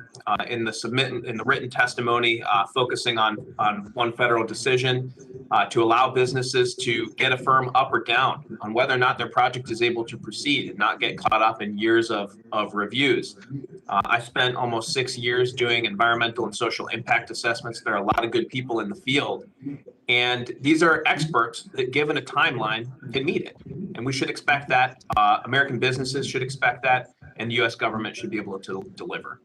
in the written testimony, focusing on one federal decision to allow businesses to get a firm up or down on whether or not their project is able to proceed and not get caught up in years of reviews. I spent almost 6 years doing environmental and social impact assessments. There are a lot of good people in the field. And these are experts that, given a timeline, can meet it. And we should expect that. American businesses should expect that. And the U.S. government should be able to deliver.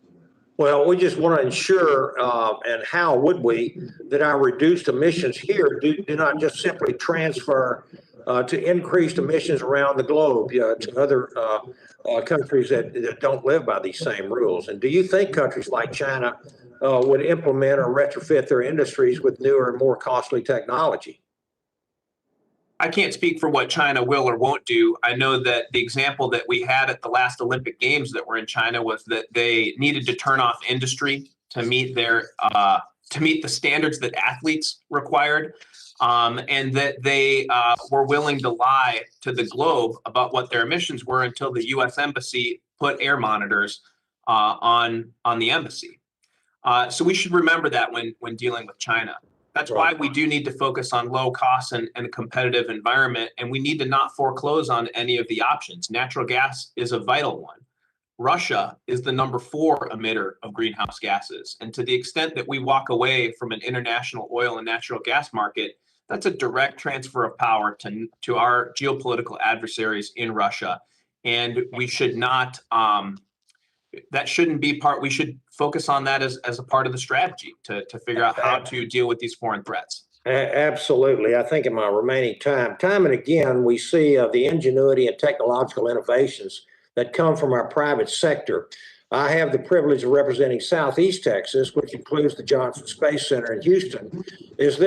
Well, we just want to ensure, and how would we, that our reduced emissions here do not just simply transfer to increased emissions around the globe to other countries that don't live by these same rules. And do you think countries like China would implement or retrofit their industries with newer and more costly technology? I can't speak for what China will or won't do. I know that the example that we had at the last Olympic Games that were in China was that they needed to turn off industry to meet their to meet the standards that athletes required, and that they were willing to lie to the globe about what their emissions were until the U.S. Embassy put air monitors on the embassy. So we should remember that when dealing with China. That's why we do need to focus on low costs and a competitive environment, and we need to not foreclose on any of the options. Natural gas is a vital one. Russia is the number 4 emitter of greenhouse gases. And to the extent that we walk away from an international oil and natural gas market, that's a direct transfer of power to our geopolitical adversaries in Russia. And we should not, that shouldn't be part, we should focus on that as a part of the strategy to figure out how to deal with these foreign threats. Absolutely. I think in my remaining time and again, we see the ingenuity and technological innovations that come from our private sector. I have the privilege of representing Southeast Texas, which includes the Johnson Space Center in Houston. It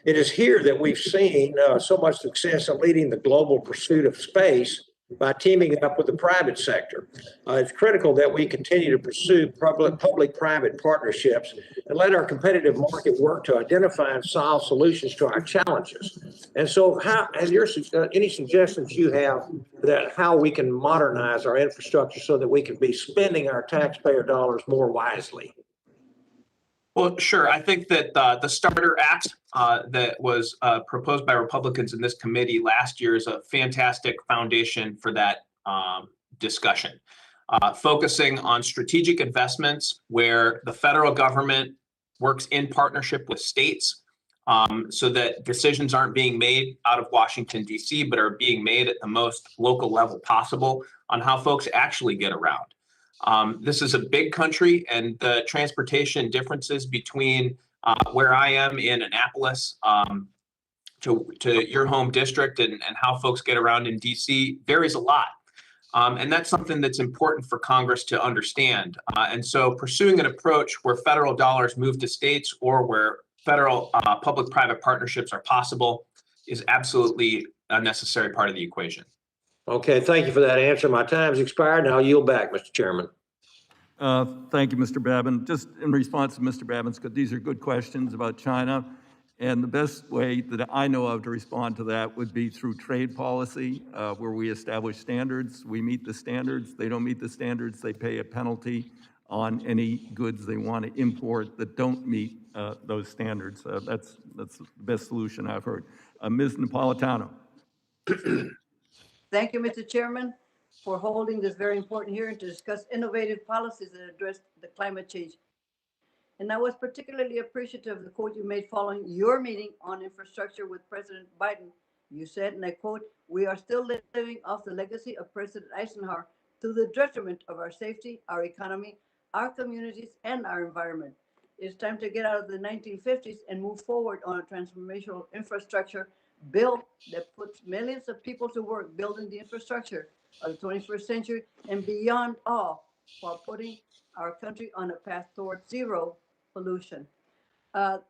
is here that we've seen so much success in leading the global pursuit of space by teaming up with the private sector. It's critical that we continue to pursue public-private partnerships and let our competitive market work to identify and solve solutions to our challenges. And so any suggestions you have that how we can modernize our infrastructure so that we can be spending our taxpayer dollars more wisely? Well, sure. I think that the Starter Act that was proposed by Republicans in this committee last year is a fantastic foundation for that discussion. Focusing on strategic investments where the federal government works in partnership with states so that decisions aren't being made out of Washington, D.C., but are being made at the most local level possible on how folks actually get around. This is a big country, and the transportation differences between where I am in Annapolis to your home district and how folks get around in DC varies a lot. And that's something that's important for Congress to understand. And so pursuing an approach where federal dollars move to states or where federal public-private partnerships are possible is absolutely a necessary part of the equation. Okay, thank you for that answer. My time's expired, and I'll yield back, Mr. Chairman. Thank you, Mr. Babin. Just in response to Mr. Babin's, these are good questions about China. And the best way that I know of to respond to that would be through trade policy, where we establish standards. We meet the standards. They don't meet the standards, they pay a penalty on any goods they want to import that don't meet those standards. That's the best solution I've heard. Ms. Napolitano. Thank you, Mr. Chairman, for holding this very important hearing to discuss innovative policies that address the climate change. And I was particularly appreciative of the quote you made following your meeting on infrastructure with President Biden. You said, and I quote, "We are still living off the legacy of President Eisenhower to the detriment of our safety, our economy, our communities, and our environment. It's time to get out of the 1950s and move forward on a transformational infrastructure bill that puts millions of people to work building the infrastructure of the 21st century and beyond all, while putting our country on a path towards zero pollution."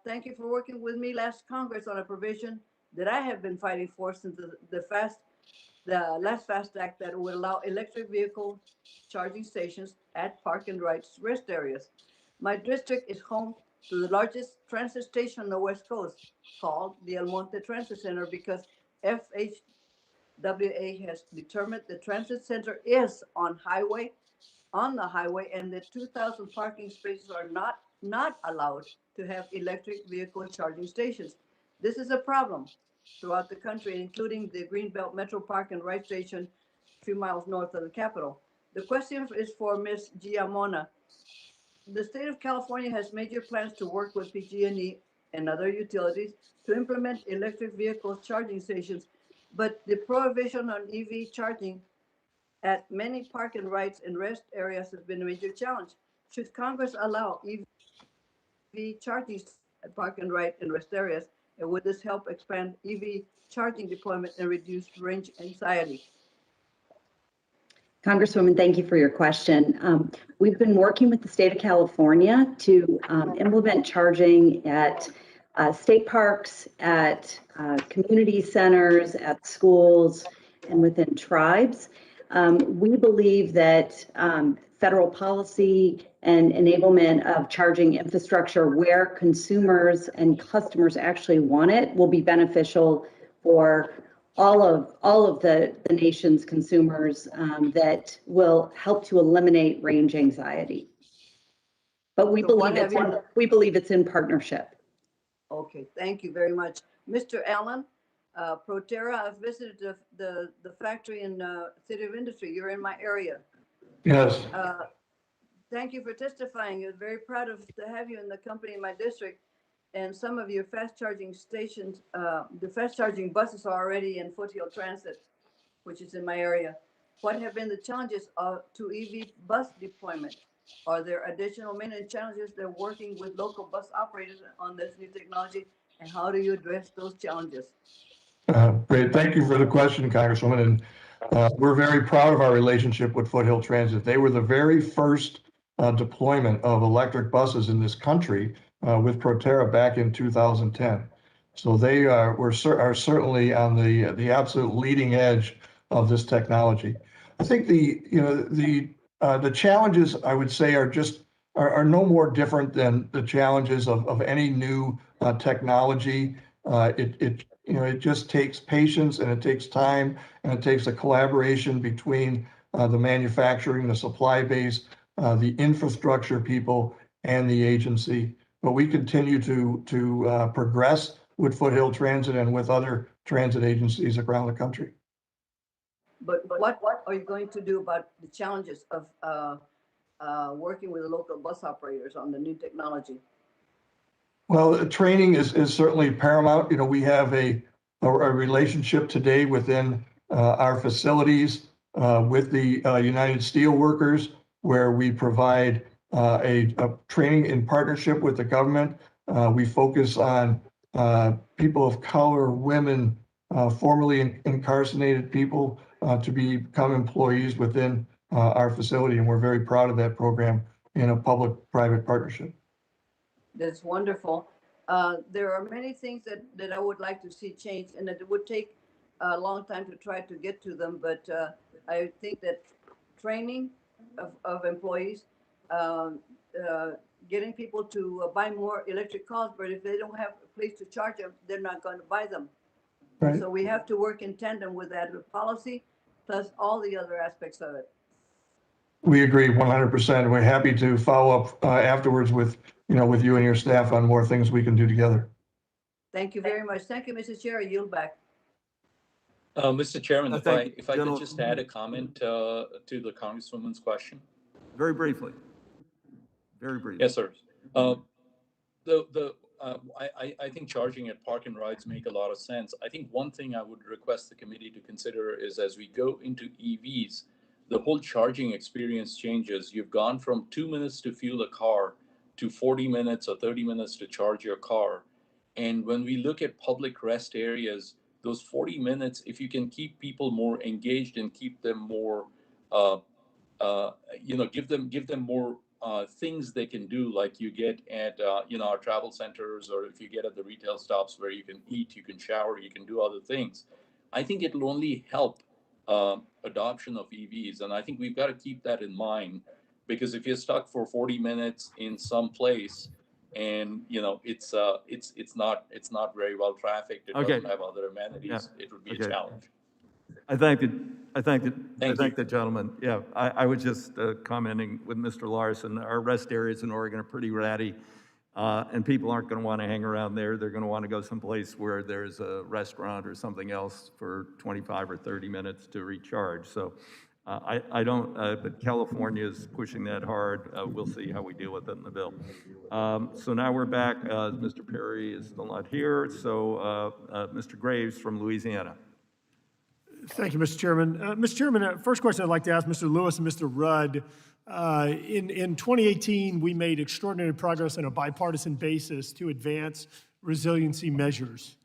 Thank you for working with me last Congress on a provision that I have been fighting for since the last FAST Act that would allow electric vehicle charging stations at park and ride rest areas. My district is home to the largest transit station on the West Coast, called the El Monte Transit Center, because FHWA has determined the transit center is on the highway, and the 2,000 parking spaces are not allowed to have electric vehicle charging stations. This is a problem throughout the country, including the Greenbelt Metro Park and Ride Station a few miles north of the Capitol. The question is for Ms. Giamona. The state of California has major plans to work with PG&E and other utilities to implement electric vehicle charging stations, but the prohibition on EV charging at many park and rides and rest areas has been a major challenge. Should Congress allow EV charging at park and ride and rest areas, and would this help expand EV charging deployment and reduce range anxiety? Congresswoman, thank you for your question. We've been working with the state of California to implement charging at state parks, at community centers, at schools, and within tribes. We believe that federal policy and enablement of charging infrastructure where consumers and customers actually want it will be beneficial for all of the nation's consumers, that will help to eliminate range anxiety. But we believe it's in partnership. Okay, thank you very much. Mr. Allen, Proterra, I've visited the factory in City of Industry. You're in my area. Yes. Thank you for testifying. I'm very proud to have you in the company in my district. And some of your fast charging stations, the fast charging buses are already in Foothill Transit, which is in my area. What have been the challenges to EV bus deployment? Are there additional maintenance challenges that working with local bus operators on this new technology? And how do you address those challenges? Great. Thank you for the question, Congresswoman. And we're very proud of our relationship with Foothill Transit. They were the very first deployment of electric buses in this country with Proterra back in 2010. So they are certainly on the absolute leading edge of this technology. I think the challenges, I would say, are no more different than the challenges of any new technology. It just takes patience, and it takes time, and it takes a collaboration between the manufacturing, the supply base, the infrastructure people, and the agency. But we continue to progress with Foothill Transit and with other transit agencies around the country. But what are you going to do about the challenges of working with the local bus operators on the new technology? Well, training is certainly paramount. We have a relationship today within our facilities with the United Steelworkers, where we provide a training in partnership with the government. We focus on people of color, women, formerly incarcerated people to become employees within our facility, and we're very proud of that program in a public-private partnership. That's wonderful. There are many things that I would like to see changed, and it would take a long time to try to get to them, but I think that training of employees, getting people to buy more electric cars, but if they don't have a place to charge them, they're not going to buy them. Right. So we have to work in tandem with that, with policy, plus all the other aspects of it. We agree 100%. We're happy to follow up afterwards with you and your staff on more things we can do together. Thank you very much. Thank you, Mrs. Chair. I yield back. Mr. Chairman, if I could General- just add a comment to the Congresswoman's question. Very briefly. Very briefly. Yes, sir. I think charging at park and rides make a lot of sense. I think one thing I would request the committee to consider is, as we go into EVs, the whole charging experience changes. You've gone from 2 minutes to fuel a car to 40 minutes or 30 minutes to charge your car. And when we look at public rest areas, those 40 minutes, if you can keep people more engaged and keep them more, give them more things they can do, like you get at, our travel centers, or if you get at the retail stops where you can eat, you can shower, you can do other things. I think it'll only help adoption of EVs. And I think we've got to keep that in mind, because if you're stuck for 40 minutes in some place and, it's not very well trafficked, it doesn't have other amenities, it would be a challenge. I thank the gentleman. Yeah, I was just commenting with Mr. Larson. Our rest areas in Oregon are pretty ratty, and people aren't going to want to hang around there. They're going to want to go someplace where there's a restaurant or something else for 25 or 30 minutes to recharge. So but California is pushing that hard. We'll see how we deal with it in the bill. So now we're back. Mr. Perry is still not here. So Mr. Graves from Louisiana. Thank you, Mr. Chairman. Mr. Chairman, first question I'd like to ask Mr. Lewis and Mr. Rudd. In 2018, we made extraordinary progress on a bipartisan basis to advance resiliency measures,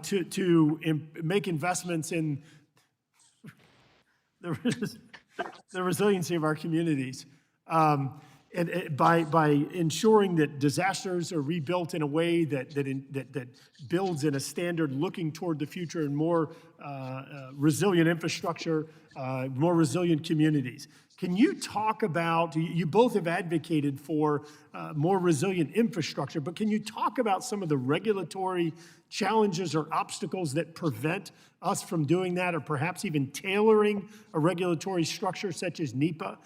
to make investments in the resiliency of our communities. And by ensuring that disasters are rebuilt in a way that builds in a standard looking toward the future and more resilient infrastructure, more resilient communities. Can you talk about, you both have advocated for more resilient infrastructure, but can you talk about some of the regulatory challenges or obstacles that prevent us from doing that, or perhaps even tailoring a regulatory structure such as NEPA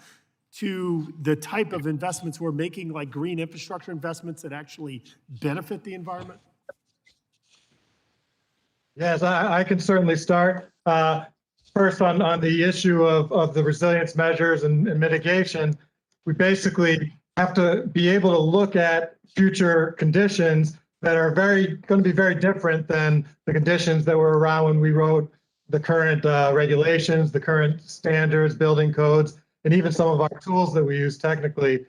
to the type of investments we're making, like green infrastructure investments that actually benefit the environment? Yes, I can certainly start. First, on the issue of the resilience measures and mitigation, we basically have to be able to look at future conditions that are going to be very different than the conditions that were around when we wrote the current regulations, the current standards, building codes, and even some of our tools that we use technically.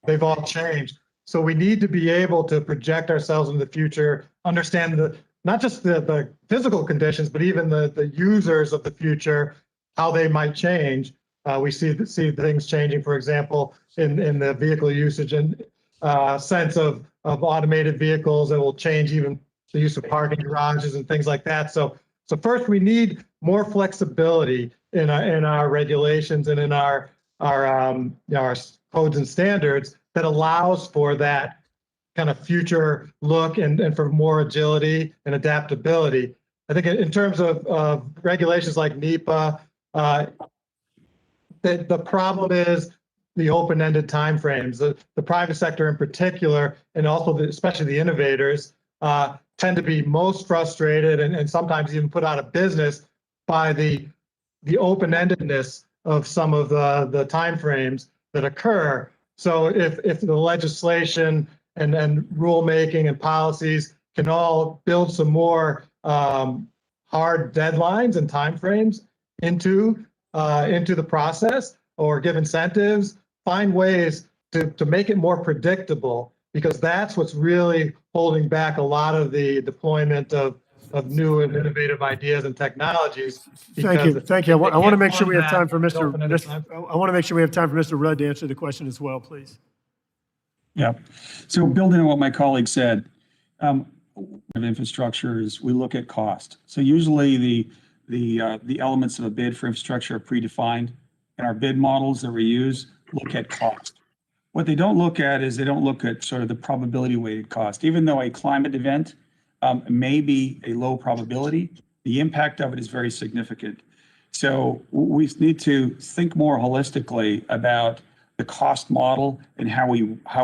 They've all changed. So we need to be able to project ourselves into the future, understand not just the physical conditions, but even the users of the future, how they might change. We see things changing, for example, in the vehicle usage and sense of automated vehicles that will change even the use of parking garages and things like that. So first, we need more flexibility in our regulations and in our codes and standards that allows for that kind of future look and for more agility and adaptability. I think in terms of regulations like NEPA, the problem is the open-ended timeframes. The private sector in particular, and also especially the innovators, tend to be most frustrated and sometimes even put out of business by the open-endedness of some of the timeframes that occur. So if the legislation and rulemaking and policies can all build some more hard deadlines and timeframes into the process, or give incentives, find ways to make it more predictable, because that's what's really holding back a lot of the deployment of new and innovative ideas and technologies. Thank you. Thank you. I want to make sure we have time for Mr. I want to make sure we have time for Mr. Rudd to answer the question as well, please. Yeah. So building on what my colleague said, of infrastructure is we look at cost. So usually the elements of a bid for infrastructure are predefined, and our bid models that we use look at cost. What they don't look at is they don't look at sort of the probability weighted cost. Even though a climate event may be a low probability, the impact of it is very significant. So we need to think more holistically about the cost model and how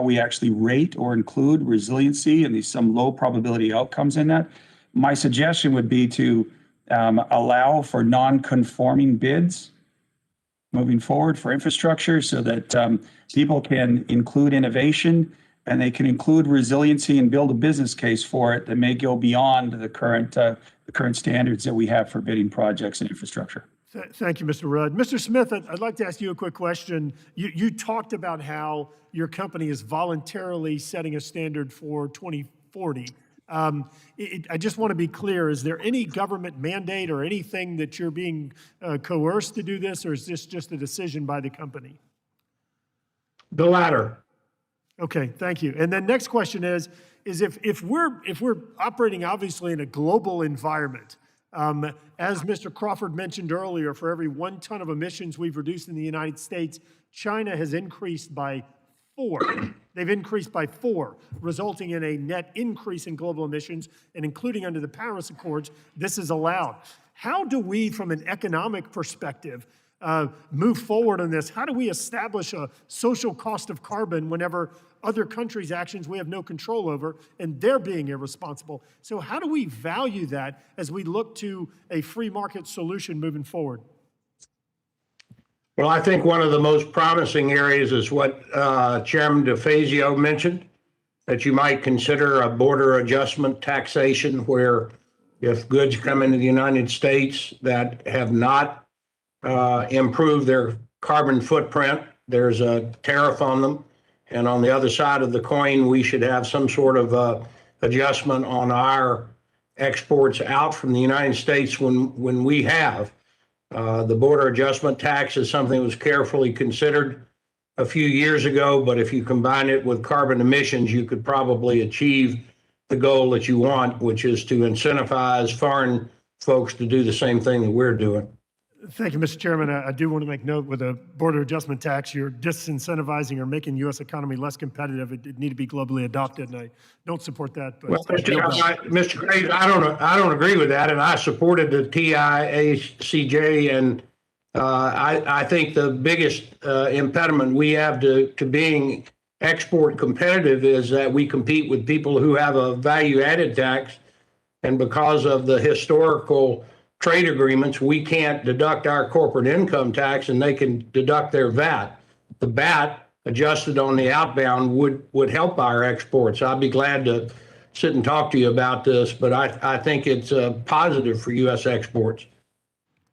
we actually rate or include resiliency and some low probability outcomes in that. My suggestion would be to allow for non-conforming bids moving forward for infrastructure, so that people can include innovation and they can include resiliency and build a business case for it that may go beyond the current standards that we have for bidding projects and infrastructure. Thank you, Mr. Rudd. Mr. Smith, I'd like to ask you a quick question. You talked about how your company is voluntarily setting a standard for 2040. I just want to be clear, is there any government mandate or anything that you're being coerced to do this, or is this just a decision by the company? The latter. Okay, thank you. And then next question is if we're operating obviously in a global environment, as Mr. Crawford mentioned earlier, for every 1 ton of emissions we've reduced in the United States, China has increased by 4. They've increased by 4, resulting in a net increase in global emissions, and including under the Paris Accords, this is allowed. How do we, from an economic perspective, move forward on this? How do we establish a social cost of carbon whenever other countries' actions we have no control over and they're being irresponsible? So how do we value that as we look to a free market solution moving forward? Well, I think one of the most promising areas is what Chairman DeFazio mentioned, that you might consider a border adjustment taxation, where if goods come into the United States that have not improved their carbon footprint, there's a tariff on them. And on the other side of the coin, we should have some sort of adjustment on our exports out from the United States when we have. The border adjustment tax is something that was carefully considered a few years ago, but if you combine it with carbon emissions, you could probably achieve the goal that you want, which is to incentivize foreign folks to do the same thing that we're doing. Thank you, Mr. Chairman. I do want to make note, with a border adjustment tax, you're disincentivizing or making U.S. economy less competitive. It need to be globally adopted, and I don't support that. But well, Mr. Graves, I don't agree with that, and I supported the TIACJ, and I think the biggest impediment we have to being export competitive is that we compete with people who have a value-added tax, and because of the historical trade agreements, we can't deduct our corporate income tax, and they can deduct their VAT. The VAT adjusted on the outbound would help our exports. I'd be glad to sit and talk to you about this, but I think it's positive for U.S. exports.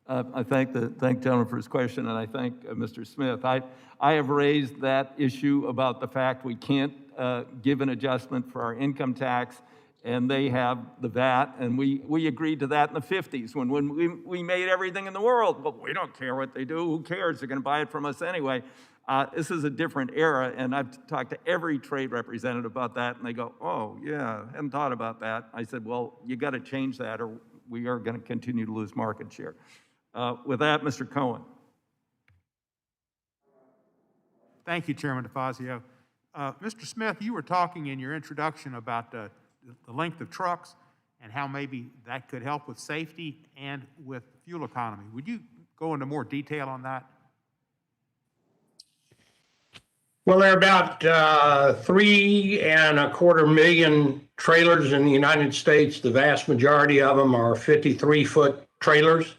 I thank the gentleman for his question, and I thank Mr. Smith. I have raised that issue about the fact we can't give an adjustment for our income tax, and they have the VAT, and we agreed to that in the 50s when we made everything in the world. But we don't care what they do. Who cares? They're going to buy it from us anyway. This is a different era, and I've talked to every trade representative about that, and they go, oh, yeah, hadn't thought about that. I said, well, you got to change that, or we are going to continue to lose market share. With that, Mr. Cohen. Thank you, Chairman DeFazio. Mr. Smith, you were talking in your introduction about the length of trucks and how maybe that could help with safety and with fuel economy. Would you go into more detail on that? Well, there are about 3.25 million trailers in the United States. The vast majority of them are 53-foot trailers.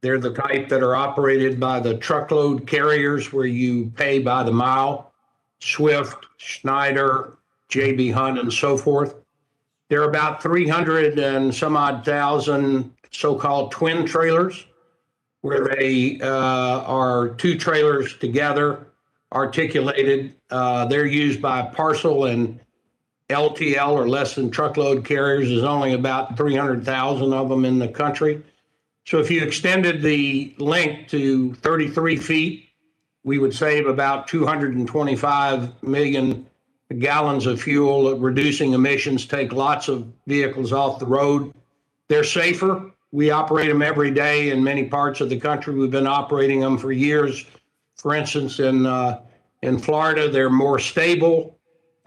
They're the type that are operated by the truckload carriers where you pay by the mile, Swift, Schneider, J.B. Hunt, and so forth. There are about 300 and some odd thousand so-called twin trailers, where they are two trailers together, articulated. They're used by parcel and LTL or less than truckload carriers. There's only about 300,000 of them in the country. So if you extended the length to 33 feet, we would save about 225 million gallons of fuel, reducing emissions, take lots of vehicles off the road. They're safer. We operate them every day in many parts of the country. We've been operating them for years. For instance, in Florida, they're more stable.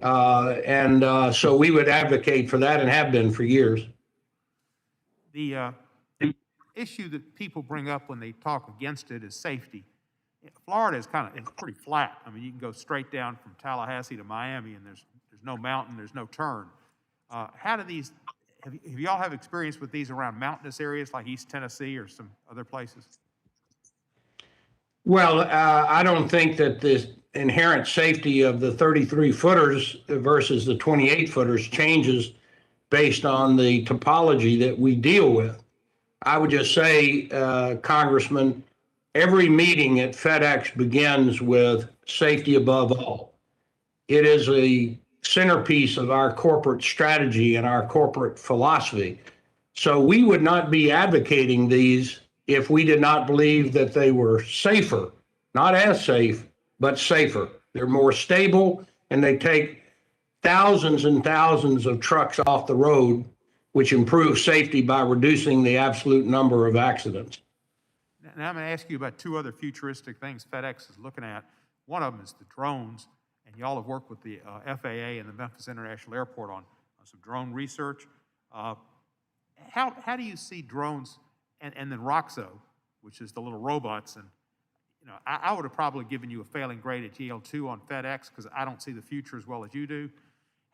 So we would advocate for that and have been for years. The issue that people bring up when they talk against it is safety. Florida is it's pretty flat. I mean, you can go straight down from Tallahassee to Miami, and there's no mountain, there's no turn. How do these? Have y'all have experience with these around mountainous areas like East Tennessee or some other places? Well, I don't think that the inherent safety of the 33-footers versus the 28-footers changes based on the topology that we deal with. I would just say, Congressman, every meeting at FedEx begins with safety above all. It is a centerpiece of our corporate strategy and our corporate philosophy. So we would not be advocating these if we did not believe that they were safer, not as safe, but safer. They're more stable, and they take thousands and thousands of trucks off the road, which improves safety by reducing the absolute number of accidents. Now I'm going to ask you about two other futuristic things FedEx is looking at. One of them is the drones, and y'all have worked with the FAA and the Memphis International Airport on some drone research. How do you see drones and then Roxo, which is the little robots? And I would have probably given you a failing grade at GL2 on FedEx because I don't see the future as well as you do.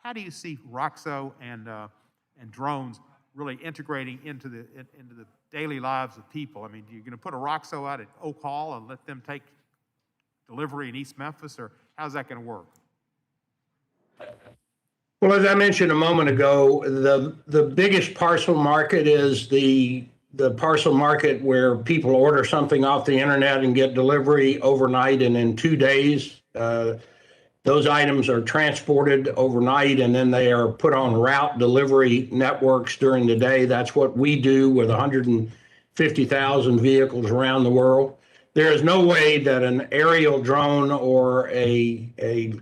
How do you see Roxo and drones really integrating into the daily lives of people? I mean, you're going to put a Roxo out at Oak Hall and let them take delivery in East Memphis, or how's that going to work? Well, as I mentioned a moment ago, the biggest parcel market is the parcel market where people order something off the internet and get delivery overnight and in 2 days. Those items are transported overnight and then they are put on route delivery networks during the day. That's what we do with 150,000 vehicles around the world. There is no way that an aerial drone or a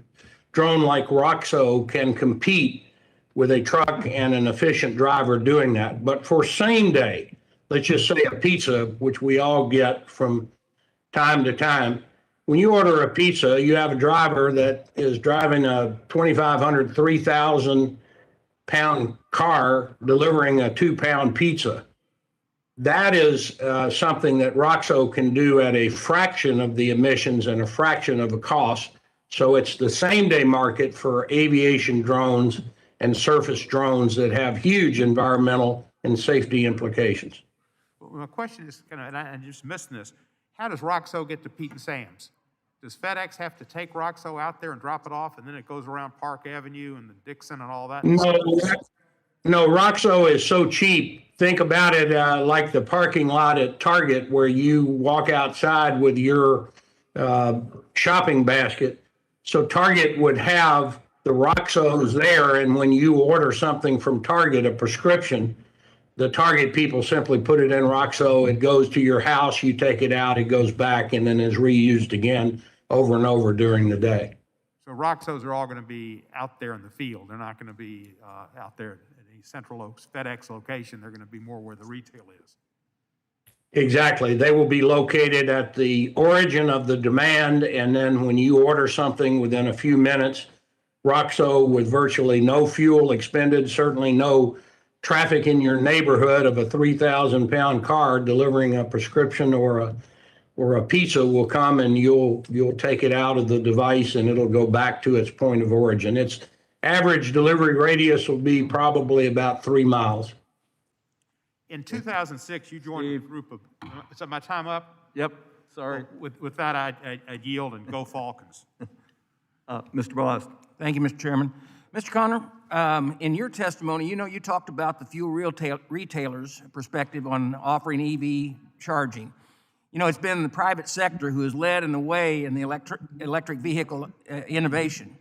drone like Roxo can compete with a truck and an efficient driver doing that. But for same day, let's just say a pizza, which we all get from time to time, when you order a pizza, you have a driver that is driving a 2,500, 3,000 pound car delivering a 2-pound pizza. That is something that Roxo can do at a fraction of the emissions and a fraction of the cost. So it's the same day market for aviation drones and surface drones that have huge environmental and safety implications. Well, my question is, and I'm just missing this, how does Roxo get to Pete and Sam's? Does FedEx have to take Roxo out there and drop it off, and then it goes around Park Avenue and the Dixon and all that? No, Roxo is so cheap. Think about it like the parking lot at Target where you walk outside with your shopping basket. So Target would have the Roxo's there, and when you order something from Target, a prescription, the Target people simply put it in Roxo, it goes to your house, you take it out, it goes back, and then is reused again over and over during the day. So Roxos are all going to be out there in the field. They're not going to be out there at a Central Oaks FedEx location. They're going to be more where the retail is. Exactly. They will be located at the origin of the demand, and then when you order something within a few minutes, Roxo, with virtually no fuel expended, certainly no traffic in your neighborhood of a 3,000-pound car delivering a prescription or a pizza, will come and you'll take it out of the device and it'll go back to its point of origin. Its average delivery radius will be probably about 3 miles. In 2006, you joined a group of, is my time up? Yep, sorry. With that, I'd yield and go Falcons. Mr. Boss. Thank you, Mr. Chairman. Mr. Connor, in your testimony, you talked about the fuel retailers' perspective on offering EV charging. It's been the private sector who has led in the way in the electric vehicle innovation.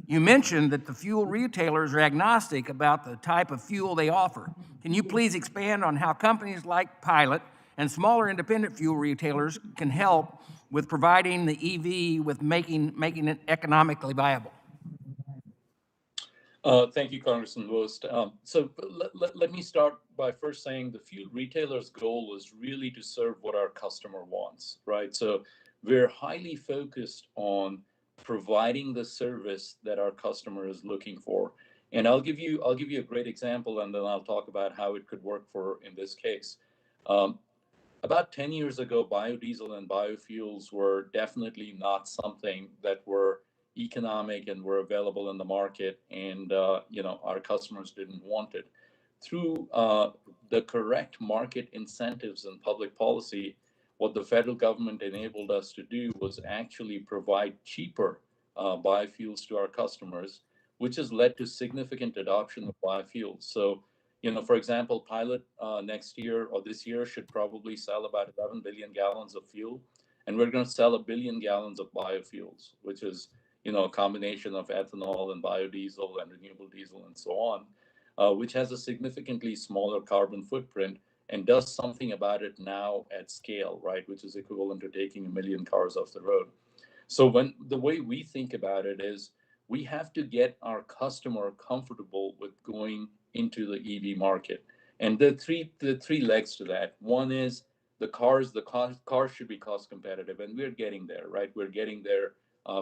You mentioned that the fuel retailers are agnostic about the type of fuel they offer. Can you please expand on how companies like Pilot and smaller independent fuel retailers can help with providing the EV with making it economically viable? Thank you, Congressman Wurst. So let me start by first saying the fuel retailer's goal is really to serve what our customer wants, right? So we're highly focused on providing the service that our customer is looking for. And I'll give you a great example, and then I'll talk about how it could work in this case. About 10 years ago, biodiesel and biofuels were definitely not something that were economic and were available in the market, and our customers didn't want it. Through the correct market incentives and public policy, what the federal government enabled us to do was actually provide cheaper biofuels to our customers, which has led to significant adoption of biofuels. So, for example, Pilot next year or this year should probably sell about 11 billion gallons of fuel, and we're going to sell 1 billion gallons of biofuels, which is a combination of ethanol and biodiesel and renewable diesel and so on, which has a significantly smaller carbon footprint and does something about it now at scale, right, which is equivalent to taking 1 million cars off the road. So the way we think about it is we have to get our customer comfortable with going into the EV market. And the three legs to that. One is the cars should be cost competitive, and we're getting there, right? We're getting there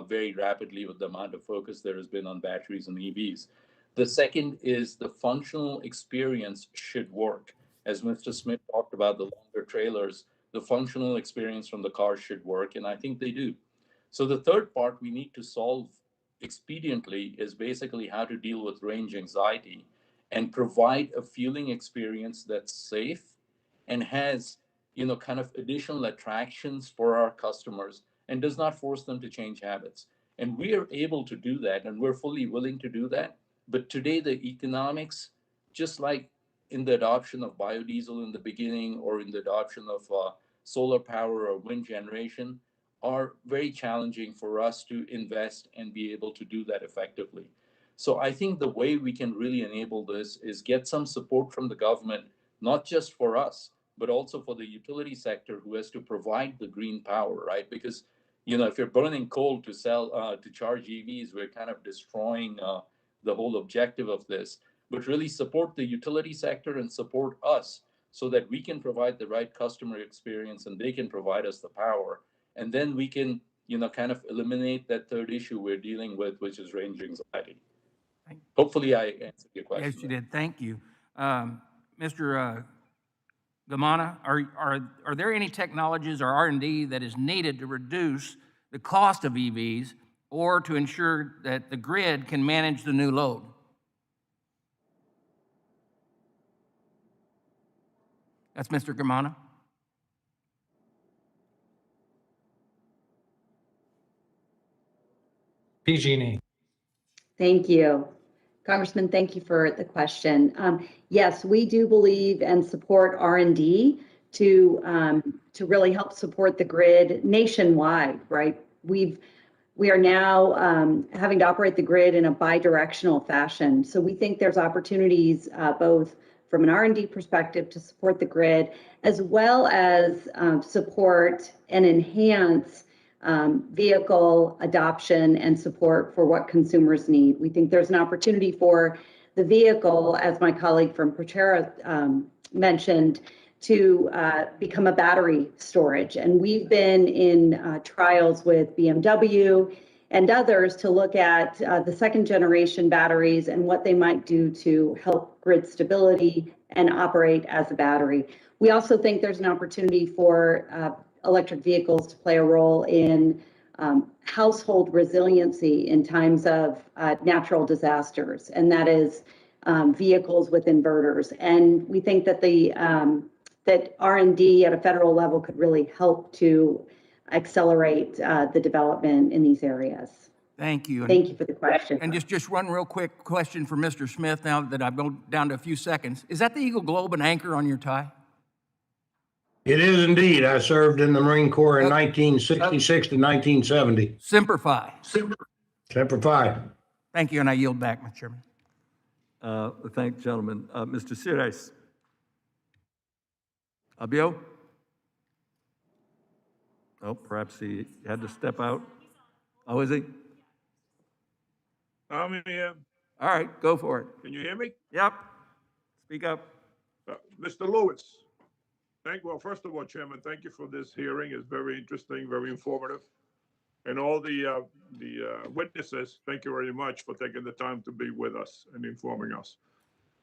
very rapidly with the amount of focus there has been on batteries and EVs. The second is the functional experience should work. As Mr. Smith talked about the longer trailers, the functional experience from the car should work, and I think they do. So the third part we need to solve expediently is basically how to deal with range anxiety and provide a fueling experience that's safe and has, kind of additional attractions for our customers and does not force them to change habits. And we are able to do that, and we're fully willing to do that. But today, the economics, just like in the adoption of biodiesel in the beginning or in the adoption of solar power or wind generation, are very challenging for us to invest and be able to do that effectively. So I think the way we can really enable this is get some support from the government, not just for us, but also for the utility sector who has to provide the green power, right? Because if you're burning coal to charge EVs, we're kind of destroying the whole objective of this. But really support the utility sector and support us so that we can provide the right customer experience and they can provide us the power. And then we can, kind of eliminate that third issue we're dealing with, which is range anxiety. Hopefully I answered your question. Yes, you did. Thank you. Mr. Gamana, are there any technologies or R&D that is needed to reduce the cost of EVs or to ensure that the grid can manage the new load? That's Mr. Gamana. PG&E. Thank you. Congressman, thank you for the question. Yes, we do believe and support R&D to really help support the grid nationwide, right? We've we are now having to operate the grid in a bi-directional fashion. So we think there's opportunities both from an R&D perspective to support the grid, as well as support and enhance vehicle adoption and support for what consumers need. We think there's an opportunity for the vehicle, as my colleague from Proterra mentioned, to become a battery storage. And we've been in trials with BMW and others to look at the second generation batteries and what they might do to help grid stability and operate as a battery. We also think there's an opportunity for electric vehicles to play a role in household resiliency in times of natural disasters, and that is vehicles with inverters. And we think that that R&D at a federal level could really help to accelerate the development in these areas. Thank you. Thank you for the question. And just one real quick question for Mr. Smith now that I've gone down to a few seconds. Is that the Eagle Globe and anchor on your tie? It is indeed. I served in the Marine Corps in 1966 to 1970. Semper Fi. Semper Fi. Thank you, and I yield back, Mr. Chairman. Thank you, gentlemen. Mr. Sires. Abio? Oh, perhaps he had to step out. Oh, is he? I'm here. All right, go for it. Can you hear me? Yep. Speak up. Mr. Lewis, well, first of all, Chairman, thank you for this hearing. It's very interesting, very informative. And all the witnesses, thank you very much for taking the time to be with us and informing us.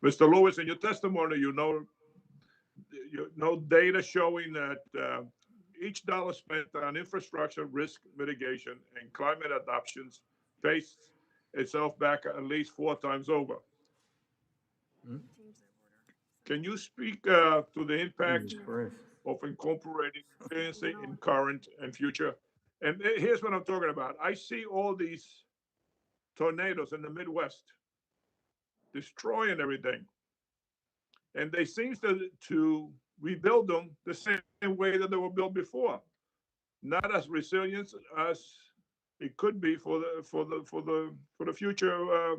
Mr. Lewis, in your testimony, you know data showing that each dollar spent on infrastructure risk mitigation and climate adoptions pays itself back at least 4 times over. Can you speak to the impact of incorporating resiliency in current and future? And here's what I'm talking about. I see all these tornadoes in the Midwest destroying everything. And they seem to rebuild them the same way that they were built before. Not as resilient as it could be for the future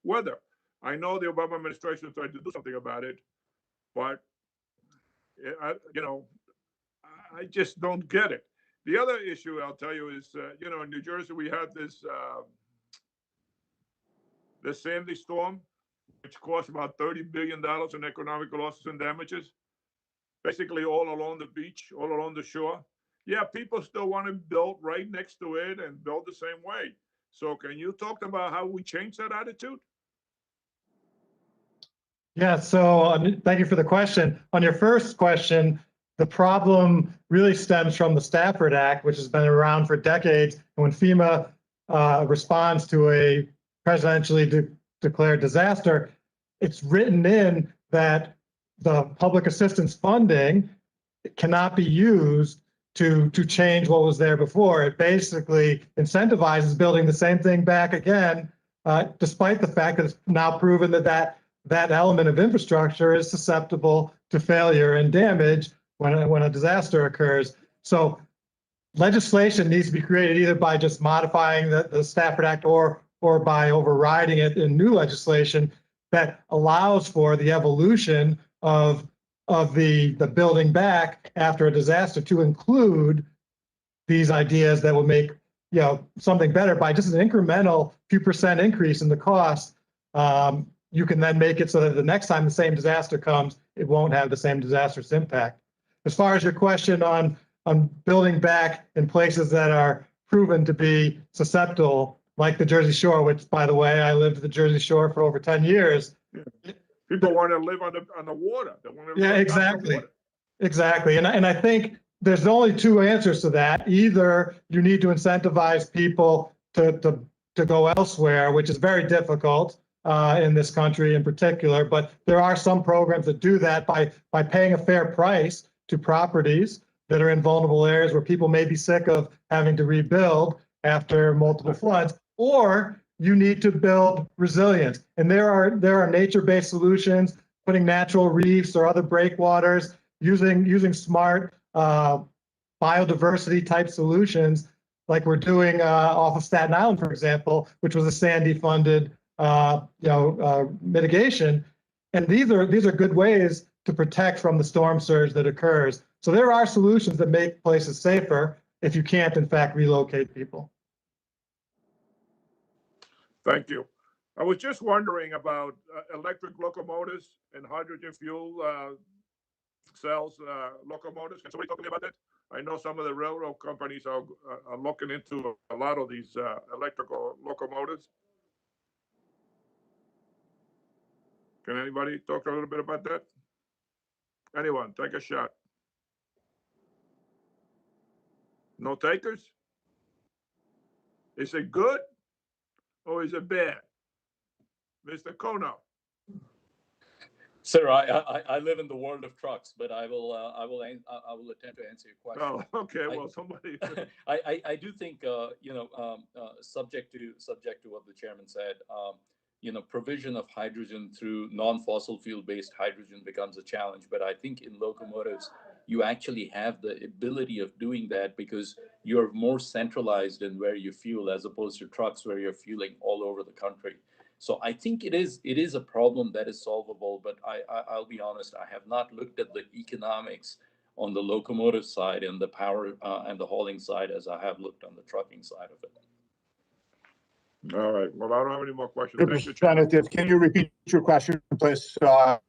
weather. I know the Obama administration tried to do something about it, but I just don't get it. The other issue I'll tell you is, in New Jersey we had this Sandy storm, which cost about $30 billion in economic losses and damages, basically all along the beach, all along the shore. Yeah, people still want to build right next to it and build the same way. So can you talk about how we change that attitude? Yeah, so thank you for the question. On your first question, the problem really stems from the Stafford Act, which has been around for decades. And when FEMA responds to a presidentially declared disaster, it's written in that the public assistance funding cannot be used to change what was there before. It basically incentivizes building the same thing back again, despite the fact that it's now proven that element of infrastructure is susceptible to failure and damage when a disaster occurs. So legislation needs to be created either by just modifying the Stafford Act or by overriding it in new legislation that allows for the evolution of the building back after a disaster to include these ideas that will make something better by just an incremental few percent increase in the cost. You can then make it so that the next time the same disaster comes, it won't have the same disastrous impact. As far as your question on building back in places that are proven to be susceptible, like the Jersey Shore, which, by the way, I lived at the Jersey Shore for over 10 years. People want to live on the water. They want to Yeah, live exactly. on the water. Exactly. And I think there's only 2 answers to that. Either you need to incentivize people to go elsewhere, which is very difficult in this country in particular, but there are some programs that do that by paying a fair price to properties that are in vulnerable areas where people may be sick of having to rebuild after multiple floods, or you need to build resilience. And there are nature-based solutions, putting natural reefs or other breakwaters, using smart biodiversity type solutions like we're doing off of Staten Island, for example, which was a Sandy funded mitigation. And these are good ways to protect from the storm surge that occurs. So there are solutions that make places safer if you can't, in fact, relocate people. Thank you. I was just wondering about electric locomotives and hydrogen fuel cells locomotives. Can somebody talk to me about that? I know some of the railroad companies are looking into a lot of these electrical locomotives. Can anybody talk a little bit about that? Anyone, take a shot. No takers? Is it good or is it bad? Mr. Kono? Sir, I live in the world of trucks, but I will attempt to answer your question. Oh, okay. Well, somebody. I do think subject to what the chairman said, provision of hydrogen through non-fossil fuel based hydrogen becomes a challenge. But I think in locomotives, you actually have the ability of doing that because you're more centralized in where you fuel as opposed to trucks where you're fueling all over the country. So I think it is a problem that is solvable, but I'll be honest, I have not looked at the economics on the locomotive side and the power and the hauling side as I have looked on the trucking side of it. All right. Well, I don't have any more questions. Thank you, Chairman. Representative, can you repeat your question, please?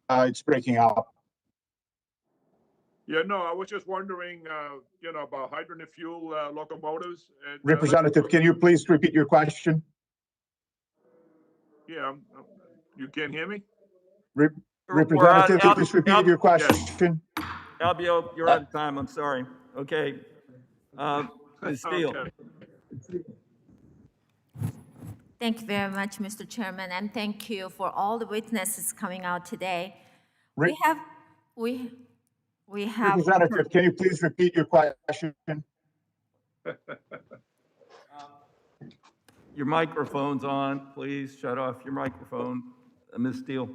It's breaking up. Yeah, no, I was just wondering, about hydrogen fuel locomotives. And, Representative, can you please repeat your question? Yeah, you can't hear me? Representative, please repeat your question. Albio, you're out of time. I'm sorry. Okay. Ms. Steele. Okay. Thank you very much, Mr. Chairman, and thank you for all the witnesses coming out today. We have. Representative, can you please repeat your question? Your microphone's on. Please shut off your microphone. Ms. Steele.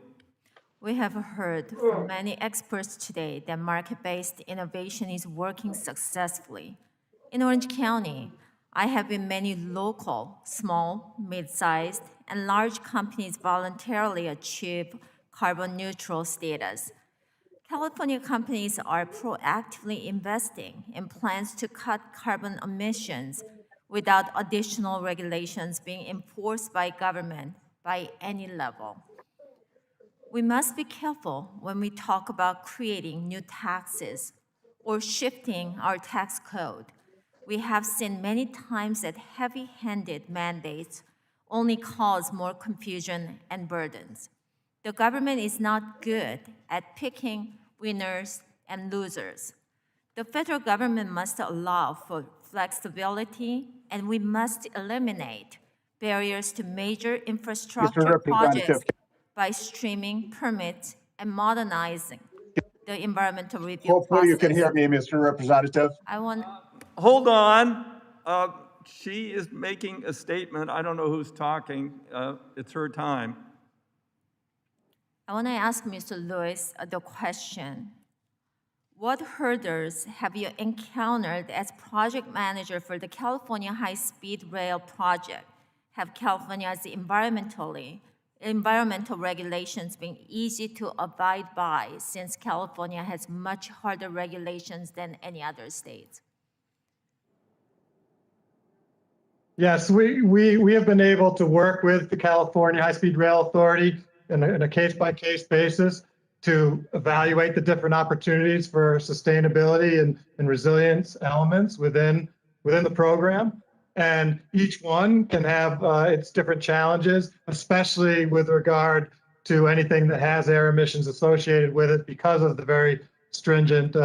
We have heard from many experts today that market-based innovation is working successfully. In Orange County, I have been many local, small, mid-sized, and large companies voluntarily achieve carbon neutral status. California companies are proactively investing in plans to cut carbon emissions without additional regulations being enforced by government by any level. We must be careful when we talk about creating new taxes or shifting our tax code. We have seen many times that heavy-handed mandates only cause more confusion and burdens. The government is not good at picking winners and losers. The federal government must allow for flexibility, and we must eliminate barriers to major infrastructure projects by streamlining permits and modernizing the environmental review Hopefully you can process. hear me, Mr. Representative. Hold on. She is making a statement. I don't know who's talking. It's her time. I want to ask Mr. Lewis the question. What hurdles have you encountered as project manager for the California High-Speed Rail project? Have California's environmental regulations been easy to abide by since California has much harder regulations than any other state? Yes, we have been able to work with the California High-Speed Rail Authority in a case-by-case basis to evaluate the different opportunities for sustainability and resilience elements within the program. And each one can have its different challenges, especially with regard to anything that has air emissions associated with it because of the very stringent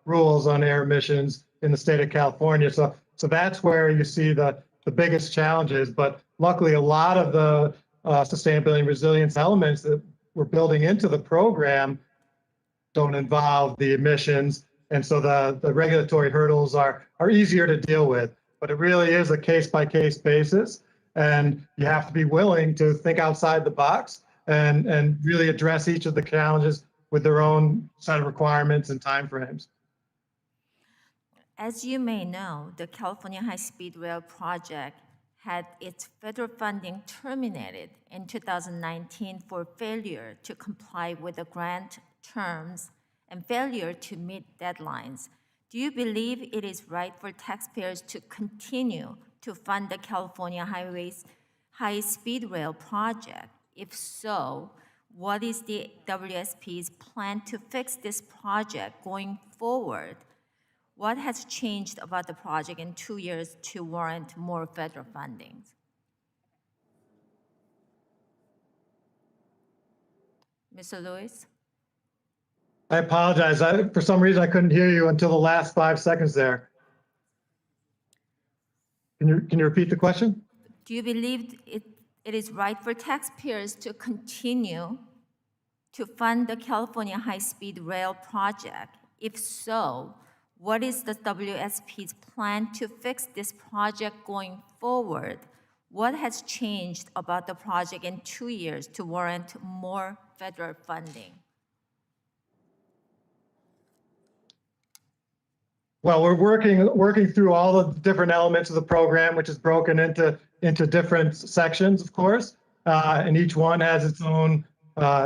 rules on air emissions in the state of California. So that's where you see the biggest challenges. But luckily, a lot of the sustainability and resilience elements that we're building into the program don't involve the emissions. And so the regulatory hurdles are easier to deal with. But it really is a case-by-case basis. And you have to be willing to think outside the box and really address each of the challenges with their own set of requirements and timeframes. As you may know, the California High-Speed Rail project had its federal funding terminated in 2019 for failure to comply with the grant terms and failure to meet deadlines. Do you believe it is right for taxpayers to continue to fund the California High-Speed Rail project? If so, what is the WSP's plan to fix this project going forward? What has changed about the project in 2 years to warrant more federal funding? Mr. Lewis? I apologize. For some reason, I couldn't hear you until the last 5 seconds there. Can you repeat the question? Do you believe it is right for taxpayers to continue to fund the California High-Speed Rail project? If so, what is the WSP's plan to fix this project going forward? What has changed about the project in 2 years to warrant more federal funding? Well, we're working through all the different elements of the program, which is broken into different sections, of course, and each one has its own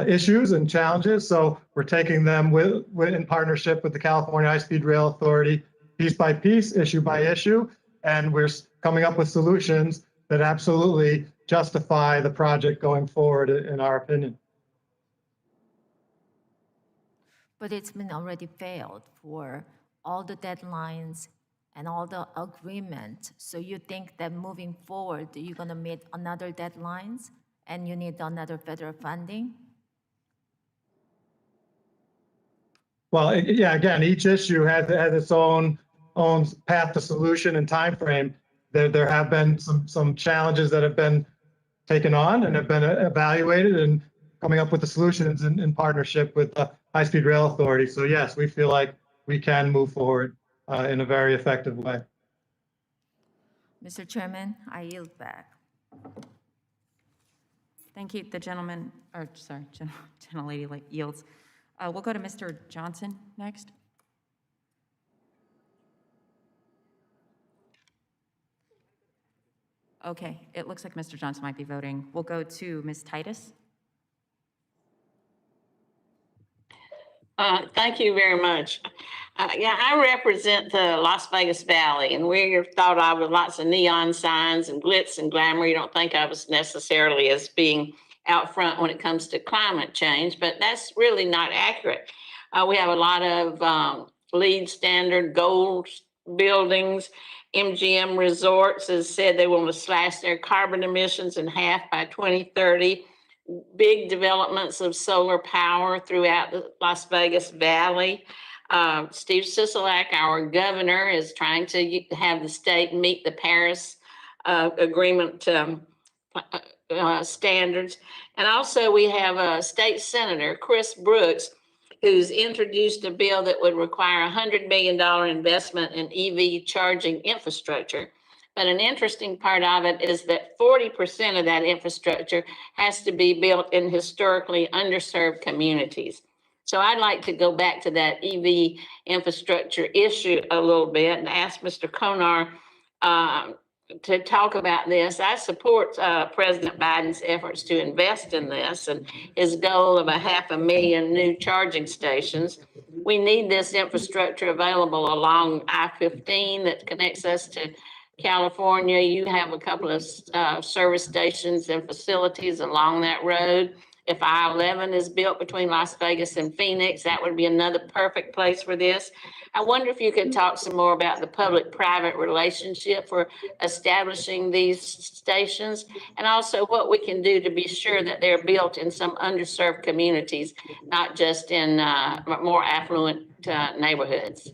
issues and challenges. So we're taking them in partnership with the California High-Speed Rail Authority, piece by piece, issue by issue, and we're coming up with solutions that absolutely justify the project going forward, in our opinion. But it's been already failed for all the deadlines and all the agreement. So you think that moving forward, you're gonna meet another deadlines and you need another federal funding? Well, yeah, again, each issue has its own path to solution and timeframe. There have been some challenges that have been taken on and have been evaluated and coming up with the solutions in partnership with the High-Speed Rail Authority. So yes, we feel like we can move forward in a very effective way. Mr. Chairman, I yield back. Thank you. The gentleman, or sorry, gentlelady yields. We'll go to Mr. Johnson next. Okay, it looks like Mr. Johnson might be voting. We'll go to Ms. Titus. Thank you very much. Yeah, I represent the Las Vegas Valley, and we're thought of with lots of neon signs and glitz and glamour. You don't think of us necessarily as being out front when it comes to climate change, but that's really not accurate. We have a lot of LEED standard gold buildings. MGM Resorts has said they want to slash their carbon emissions in half by 2030. Big developments of solar power throughout the Las Vegas Valley. Steve Sisolak, our governor, is trying to have the state meet the Paris Agreement standards. And also we have a state senator, Chris Brooks, who's introduced a bill that would require $100 million investment in EV charging infrastructure. But an interesting part of it is that 40% of that infrastructure has to be built in historically underserved communities. So I'd like to go back to that EV infrastructure issue a little bit and ask Mr. Konar to talk about this. I support President Biden's efforts to invest in this and his goal of 500,000 new charging stations. We need this infrastructure available along I-15 that connects us to California. You have a couple of service stations and facilities along that road. If I-11 is built between Las Vegas and Phoenix, that would be another perfect place for this. I wonder if you could talk some more about the public-private relationship for establishing these stations, and also what we can do to be sure that they're built in some underserved communities, not just in more affluent neighborhoods.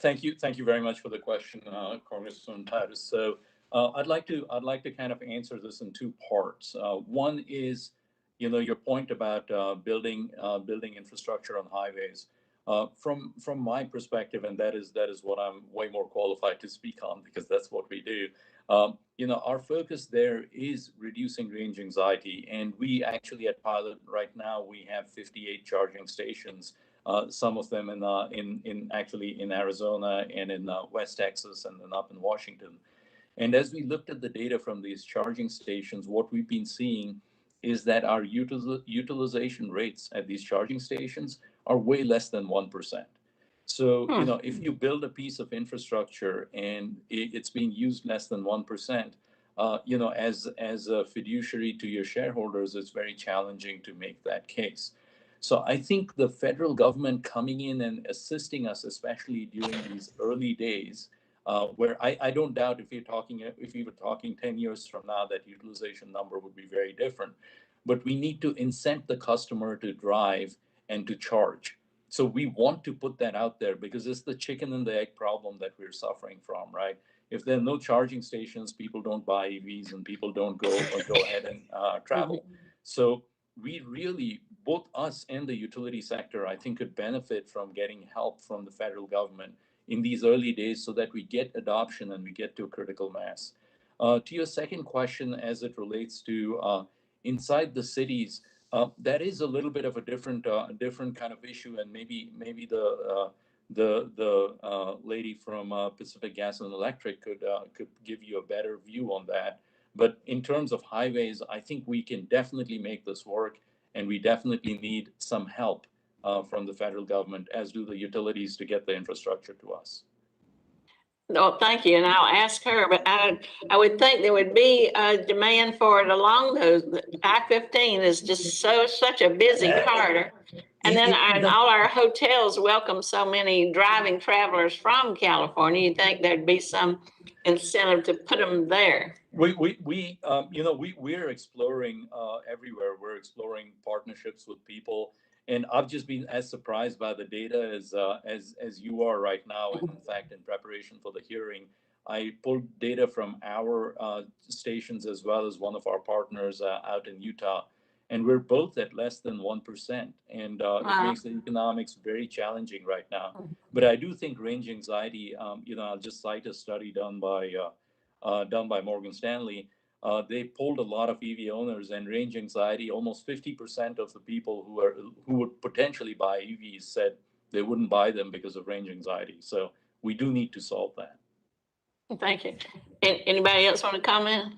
Thank you very much for the question, Congressman Titus. So I'd like to kind of answer this in two parts. One is, your point about building infrastructure on highways. From my perspective, and that is what I'm way more qualified to speak on, because that's what we do. Our focus there is reducing range anxiety, and we actually at Pilot right now we have 58 charging stations some of them in actually in Arizona and in West Texas and then up in Washington. And as we looked at the data from these charging stations, what we've been seeing is that our utilization rates at these charging stations are way less than 1%. So, you know, if you build a piece of infrastructure and it's being used less than 1%, you know, as a fiduciary to your shareholders, it's very challenging to make that case. So I think the federal government coming in and assisting us, especially during these early days, where I don't doubt if you were talking 10 years from now, that utilization number would be very different. But we need to incent the customer to drive and to charge. So we want to put that out there because it's the chicken and the egg problem that we're suffering from, right? If there are no charging stations, people don't buy EVs and people don't go ahead and travel. So we really, both us and the utility sector, I think, could benefit from getting help from the federal government in these early days so that we get adoption and we get to a critical mass. To your second question, as it relates to inside the cities, that is a little bit of a different kind of issue, and maybe the lady from Pacific Gas and Electric could give you a better view on that. But in terms of highways, I think we can definitely make this work, and we definitely need some help from the federal government, as do the utilities, to get the infrastructure to us. No, thank you, and I'll ask her, but I would think there would be a demand for it along those. I-15 is just such a busy corridor. And then all our hotels welcome so many driving travelers from California. You'd think there'd be some incentive to put them there. We're exploring everywhere. We're exploring partnerships with people. And I've just been as surprised by the data as you are right now. And in fact, in preparation for the hearing, I pulled data from our stations as well as one of our partners out in Utah. And we're both at less than 1%. And it makes the economics very challenging right now. But I do think range anxiety, I'll just cite a study done by Morgan Stanley. They polled a lot of EV owners, and range anxiety, almost 50% of the people who would potentially buy EVs said they wouldn't buy them because of range anxiety. So we do need to solve that. Thank you. Anybody else want to comment?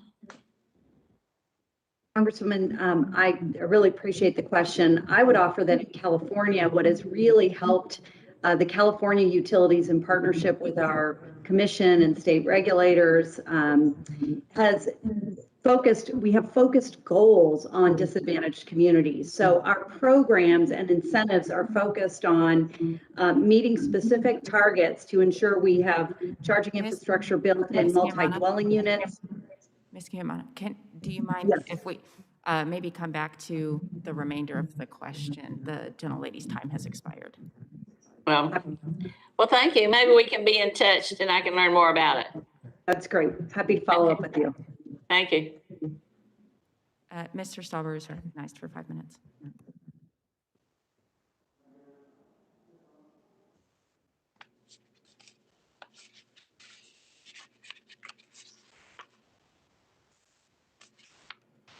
Congresswoman, I really appreciate the question. I would offer that in California, what has really helped the California utilities in partnership with our commission and state regulators we have focused goals on disadvantaged communities. So our programs and incentives are focused on meeting specific targets to ensure we have charging infrastructure built in multi-dwelling units. Ms. Chiamana, do you mind if we maybe come back to the remainder of the question? The gentlelady's time has expired. Well, thank you. Maybe we can be in touch and I can learn more about it. That's great. Happy to follow up with you. Thank you. Mr. Stauber is recognized for 5 minutes.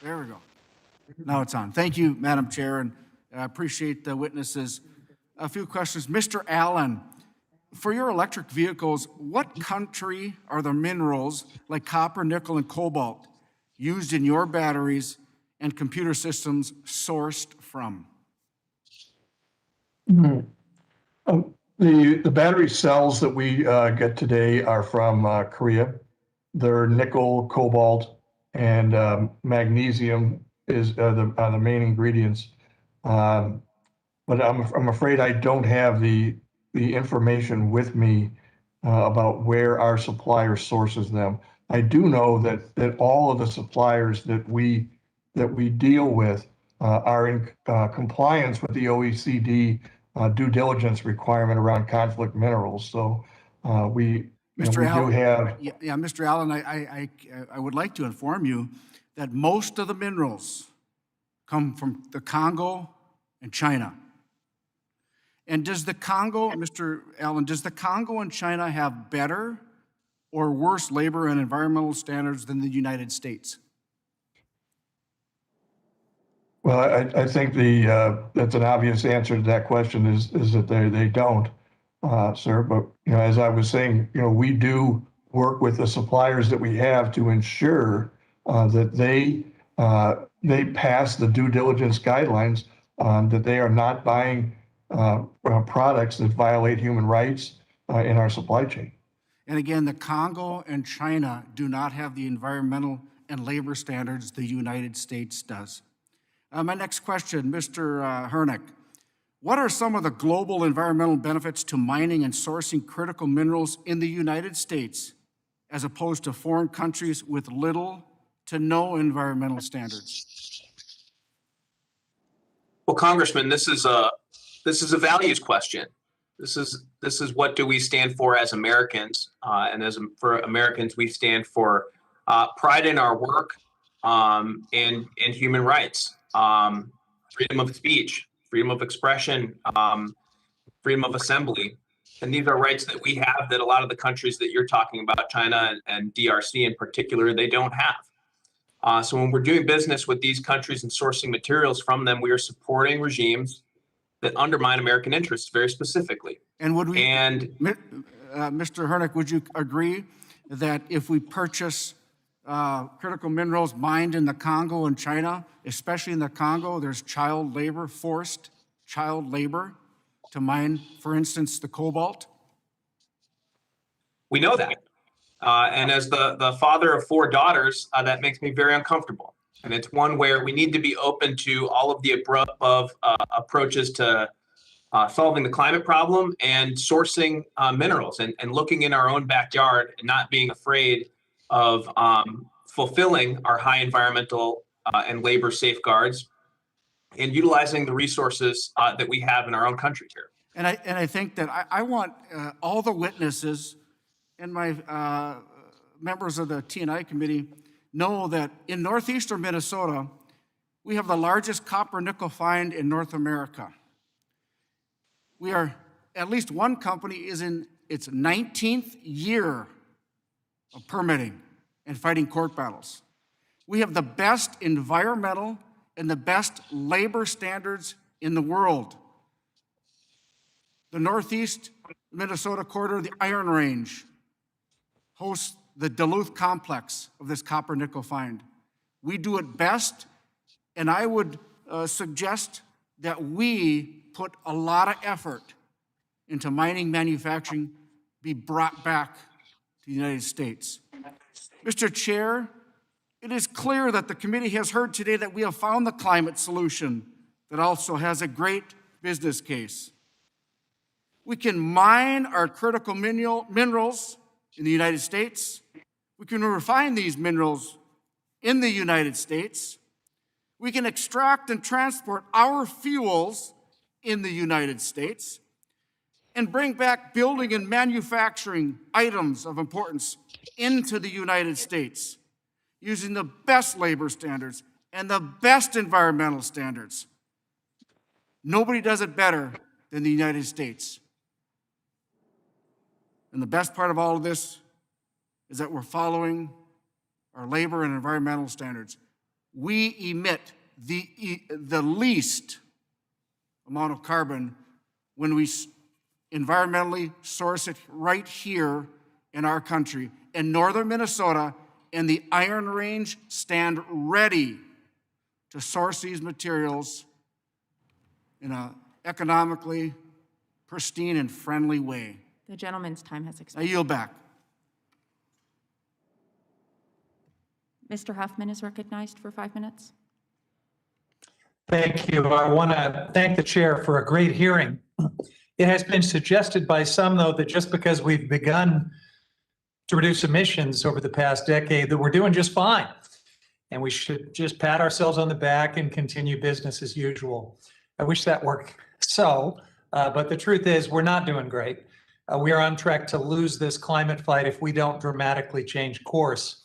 There we go. Now it's on. Thank you, Madam Chair, and I appreciate the witnesses. A few questions. Mr. Allen, for your electric vehicles, what country are the minerals like copper, nickel, and cobalt used in your batteries and computer systems sourced from? The battery cells that we get today are from Korea. They're nickel, cobalt, and magnesium are the main ingredients. But I'm afraid I don't have the information with me about where our supplier sources them. I do know that all of the suppliers that we deal with are in compliance with the OECD due diligence requirement around conflict minerals. So we do have. Yeah, Mr. Allen, I would like to inform you that most of the minerals come from the Congo and China. And does the Congo, Mr. Allen, does the Congo and China have better or worse labor and environmental standards than the United States? Well, I think that's an obvious answer to that question is that they don't, sir. But, as I was saying, we do work with the suppliers that we have to ensure that they pass the due diligence guidelines, that they are not buying products that violate human rights in our supply chain. And again, the Congo and China do not have the environmental and labor standards the United States does. My next question, Mr. Hernick. What are some of the global environmental benefits to mining and sourcing critical minerals in the United States as opposed to foreign countries with little to no environmental standards? Well, Congressman, this is a values question. This is what do we stand for as Americans, and for Americans, we stand for pride in our work, and human rights, freedom of speech, freedom of expression, freedom of assembly. And these are rights that we have that a lot of the countries that you're talking about, China and DRC in particular, they don't have. So when we're doing business with these countries and sourcing materials from them, we are supporting regimes that undermine American interests very specifically. And would we, Mr. Hernick, would you agree that if we purchase critical minerals mined in the Congo and China, especially in the Congo, there's child labor, forced child labor to mine, for instance, the cobalt? We know that. And as the father of 4 daughters, that makes me very uncomfortable. And it's one where we need to be open to all of the above approaches to solving the climate problem and sourcing minerals and looking in our own backyard and not being afraid of fulfilling our high environmental and labor safeguards and utilizing the resources that we have in our own country here. And I think that I want all the witnesses and my members of the T&I committee know that in northeastern Minnesota, we have the largest copper nickel find in North America. We are, at least one company is in its 19th year of permitting and fighting court battles. We have the best environmental and the best labor standards in the world. The Northeast Minnesota corridor, the Iron Range, hosts the Duluth complex of this copper nickel find. We do it best, and I would suggest that we put a lot of effort into mining manufacturing be brought back to the United States. Mr. Chair, it is clear that the committee has heard today that we have found the climate solution that also has a great business case. We can mine our critical minerals in the United States. We can refine these minerals in the United States. We can extract and transport our fuels in the United States and bring back building and manufacturing items of importance into the United States using the best labor standards and the best environmental standards. Nobody does it better than the United States. And the best part of all of this is that we're following our labor and environmental standards. We emit the least amount of carbon when we environmentally source it right here in our country. And northern Minnesota and the Iron Range stand ready to source these materials in an economically pristine and friendly way. The gentleman's time has I expired. yield back. Mr. Huffman is recognized for 5 minutes. Thank you. I want to thank the chair for a great hearing. It has been suggested by some, though, that just because we've begun to reduce emissions over the past decade, that we're doing just fine. And we should just pat ourselves on the back and continue business as usual. I wish that were so, but the truth is we're not doing great. We are on track to lose this climate fight if we don't dramatically change course.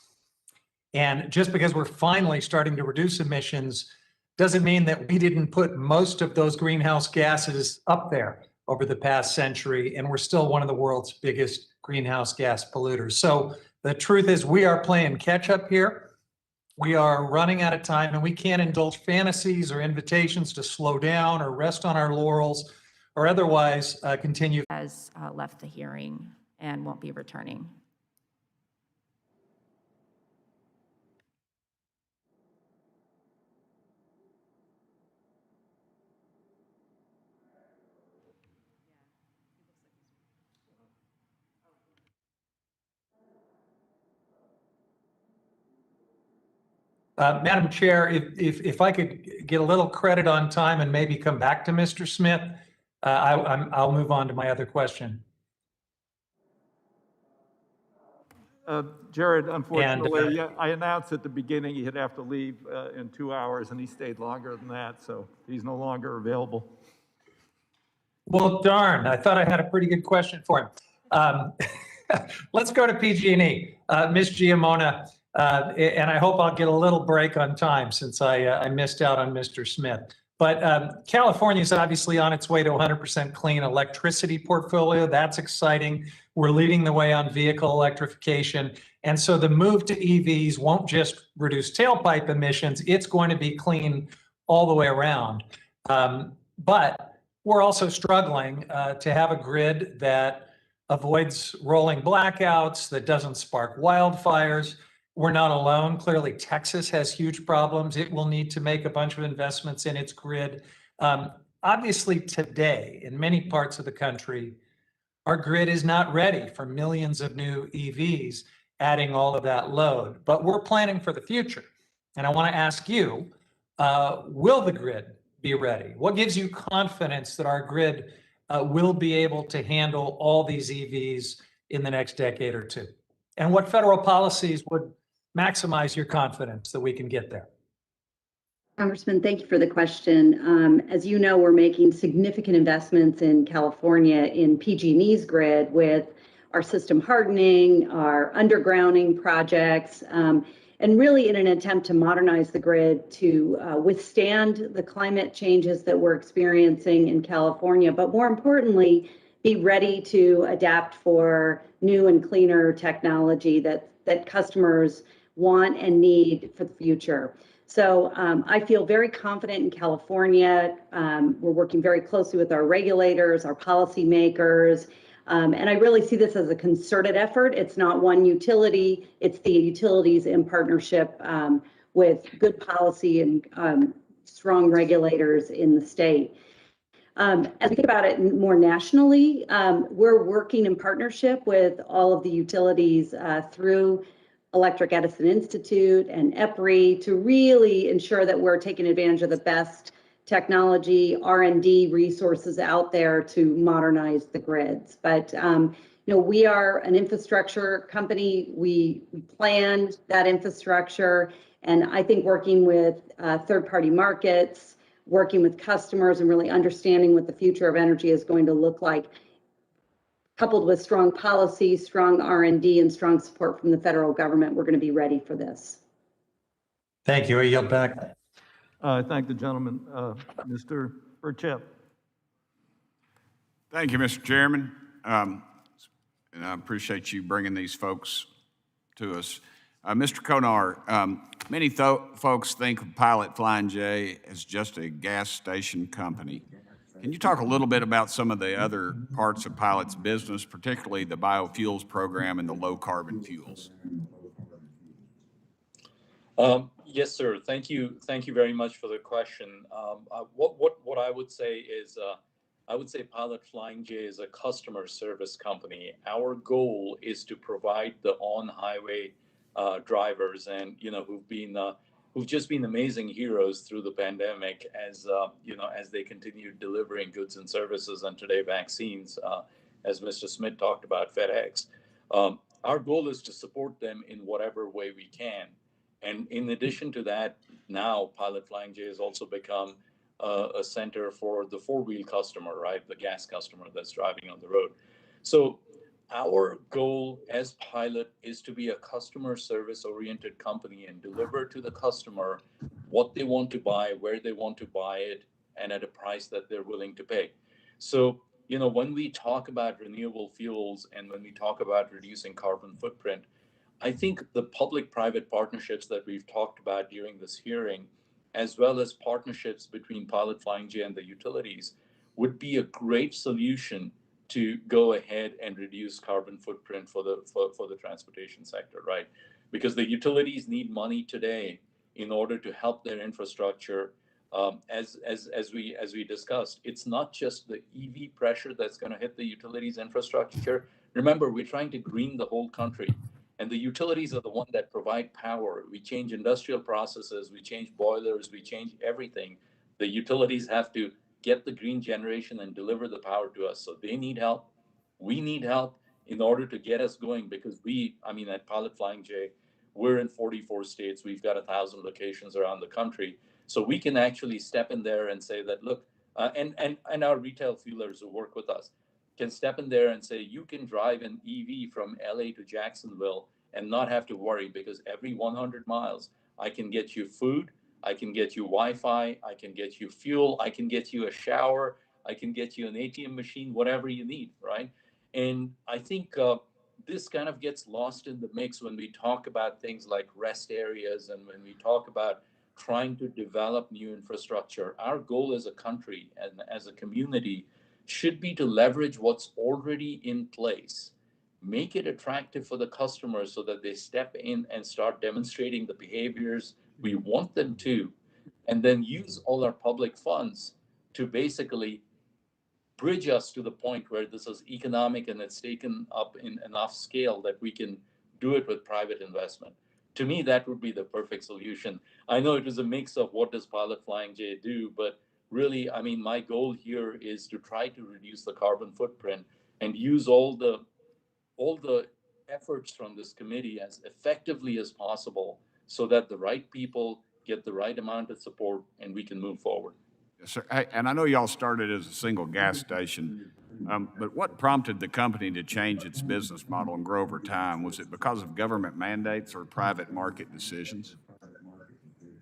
And just because we're finally starting to reduce emissions doesn't mean that we didn't put most of those greenhouse gases up there over the past century, and we're still one of the world's biggest greenhouse gas polluters. So the truth is we are playing catch up here. We are running out of time and we can't indulge fantasies or invitations to slow down or rest on our laurels or otherwise continue. Has left the hearing and won't be returning. Madam Chair, if I could get a little credit on time and maybe come back to Mr. Smith, I'll move on to my other question. Jared, unfortunately, I announced at the beginning he'd have to leave in 2 hours, and he stayed longer than that, so he's no longer available. Well, darn, I thought I had a pretty good question for him. Let's go to PG&E. Ms. Giammona, and I hope I'll get a little break on time since I missed out on Mr. Smith. But California is obviously on its way to 100% clean electricity portfolio. That's exciting. We're leading the way on vehicle electrification. And so the move to EVs won't just reduce tailpipe emissions, it's going to be clean all the way around. But we're also struggling to have a grid that avoids rolling blackouts, that doesn't spark wildfires. We're not alone. Clearly, Texas has huge problems. It will need to make a bunch of investments in its grid. Obviously, today, in many parts of the country, our grid is not ready for millions of new EVs, adding all of that load. But we're planning for the future. And I want to ask you, will the grid be ready? What gives you confidence that our grid will be able to handle all these EVs in the next decade or two? And what federal policies would maximize your confidence that we can get there? Congressman, thank you for the question. As you know, we're making significant investments in California in PG&E's grid with our system hardening, our undergrounding projects, and really in an attempt to modernize the grid to withstand the climate changes that we're experiencing in California, but more importantly, be ready to adapt for new and cleaner technology that customers want and need for the future. So I feel very confident in California. We're working very closely with our regulators, our policymakers, and I really see this as a concerted effort. It's not one utility, it's the utilities in partnership with good policy and strong regulators in the state. As we think about it more nationally, we're working in partnership with all of the utilities through Electric Edison Institute and EPRI to really ensure that we're taking advantage of the best technology, R&D resources out there to modernize the grids. But we are an infrastructure company. We plan that infrastructure, and I think working with third-party markets, working with customers, and really understanding what the future of energy is going to look like, coupled with strong policy, strong R&D, and strong support from the federal government, we're going to be ready for this. Thank you. I yield back. I thank the gentleman. Mr. Burchett. Thank you, Mr. Chairman. And I appreciate you bringing these folks to us. Mr. Konar, many folks think of Pilot Flying J as just a gas station company. Can you talk a little bit about some of the other parts of Pilot's business, particularly the biofuels program and the low carbon fuels? Yes, sir. Thank you. Thank you very much for the question. What I would say is, I would say Pilot Flying J is a customer service company. Our goal is to provide the on-highway drivers and who've just been amazing heroes through the pandemic as as they continue delivering goods and services, and today vaccines, as Mr. Smith talked about FedEx. Our goal is to support them in whatever way we can. And in addition to that, now Pilot Flying J has also become a center for the four-wheel customer, right? The gas customer that's driving on the road. So our goal as Pilot is to be a customer service oriented company and deliver to the customer what they want to buy, where they want to buy it, and at a price that they're willing to pay. So, when we talk about renewable fuels and when we talk about reducing carbon footprint, I think the public-private partnerships that we've talked about during this hearing, as well as partnerships between Pilot Flying J and the utilities, would be a great solution to go ahead and reduce carbon footprint for the transportation sector, right? Because the utilities need money today in order to help their infrastructure. As we discussed, it's not just the EV pressure that's going to hit the utilities infrastructure. Remember, we're trying to green the whole country, and the utilities are the one that provide power. We change industrial processes, we change boilers, we change everything. The utilities have to get the green generation and deliver the power to us. So they need help. We need help in order to get us going, because at Pilot Flying J, we're in 44 states. We've got 1,000 locations around the country. So we can actually step in there and say that, look, and our retail fuelers who work with us can step in there and say, you can drive an EV from LA to Jacksonville and not have to worry, because every 100 miles, I can get you food, I can get you Wi-Fi, I can get you fuel, I can get you a shower, I can get you an ATM machine, whatever you need, right? And I think this kind of gets lost in the mix when we talk about things like rest areas and when we talk about trying to develop new infrastructure. Our goal as a country and as a community should be to leverage what's already in place, make it attractive for the customers so that they step in and start demonstrating the behaviors we want them to, and then use all our public funds to basically bridge us to the point where this is economic and it's taken up in enough scale that we can do it with private investment. To me, that would be the perfect solution. I know it was a mix of what does Pilot Flying J do, but really, my goal here is to try to reduce the carbon footprint and use all the efforts from this committee as effectively as possible so that the right people get the right amount of support and we can move forward. Yes, sir. Hey, and I know y'all started as a single gas station, but what prompted the company to change its business model and grow over time? Was it because of government mandates or private market decisions?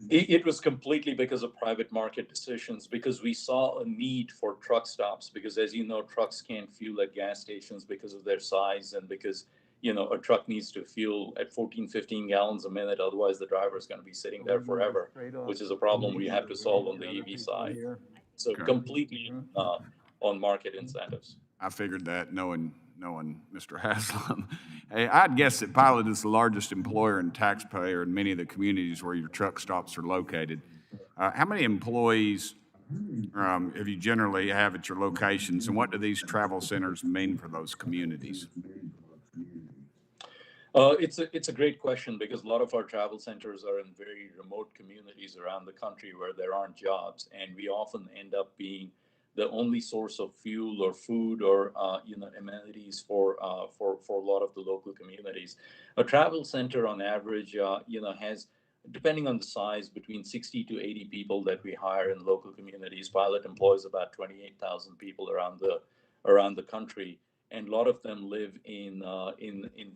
It was completely because of private market decisions, because we saw a need for truck stops, because as you know, trucks can't fuel at gas stations because of their size and because, a truck needs to fuel at 14, 15 gallons a minute. Otherwise, the driver is going to be sitting there forever, which is a problem we have to solve on the EV side. So completely on market incentives. I figured that, knowing Mr. Haslam. Hey, I'd guess that Pilot is the largest employer and taxpayer in many of the communities where your truck stops are located. How many employees have you generally have at your locations, and what do these travel centers mean for those communities? It's a great question, because a lot of our travel centers are in very remote communities around the country where there aren't jobs, and we often end up being the only source of fuel or food or amenities for a lot of the local communities. A travel center on average has, depending on the size, between 60 to 80 people that we hire in local communities. Pilot employs about 28,000 people around the country, and a lot of them live in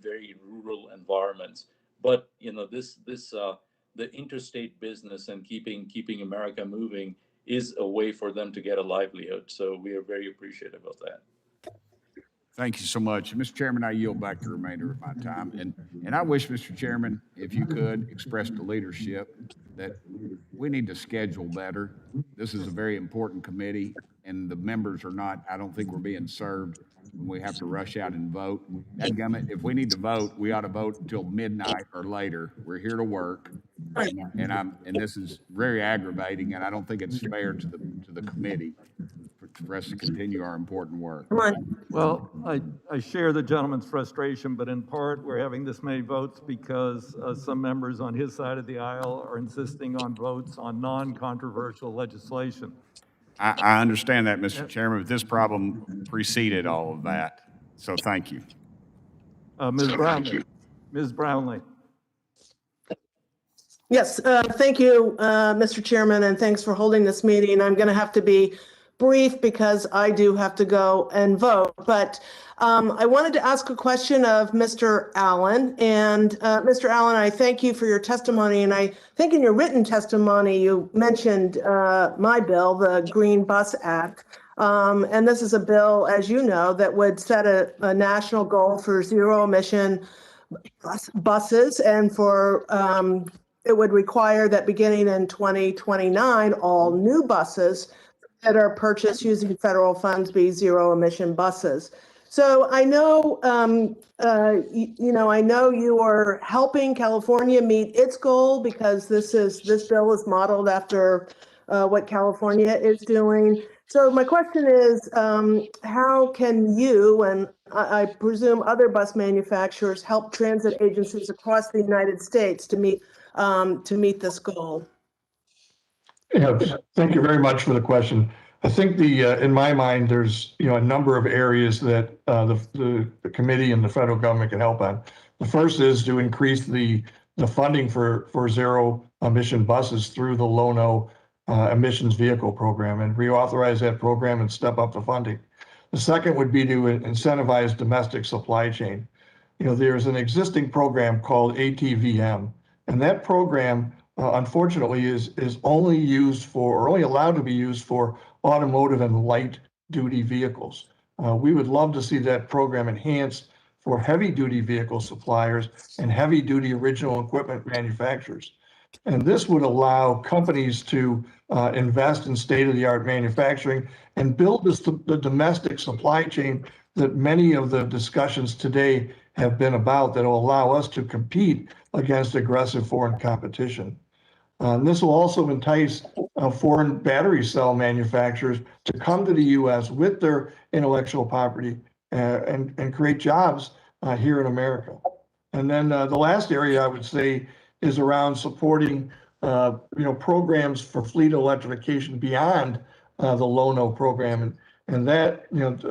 very rural environments. But the interstate business and keeping America moving is a way for them to get a livelihood. So we are very appreciative of that. Thank you so much. Mr. Chairman, I yield back the remainder of my time. And I wish, Mr. Chairman, if you could express to leadership that we need to schedule better. This is a very important committee, and the members are not, I don't think we're being served when we have to rush out and vote. If we need to vote, we ought to vote until midnight or later. We're here to work. And this is very aggravating, and I don't think it's fair to the committee for us to continue our important work. Well, I share the gentleman's frustration, but in part, we're having this many votes because some members on his side of the aisle are insisting on votes on non-controversial legislation. I understand that, Mr. Chairman, but this problem preceded all of that. So thank you. Ms. Brownlee. Ms. Brownlee. Yes, thank you, Mr. Chairman, and thanks for holding this meeting. I'm going to have to be brief because I do have to go and vote, but I wanted to ask a question of Mr. Allen. And Mr. Allen, I thank you for your testimony. And I think in your written testimony, you mentioned my bill, the Green Bus Act. And this is a bill, as you know, that would set a national goal for zero emission buses, and for it would require that beginning in 2029, all new buses that are purchased using federal funds be zero emission buses. So I know, I know you are helping California meet its goal because this bill is modeled after what California is doing. So my question is, how can you and I presume other bus manufacturers help transit agencies across the United States to meet this goal? Yeah, thank you very much for the question. I think in my mind, there's a number of areas that the committee and the federal government can help on. The first is to increase the funding for zero emission buses through the Low-No emissions vehicle program and reauthorize that program and step up the funding. The second would be to incentivize domestic supply chain. There's an existing program called ATVM, and that program unfortunately is only allowed to be used for automotive and light duty vehicles. We would love to see that program enhanced for heavy duty vehicle suppliers and heavy duty original equipment manufacturers. And this would allow companies to invest in state-of-the-art manufacturing and build the domestic supply chain that many of the discussions today have been about, that will allow us to compete against aggressive foreign competition. This will also entice foreign battery cell manufacturers to come to the U.S. with their intellectual property and create jobs here in America. And then the last area I would say is around supporting programs for fleet electrification beyond the Low-No program, and that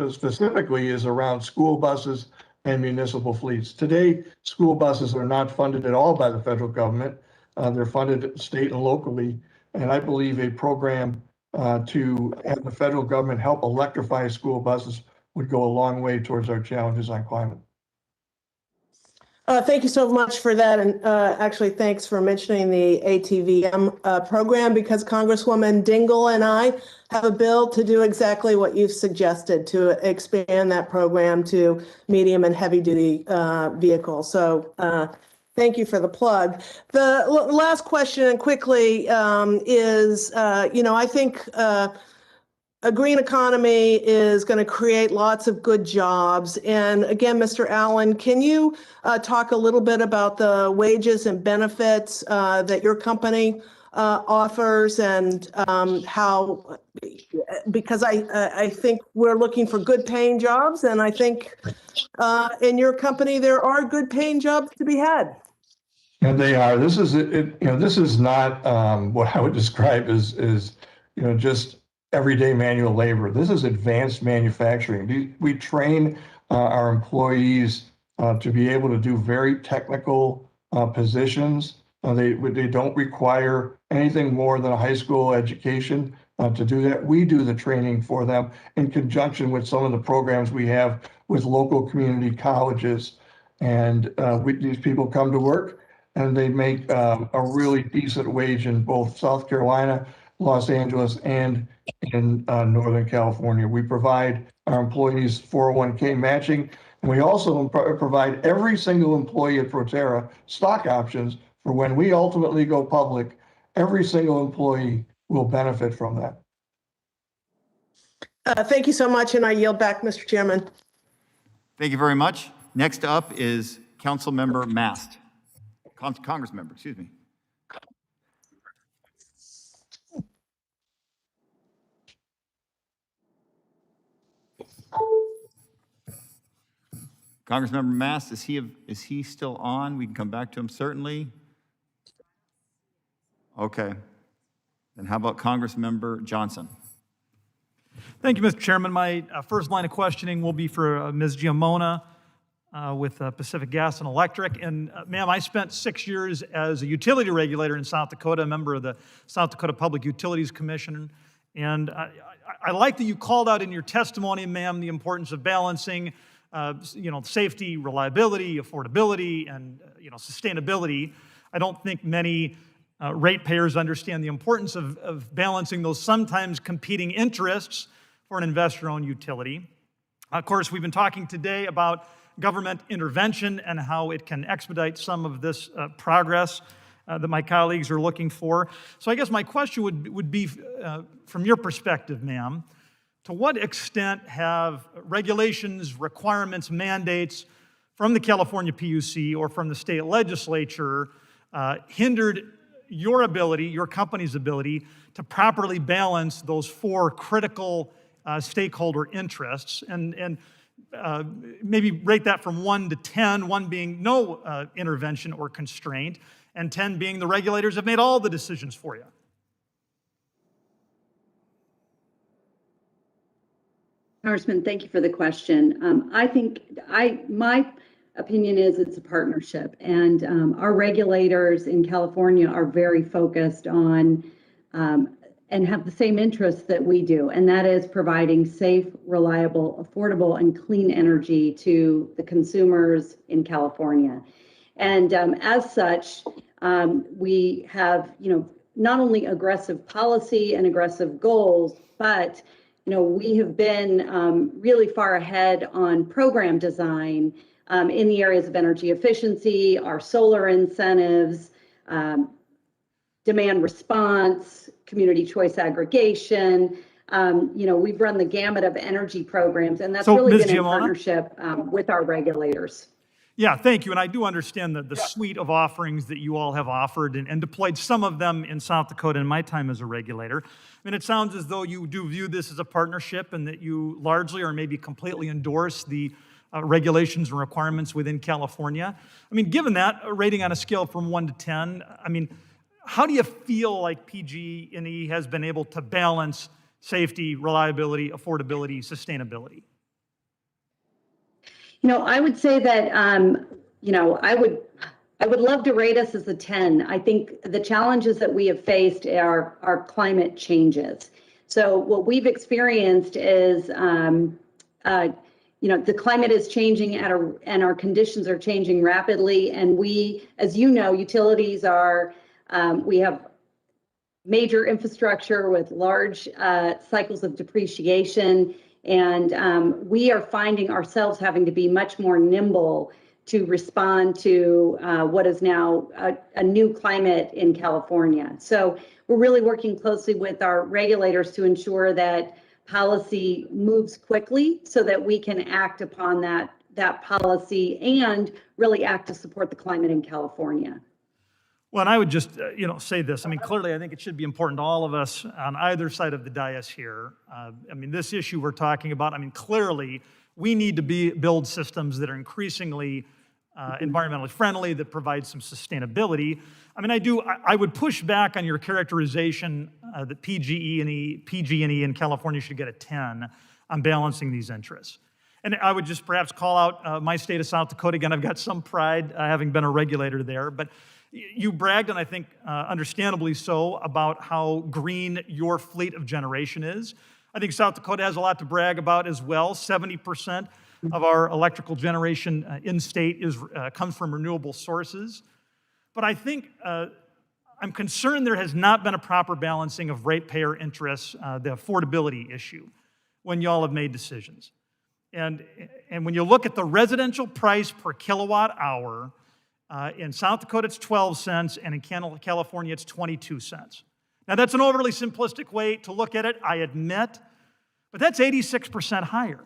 specifically is around school buses and municipal fleets. Today, school buses are not funded at all by the federal government. They're funded state and locally, and I believe a program to have the federal government help electrify school buses would go a long way towards our challenges on climate. Thank you so much for that. And actually, thanks for mentioning the ATVM program, because Congresswoman Dingell and I have a bill to do exactly what you've suggested, to expand that program to medium and heavy duty vehicles. So thank you for the plug. The last question, and quickly, is, I think a green economy is going to create lots of good jobs. And again, Mr. Allen, can you talk a little bit about the wages and benefits that your company offers, and how, because I think we're looking for good paying jobs, and I think in your company there are good paying jobs to be had. And they are. This is this is not what I would describe as just everyday manual labor. This is advanced manufacturing. We train our employees to be able to do very technical positions. They don't require anything more than a high school education to do that. We do the training for them in conjunction with some of the programs we have with local community colleges. And these people come to work and they make a really decent wage in both South Carolina, Los Angeles, and in Northern California. We provide our employees 401k matching, and we also provide every single employee at Proterra stock options for when we ultimately go public. Every single employee will benefit from that. Thank you so much, and I yield back, Mr. Chairman. Thank you very much. Next up is Councilmember Mast. Congressmember, excuse me. Congressmember Mast, is he still on? We can come back to him, certainly. Okay. Then how about Congressmember Johnson? Thank you, Mr. Chairman. My first line of questioning will be for Ms. Giammona with Pacific Gas and Electric. And ma'am, I spent 6 years as a utility regulator in South Dakota, a member of the South Dakota Public Utilities Commission. And I like that you called out in your testimony, ma'am, the importance of balancing safety, reliability, affordability, and sustainability. I don't think many ratepayers understand the importance of balancing those sometimes competing interests for an investor-owned utility. Of course, we've been talking today about government intervention and how it can expedite some of this progress that my colleagues are looking for. So I guess my question would be, from your perspective, ma'am, to what extent have regulations, requirements, mandates from the California PUC or from the state legislature hindered your ability, your company's ability, to properly balance those four critical stakeholder interests? And maybe rate that from 1 to 10, 1 being no intervention or constraint, and 10 being the regulators have made all the decisions for you. Congressman, thank you for the question. I think my opinion is it's a partnership, and our regulators in California are very focused on and have the same interests that we do, and that is providing safe, reliable, affordable, and clean energy to the consumers in California. And as such, we have, not only aggressive policy and aggressive goals, but we have been really far ahead on program design in the areas of energy efficiency, our solar incentives, demand response, community choice aggregation. We've run the gamut of energy programs, and that's really Ms. been in Giammona? partnership with our regulators. Yeah, thank you. And I do understand the suite of offerings that you all have offered and deployed some of them in South Dakota in my time as a regulator. I mean, it sounds as though you do view this as a partnership and that you largely or maybe completely endorse the regulations and requirements within California. I mean, given that, a rating on a scale from 1 to 10, I mean, how do you feel like PG&E has been able to balance safety, reliability, affordability, sustainability? I would say that, I would love to rate us as a 10. I think the challenges that we have faced are climate changes. So what we've experienced is, the climate is changing and our conditions are changing rapidly. And we, as you know, utilities are, we have major infrastructure with large cycles of depreciation. And we are finding ourselves having to be much more nimble to respond to what is now a new climate in California. So we're really working closely with our regulators to ensure that policy moves quickly so that we can act upon that policy and really act to support the climate in California. Well, and I would just, say this. I mean, clearly, I think it should be important to all of us on either side of the dais here. This issue we're talking about, clearly, we need to build systems that are increasingly environmentally friendly, that provide some sustainability. I would push back on your characterization that PG&E in California should get a 10 on balancing these interests. And I would just perhaps call out my state of South Dakota. Again, I've got some pride having been a regulator there, but you bragged, and I think understandably so, about how green your fleet of generation is. I think South Dakota has a lot to brag about as well. 70% of our electrical generation in-state comes from renewable sources. But I think I'm concerned there has not been a proper balancing of ratepayer interests, the affordability issue, when y'all have made decisions. And when you look at the residential price per kilowatt hour, in South Dakota, it's 12 cents, and in California, it's 22 cents. Now, that's an overly simplistic way to look at it, I admit, but that's 86% higher.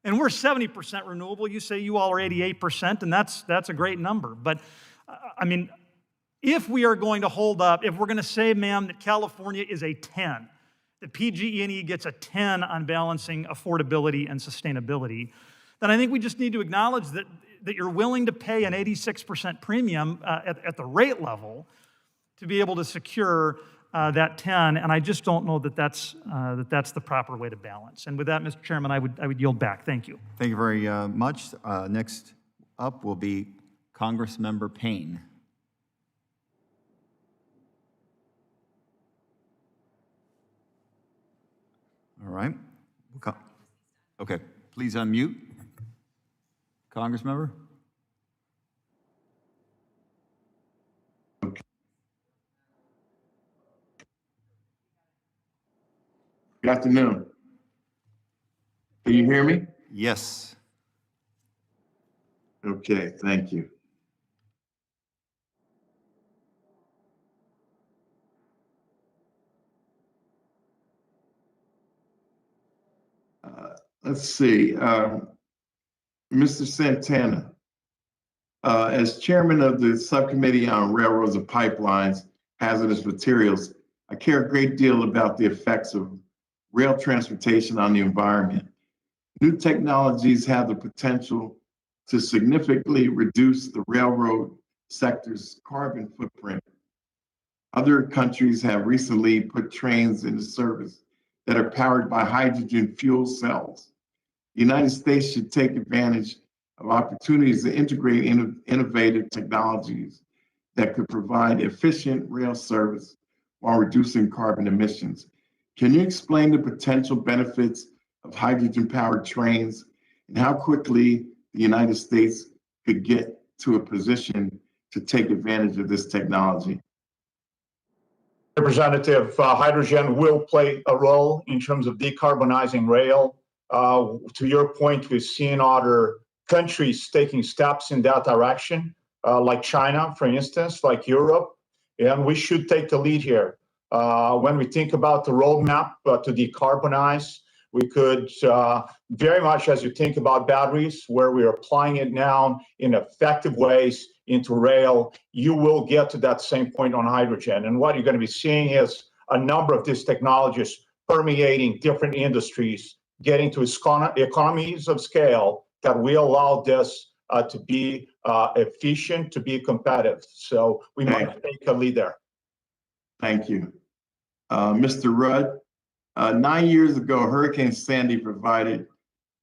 And we're 70% renewable. You say you all are 88%, and that's a great number. But, if we are going to hold up, if we're going to say, ma'am, that California is a 10, that PG&E gets a 10 on balancing affordability and sustainability, then I think we just need to acknowledge that you're willing to pay an 86% premium at the rate level to be able to secure that 10, and I just don't know that that's the proper way to balance. And with that, Mr. Chairman, I would yield back. Thank you. Thank you very much. Next up will be Congressmember Payne. All right. Okay, please unmute. Congressmember? Good afternoon. Can you hear me? Yes. Okay, thank you. Let's see, Mr. Santana, as chairman of the subcommittee on railroads and pipelines, hazardous materials, I care a great deal about the effects of rail transportation on the environment. New technologies have the potential to significantly reduce the railroad sector's carbon footprint. Other countries have recently put trains into service that are powered by hydrogen fuel cells. The United States should take advantage of opportunities to integrate innovative technologies that could provide efficient rail service while reducing carbon emissions. Can you explain the potential benefits of hydrogen-powered trains and how quickly the United States could get to a position to take advantage of this technology? Representative, hydrogen will play a role in terms of decarbonizing rail. To your point, we've seen other countries taking steps in that direction, like China, for instance, like Europe, and we should take the lead here. When we think about the roadmap to decarbonize, we could very much, as you think about batteries, where we are applying it now in effective ways into rail, you will get to that same point on hydrogen. And what you're going to be seeing is a number of these technologies permeating different industries, getting to economies of scale that will allow this to be efficient, to be competitive. So we might take a lead there. Thank you. Mr. Rudd, 9 years ago, Hurricane Sandy provided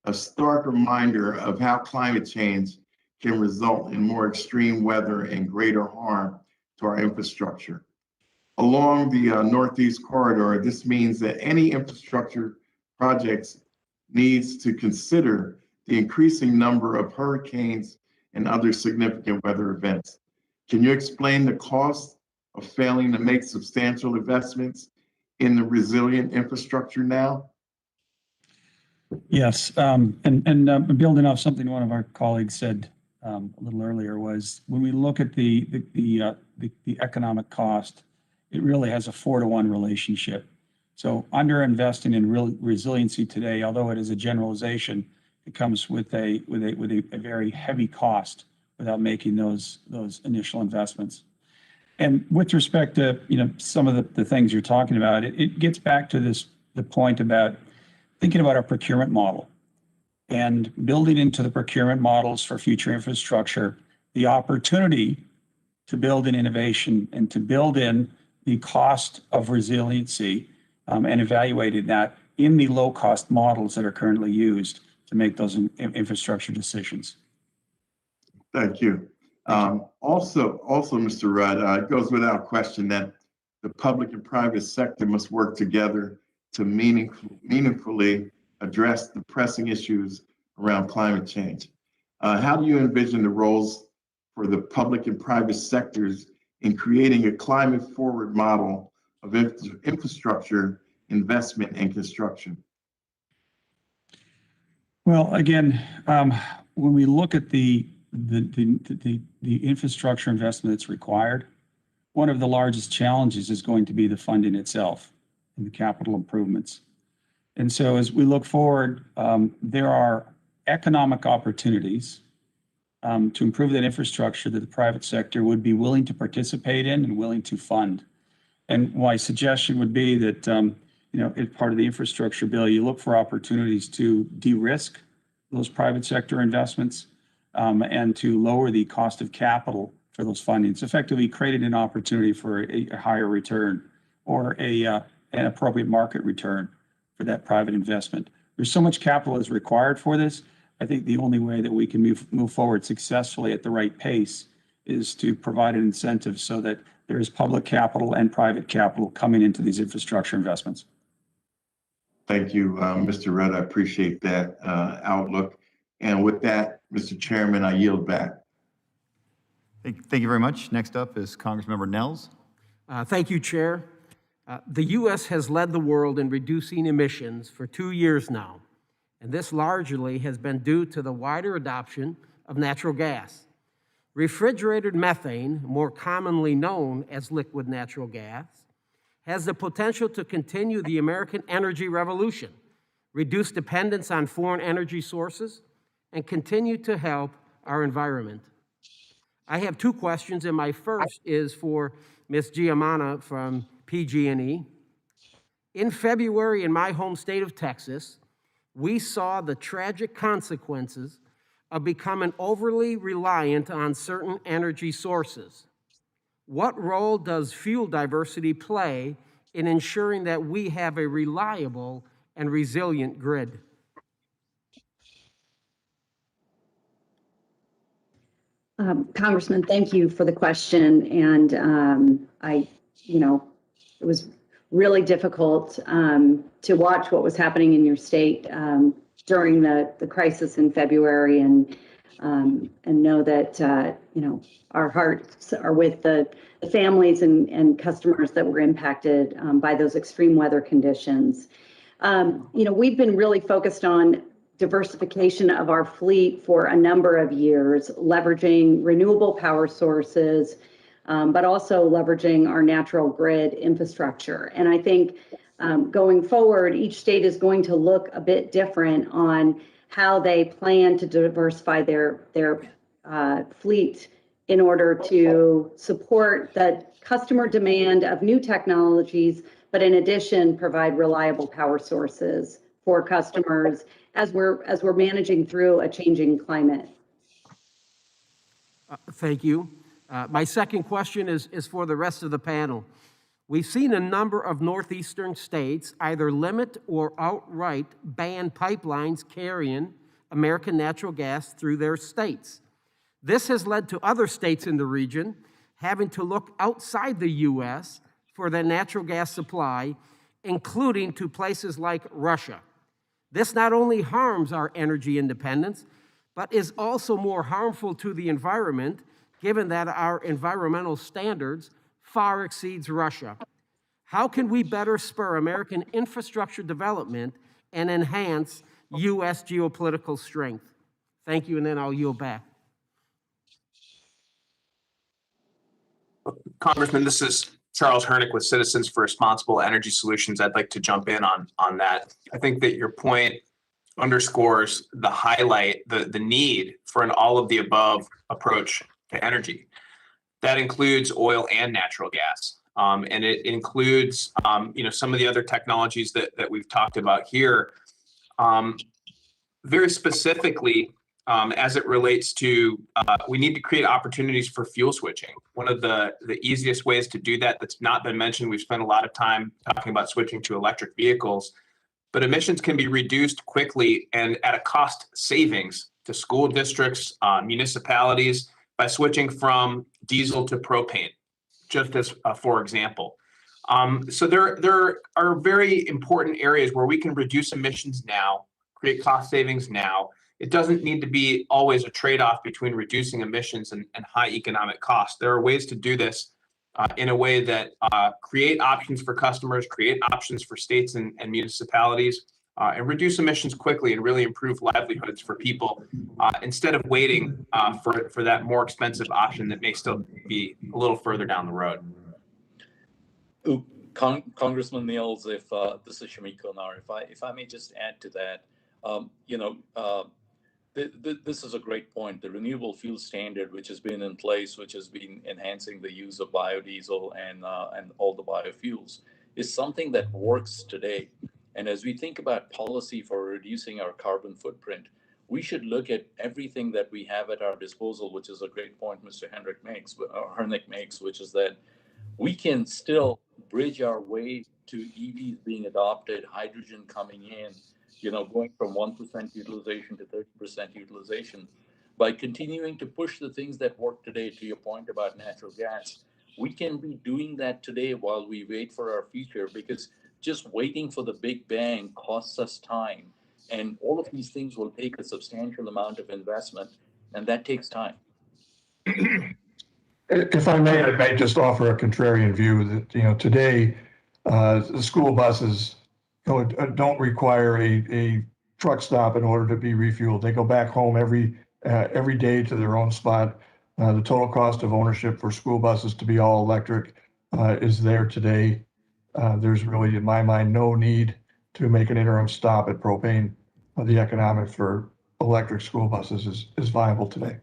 a stark reminder of how climate change can result in more extreme weather and greater harm to our infrastructure. Along the Northeast Corridor, this means that any infrastructure projects needs to consider the increasing number of hurricanes and other significant weather events. Can you explain the cost of failing to make substantial investments in the resilient infrastructure now? Yes, and building off something one of our colleagues said a little earlier was when we look at the economic cost, it really has a 4-to-1 relationship. So underinvesting in resiliency today, although it is a generalization, it comes with a very heavy cost without making those initial investments. And with respect to some of the things you're talking about, it gets back to the point about thinking about our procurement model and building into the procurement models for future infrastructure the opportunity to build in innovation and to build in the cost of resiliency and evaluating that in the low-cost models that are currently used to make those infrastructure decisions. Thank you. Also, Mr. Rudd, it goes without question that the public and private sector must work together to meaningfully address the pressing issues around climate change. How do you envision the roles for the public and private sectors in creating a climate-forward model of infrastructure investment and construction? Well, again, when we look at the infrastructure investment that's required, one of the largest challenges is going to be the funding itself and the capital improvements. And so as we look forward, there are economic opportunities to improve that infrastructure that the private sector would be willing to participate in and willing to fund. And my suggestion would be that, as part of the infrastructure bill, you look for opportunities to de-risk those private sector investments and to lower the cost of capital for those fundings, effectively creating an opportunity for a higher return or an appropriate market return for that private investment. There's so much capital is required for this. I think the only way that we can move forward successfully at the right pace is to provide an incentive so that there is public capital and private capital coming into these infrastructure investments. Thank you, Mr. Rudd. I appreciate that outlook. And with that, Mr. Chairman, I yield back. Thank you very much. Next up is Congressmember Nels. Thank you, Chair. The U.S. has led the world in reducing emissions for 2 years now, and this largely has been due to the wider adoption of natural gas. Refrigerated methane, more commonly known as liquid natural gas, has the potential to continue the American energy revolution, reduce dependence on foreign energy sources, and continue to help our environment. I have two questions, and my first is for Ms. Giamona from PG&E. In February, in my home state of Texas, we saw the tragic consequences of becoming overly reliant on certain energy sources. What role does fuel diversity play in ensuring that we have a reliable and resilient grid? Congressman, thank you for the question. And it was really difficult to watch what was happening in your state during the crisis in February, and know that our hearts are with the families and customers that were impacted by those extreme weather conditions. We've been really focused on diversification of our fleet for a number of years, leveraging renewable power sources, but also leveraging our natural grid infrastructure. And I think going forward, each state is going to look a bit different on how they plan to diversify their fleet in order to support the customer demand of new technologies, but in addition, provide reliable power sources for customers as we're managing through a changing climate. Thank you. My second question is for the rest of the panel. We've seen a number of northeastern states either limit or outright ban pipelines carrying American natural gas through their states. This has led to other states in the region having to look outside the U.S. for their natural gas supply, including to places like Russia. This not only harms our energy independence, but is also more harmful to the environment, given that our environmental standards far exceeds Russia. How can we better spur American infrastructure development and enhance U.S. geopolitical strength? Thank you, and then I'll yield back. Congressman, this is Charles Hernick with Citizens for Responsible Energy Solutions. I'd like to jump in on that. I think that your point underscores the need for an all-of-the-above approach to energy. That includes oil and natural gas. And it includes, some of the other technologies that we've talked about here. Very specifically, as it relates to, we need to create opportunities for fuel switching. One of the easiest ways to do that that's not been mentioned, we've spent a lot of time talking about switching to electric vehicles, but emissions can be reduced quickly and at a cost savings to school districts, municipalities, by switching from diesel to propane, just as for example. So there are very important areas where we can reduce emissions now, create cost savings now. It doesn't need to be always a trade-off between reducing emissions and high economic costs. There are ways to do this in a way that create options for customers, create options for states and municipalities, and reduce emissions quickly and really improve livelihoods for people instead of waiting for that more expensive option that may still be a little further down the road. Congressman Mills, if this is Shamik Konar, if I may just add to that, this is a great point. The renewable fuel standard, which has been in place, which has been enhancing the use of biodiesel and all the biofuels, is something that works today. And as we think about policy for reducing our carbon footprint, we should look at everything that we have at our disposal, which is a great point Mr. Hernick makes, which is that we can still bridge our way to EVs being adopted, hydrogen coming in, going from 1% utilization to 30% utilization. By continuing to push the things that work today, to your point about natural gas, we can be doing that today while we wait for our future, because just waiting for the big bang costs us time. And all of these things will take a substantial amount of investment, and that takes time. If I may just offer a contrarian view that, today, the school buses don't require a truck stop in order to be refueled. They go back home every every day to their own spot. The total cost of ownership for school buses to be all electric is there today. There's really, in my mind, no need to make an interim stop at propane. The economics for electric school buses is viable today.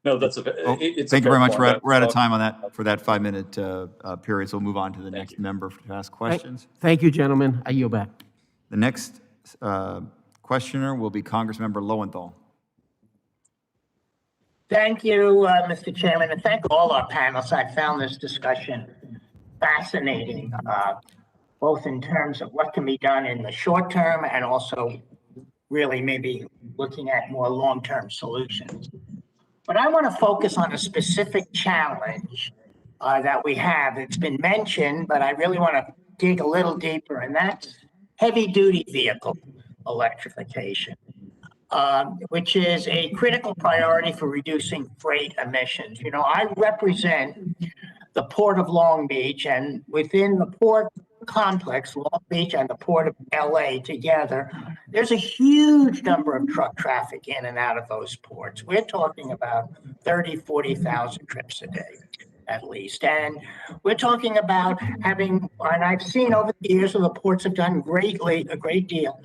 No, that's a, Oh, it's. thank you very much. We're We're out of time on that, for that 5-minute period, so we'll move on to the next member to ask questions. Thank you, gentlemen. I yield back. The next questioner will be Congressmember Lowenthal. Thank you, Mr. Chairman, and thank all our panelists. I found this discussion fascinating, both in terms of what can be done in the short term and also really maybe looking at more long-term solutions. But I want to focus on a specific challenge that we have. It's been mentioned, but I really want to dig a little deeper, and that's heavy-duty vehicle electrification. Which is a critical priority for reducing freight emissions. You know, I represent the Port of Long Beach, and within the port complex, Long Beach and the Port of LA together, there's a huge number of truck traffic in and out of those ports. We're talking about 30, 40,000 trips a day, at least. And we're talking about having, and I've seen over the years the ports have done a great deal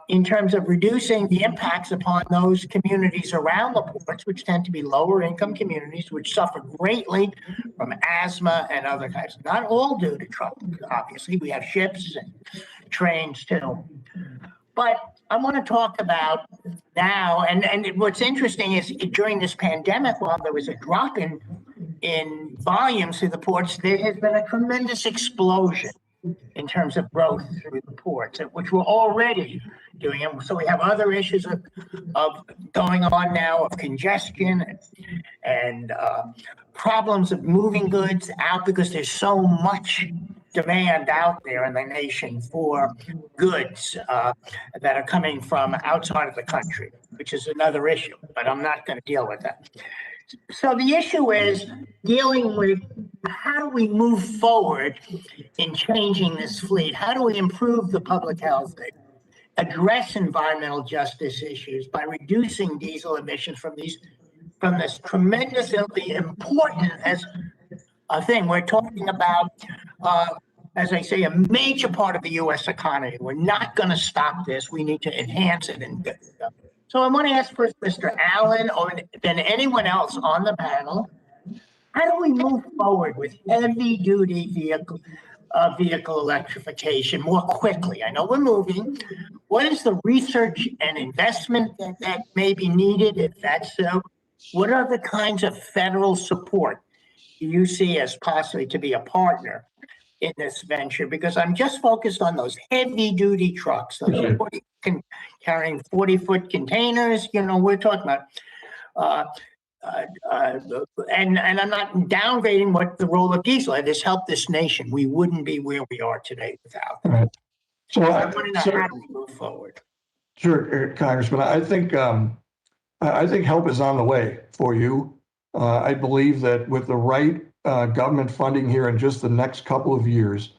in terms of reducing the impacts upon those communities around the ports, which tend to be lower income communities, which suffer greatly from asthma and other types. Not all due to truck, obviously. We have ships and trains too. But I want to talk about now, and what's interesting is during this pandemic, while there was a drop in volumes through the ports, there has been a tremendous explosion in terms of growth through the ports, which we're already doing. And so we have other issues of going on now of congestion and problems of moving goods out because there's so much demand out there in the nation for goods that are coming from outside of the country, which is another issue, but I'm not going to deal with that. So the issue is dealing with how do we move forward in changing this fleet? How do we improve the public health, address environmental justice issues by reducing diesel emissions from this tremendously important as a thing. We're talking about, as I say, a major part of the U.S. economy. We're not going to stop this. We need to enhance it. So I want to ask first Mr. Allen or then anyone else on the panel, how do we move forward with heavy-duty vehicle electrification more quickly? I know we're moving. What is the research and investment that may be needed if that's so? What are the kinds of federal support do you see as possibly to be a partner in this venture? Because I'm just focused on those heavy-duty trucks, those carrying 40-foot containers. You know, we're talking about, and I'm not downgrading what the role of diesel. It has helped this nation. We wouldn't be where we are today without it. Right. So I want to know how do we move forward? Sure, Congressman. I think help is on the way for you. I believe that with the right government funding here in just the next couple of years,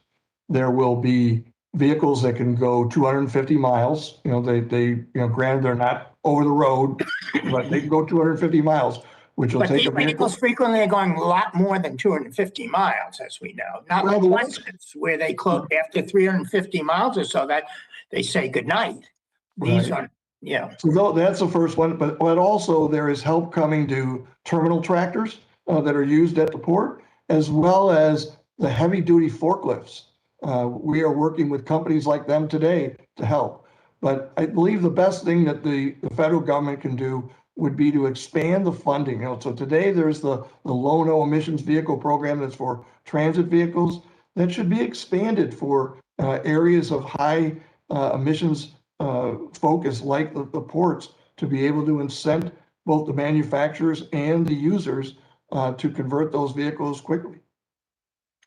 there will be vehicles that can go 250 miles. You know, they granted they're not over the road, but they can go 250 miles, which will But take these a vehicle. vehicles frequently are going a lot more than 250 miles, as we know. Not like Lexus, where they close after 350 miles or so that they say goodnight. These Right. are, yeah. So that's the first one, but also there is help coming to terminal tractors that are used at the port, as well as the heavy-duty forklifts. We are working with companies like them today to help. But I believe the best thing that the federal government can do would be to expand the funding. You know, so today there's the low no emissions vehicle program that's for transit vehicles. That should be expanded for areas of high emissions focus like the ports to be able to incent both the manufacturers and the users to convert those vehicles quickly.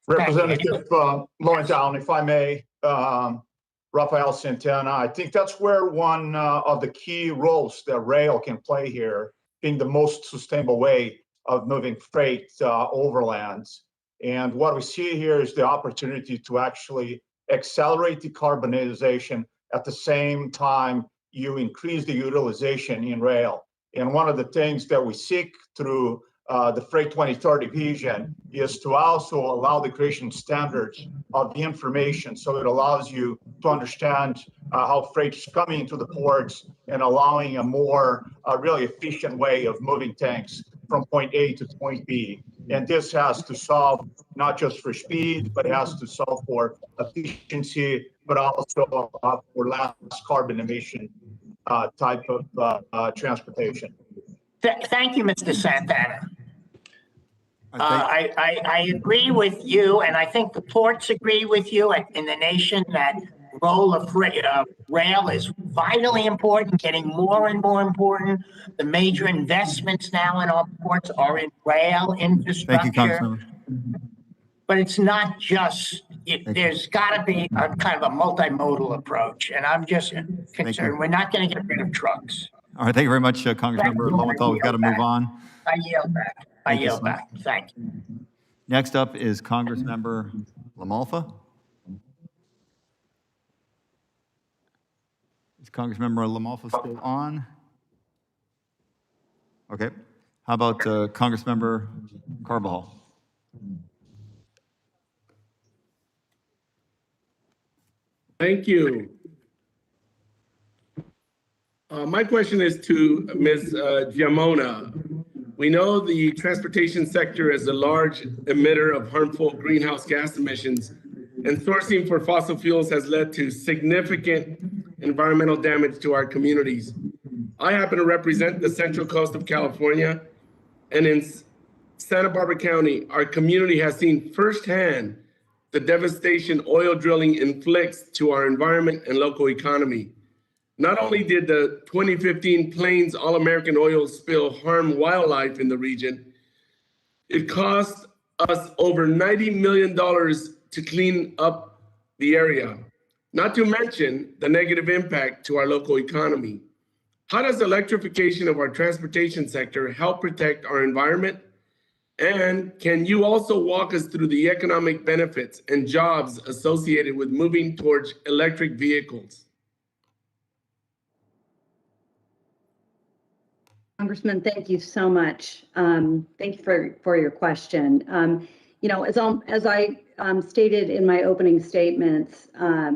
Representative Lowenthal, if I may, Rafael Santana, I think that's where one of the key roles that rail can play here, being the most sustainable way of moving freight overlands. And what we see here is the opportunity to actually accelerate decarbonization at the same time you increase the utilization in rail. And one of the things that we seek through the Freight 2030 vision is to also allow the creation standards of the information. So it allows you to understand how freight is coming into the ports and allowing a more really efficient way of moving tanks from point A to point B. And this has to solve not just for speed, but it has to solve for efficiency, but also for less carbon emission type of transportation. Thank you, Mr. Santana. I agree with you, and I think the ports agree with you in the nation that role of rail is vitally important, getting more and more important. The major investments now in our ports are in rail infrastructure. Thank you, Congressman. But it's not just, there's got to be a kind of a multimodal approach, and I'm just concerned we're not going to get rid of trucks. All right, thank you very much, Congressmember Lowenthal. We've got to move on. I yield back. Thank you. Next up is Congressmember LaMalfa. Is Congressmember LaMalfa still on? Okay. How about Congressmember Carbajal? Thank you. My question is to Ms. Giammona. We know the transportation sector is a large emitter of harmful greenhouse gas emissions, and sourcing for fossil fuels has led to significant environmental damage to our communities. I happen to represent the Central Coast of California, and in Santa Barbara County, our community has seen firsthand the devastation oil drilling inflicts to our environment and local economy. Not only did the 2015 Plains All-American oil spill harm wildlife in the region, it cost us over $90 million to clean up the area, not to mention the negative impact to our local economy. How does electrification of our transportation sector help protect our environment? And can you also walk us through the economic benefits and jobs associated with moving towards electric vehicles? Congressman, thank you so much. Thank you for your question. You know, as I stated in my opening statements, our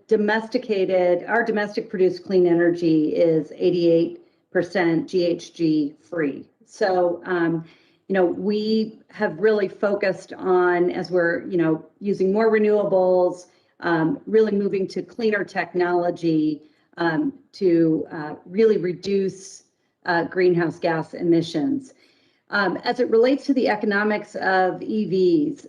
domestic produced clean energy is 88% GHG free. So, you know, we have really focused on, as we're, you know, using more renewables, really moving to cleaner technology to really reduce greenhouse gas emissions. As it relates to the economics of EVs,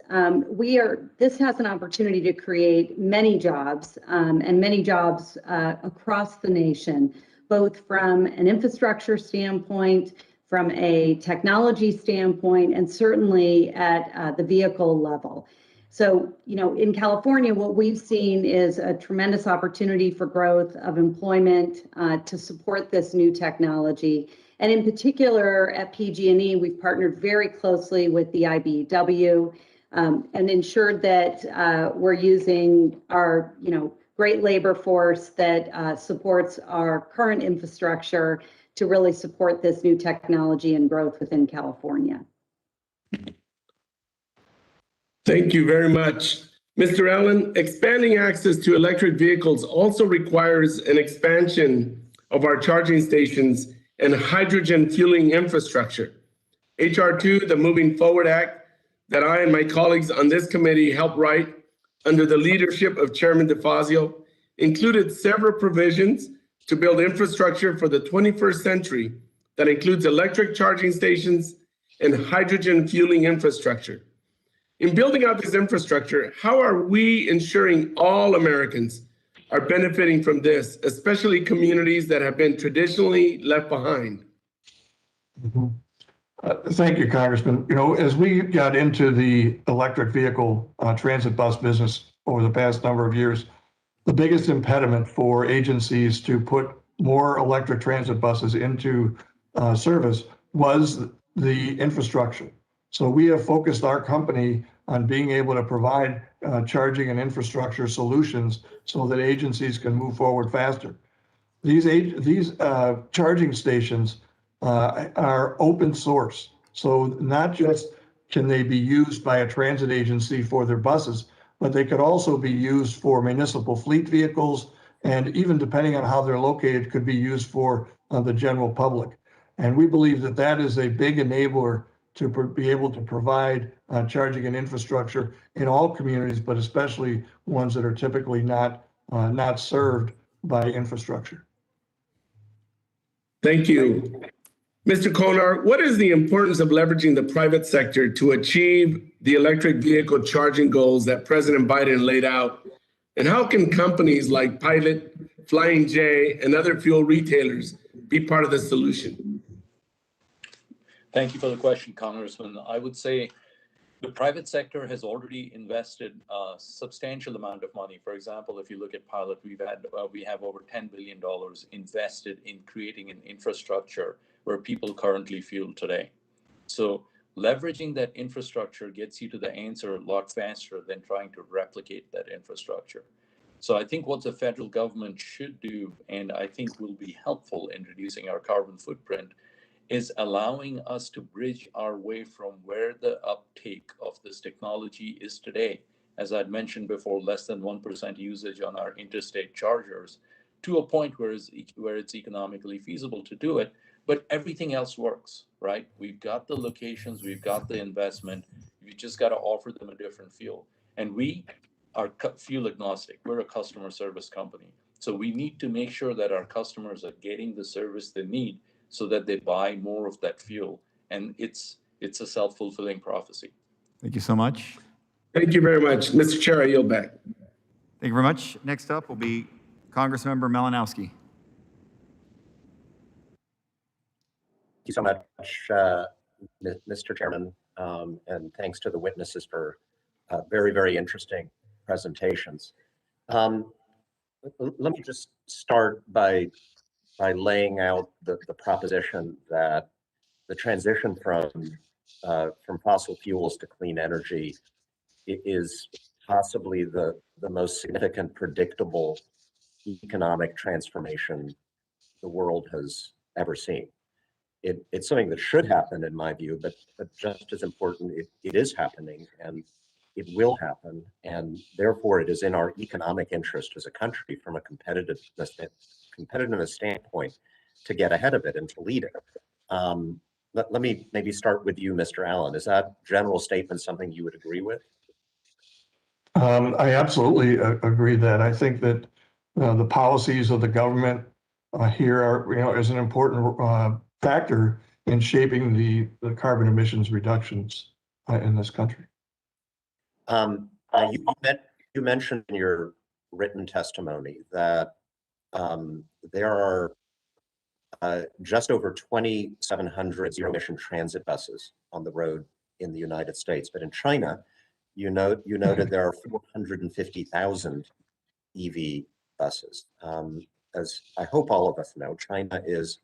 this has an opportunity to create many jobs and many jobs across the nation, both from an infrastructure standpoint, from a technology standpoint, and certainly at the vehicle level. So, you know, in California, what we've seen is a tremendous opportunity for growth of employment to support this new technology. And in particular, at PG&E, we've partnered very closely with the IBEW and ensured that we're using our, you know, great labor force that supports our current infrastructure to really support this new technology and growth within California. Thank you very much. Mr. Allen, expanding access to electric vehicles also requires an expansion of our charging stations and hydrogen fueling infrastructure. HR 2, the Moving Forward Act, that I and my colleagues on this committee helped write under the leadership of Chairman DeFazio, included several provisions to build infrastructure for the 21st century that includes electric charging stations and hydrogen fueling infrastructure. In building out this infrastructure, how are we ensuring all Americans are benefiting from this, especially communities that have been traditionally left behind? Thank you, Congressman. You know, as we got into the electric vehicle transit bus business over the past number of years, the biggest impediment for agencies to put more electric transit buses into service was the infrastructure. So we have focused our company on being able to provide charging and infrastructure solutions so that agencies can move forward faster. these charging stations are open source. So not just can they be used by a transit agency for their buses, but they could also be used for municipal fleet vehicles, and even depending on how they're located, could be used for the general public. And we believe that that is a big enabler to be able to provide charging and infrastructure in all communities, but especially ones that are typically not served by infrastructure. Thank you. Mr. Konar, what is the importance of leveraging the private sector to achieve the electric vehicle charging goals that President Biden laid out? And how can companies like Pilot, Flying J, and other fuel retailers be part of the solution? Thank you for the question, Congressman. I would say the private sector has already invested a substantial amount of money. For example, if you look at Pilot, we have over $10 billion invested in creating an infrastructure where people currently fuel today. So leveraging that infrastructure gets you to the answer a lot faster than trying to replicate that infrastructure. So I think what the federal government should do, and I think will be helpful in reducing our carbon footprint, is allowing us to bridge our way from where the uptake of this technology is today. As I'd mentioned before, less than 1% usage on our interstate chargers, to a point where it's economically feasible to do it, but everything else works, right? We've got the locations, we've got the investment, we just got to offer them a different fuel. And we are fuel agnostic. We're a customer service company. So we need to make sure that our customers are getting the service they need so that they buy more of that fuel. And it's a self-fulfilling prophecy. Thank you so much. Thank you very much. Mr. Chair, I yield back. Thank you very much. Next up will be Congressmember Malinowski. Thank you so much, Mr. Chairman, and thanks to the witnesses for very, very interesting presentations. Let me just start by laying out the proposition that the transition from fossil fuels to clean energy is possibly the most significant predictable economic transformation the world has ever seen. It's something that should happen, in my view, but just as important, it is happening and it will happen. And therefore, it is in our economic interest as a country from a competitiveness standpoint to get ahead of it and to lead it. Let me maybe start with you, Mr. Allen. Is that general statement something you would agree with? I absolutely agree that. I think that the policies of the government here are, is an important factor in shaping the carbon emissions reductions in this country. You mentioned in your written testimony that there are just over 2,700 zero-emission transit buses on the road in the United States, but in China, you noted there are 450,000 EV buses. As I hope all of us know, China is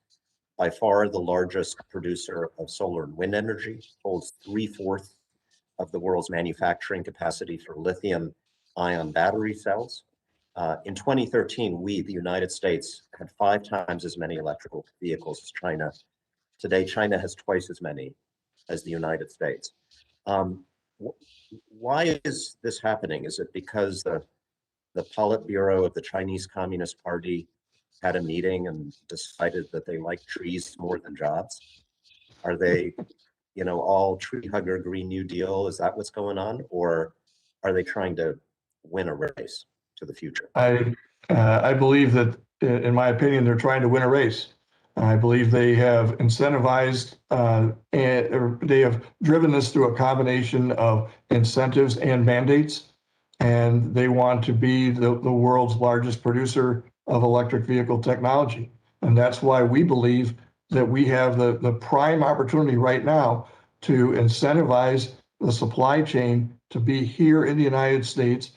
by far the largest producer of solar and wind energy, holds 3/4 of the world's manufacturing capacity for lithium-ion battery cells. In 2013, we, the United States, had 5 times as many electrical vehicles as China. Today, China has twice as many as the United States. Why is this happening? Is it because the Politburo of the Chinese Communist Party had a meeting and decided that they like trees more than jobs? Are they, all tree hugger Green New Deal? Is that what's going on? Or are they trying to win a race to the future? I believe that, in my opinion, they're trying to win a race. I believe they have incentivized or they have driven this through a combination of incentives and mandates, and they want to be the world's largest producer of electric vehicle technology. And that's why we believe that we have the prime opportunity right now to incentivize the supply chain to be here in the United States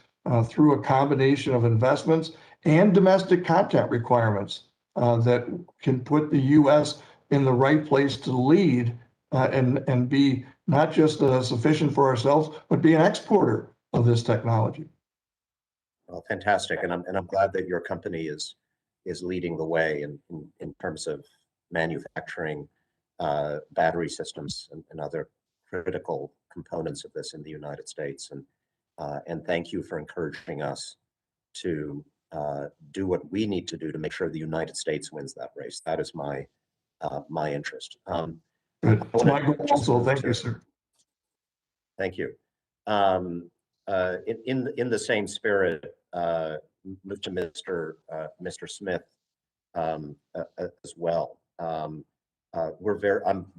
through a combination of investments and domestic content requirements that can put the U.S. in the right place to lead and be not just sufficient for ourselves, but be an exporter of this technology. Well, fantastic, and I'm glad that your company is is leading the way in terms of manufacturing battery systems and other critical components of this in the United States. And thank you for encouraging us to do what we need to do to make sure the United States wins that race. That is my interest. It's my goal also. Thank you, sir. Thank you. In the same spirit, move to Mr. Smith as well. I'm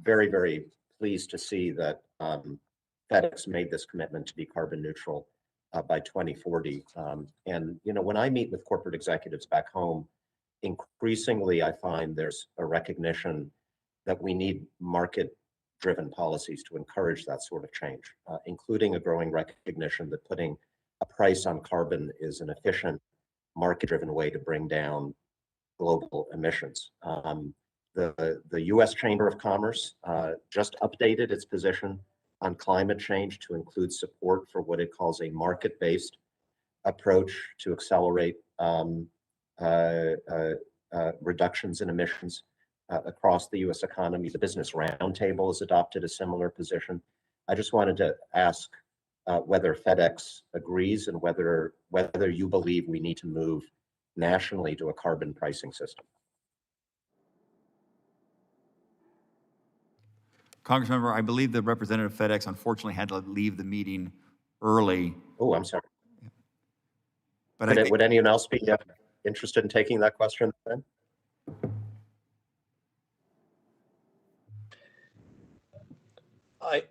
very, very pleased to see that FedEx made this commitment to be carbon neutral by 2040. And when I meet with corporate executives back home, increasingly I find there's a recognition that we need market-driven policies to encourage that sort of change, including a growing recognition that putting a price on carbon is an efficient, market-driven way to bring down global emissions. The U.S. Chamber of Commerce just updated its position on climate change to include support for what it calls a market-based approach to accelerate reductions in emissions across the U.S. economy. The Business Roundtable has adopted a similar position. I just wanted to ask whether FedEx agrees and whether you believe we need to move nationally to a carbon pricing system. Congressmember, I believe the representative of FedEx unfortunately had to leave the meeting early. Oh, I'm sorry. But would anyone else be interested in taking that question then? I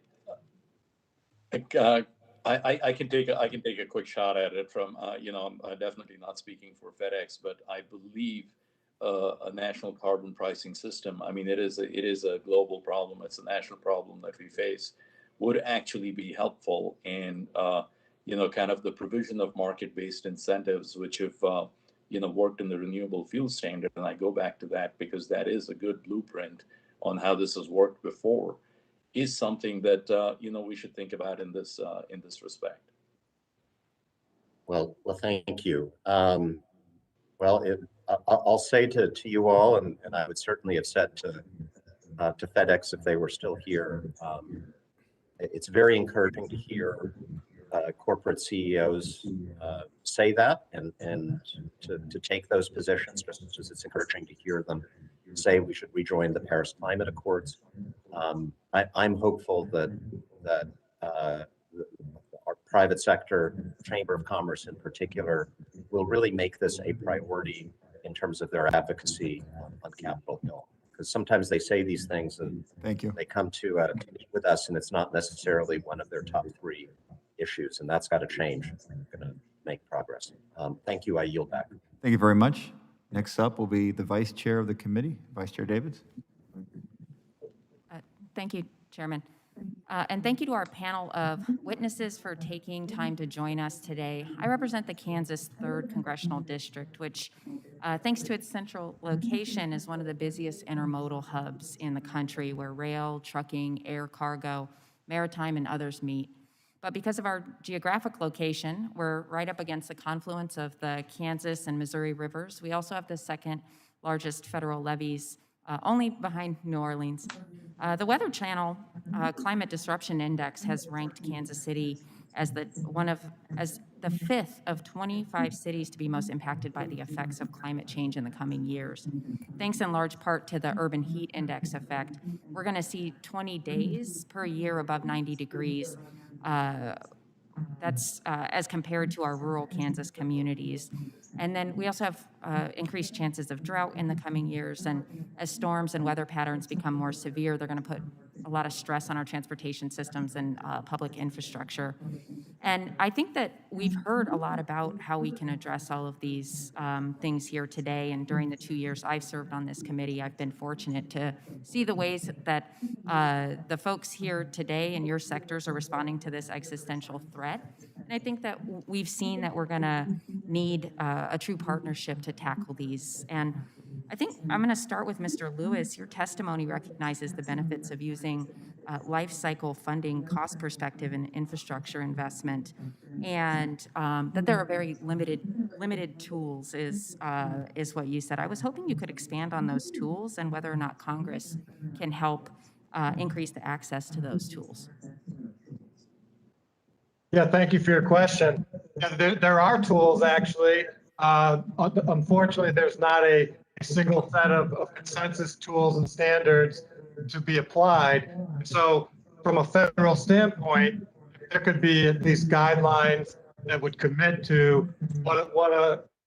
can take a quick shot at it from I'm definitely not speaking for FedEx, but I believe a national carbon pricing system. I mean, it is a global problem. It's a national problem that we face. Would actually be helpful in kind of the provision of market-based incentives, which have worked in the renewable fuel standard. And I go back to that because that is a good blueprint on how this has worked before. Is something that we should think about in this respect. Well, thank you. I'll say to you all, and I would certainly have said to FedEx if they were still here. It's very encouraging to hear corporate CEOs say that and to take those positions, just as it's encouraging to hear them say we should rejoin the Paris Climate Accords. I'm hopeful that our private sector, Chamber of Commerce in particular, will really make this a priority in terms of their advocacy on Capitol Hill. Because sometimes they say these things and they come to meet with us and it's not necessarily one of their top 3 issues, and that's got to change. We're going to make progress. Thank you. I yield back. Thank you very much. Next up will be the Vice Chair of the committee, Vice Chair Davids. Thank you, Chairman. And thank you to our panel of witnesses for taking time to join us today. I represent the Kansas 3rd Congressional District, which, thanks to its central location, is one of the busiest intermodal hubs in the country where rail, trucking, air cargo, maritime, and others meet. But because of our geographic location, we're right up against the confluence of the Kansas and Missouri rivers. We also have the 2nd largest federal levees, only behind New Orleans. The Weather Channel Climate Disruption Index has ranked Kansas City as the 5th of 25 cities to be most impacted by the effects of climate change in the coming years. Thanks in large part to the urban heat index effect, we're going to see 20 days per year above 90 degrees. That's as compared to our rural Kansas communities. And then we also have increased chances of drought in the coming years. And as storms and weather patterns become more severe, they're going to put a lot of stress on our transportation systems and public infrastructure. And I think that we've heard a lot about how we can address all of these things here today. And during the 2 years I've served on this committee, I've been fortunate to see the ways that the folks here today in your sectors are responding to this existential threat. And I think that we've seen that we're going to need a true partnership to tackle these. And I think I'm going to start with Mr. Lewis. Your testimony recognizes the benefits of using life cycle funding cost perspective and infrastructure investment, and that there are very limited limited tools is what you said. I was hoping you could expand on those tools and whether or not Congress can help increase the access to those tools. Yeah, thank you for your question. Yeah, there are tools, actually. Unfortunately, there's not a single set of consensus tools and standards to be applied. So from a federal standpoint, there could be these guidelines that would commit to what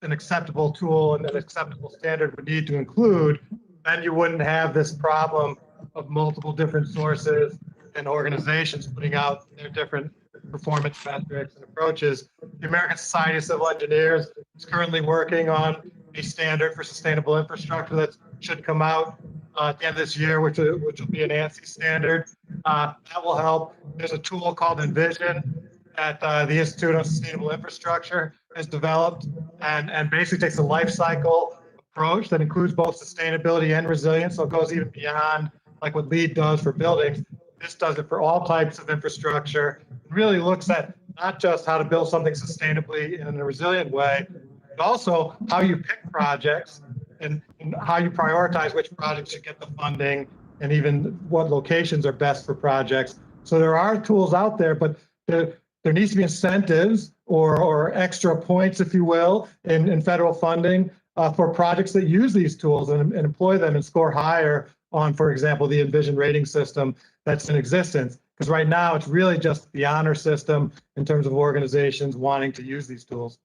an acceptable tool and an acceptable standard would need to include. Then you wouldn't have this problem of multiple different sources and organizations putting out their different performance metrics and approaches. The American Society of Civil Engineers is currently working on a standard for sustainable infrastructure that should come out at the end of this year, which will be an ANSI standard. That will help. There's a tool called Envision that the Institute on Sustainable Infrastructure has developed and basically takes a life cycle approach that includes both sustainability and resilience. So it goes even beyond like what LEED does for buildings. This does it for all types of infrastructure. It really looks at not just how to build something sustainably in a resilient way, but also how you pick projects and how you prioritize which projects should get the funding and even what locations are best for projects. So there are tools out there, but there needs to be incentives or extra points, if you will, in federal funding for projects that use these tools and employ them and score higher on, for example, the Envision rating system that's in existence. Because right now it's really just the honor system in terms of organizations wanting to use these tools.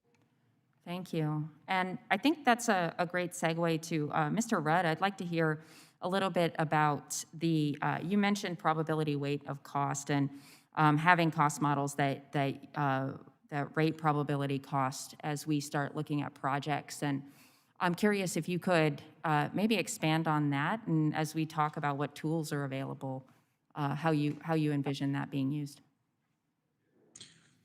Thank you. And I think that's a great segue to Mr. Rudd. I'd like to hear a little bit about the, you mentioned probability weight of cost and having cost models that rate probability cost as we start looking at projects. And I'm curious if you could maybe expand on that, and as we talk about what tools are available, how you envision that being used.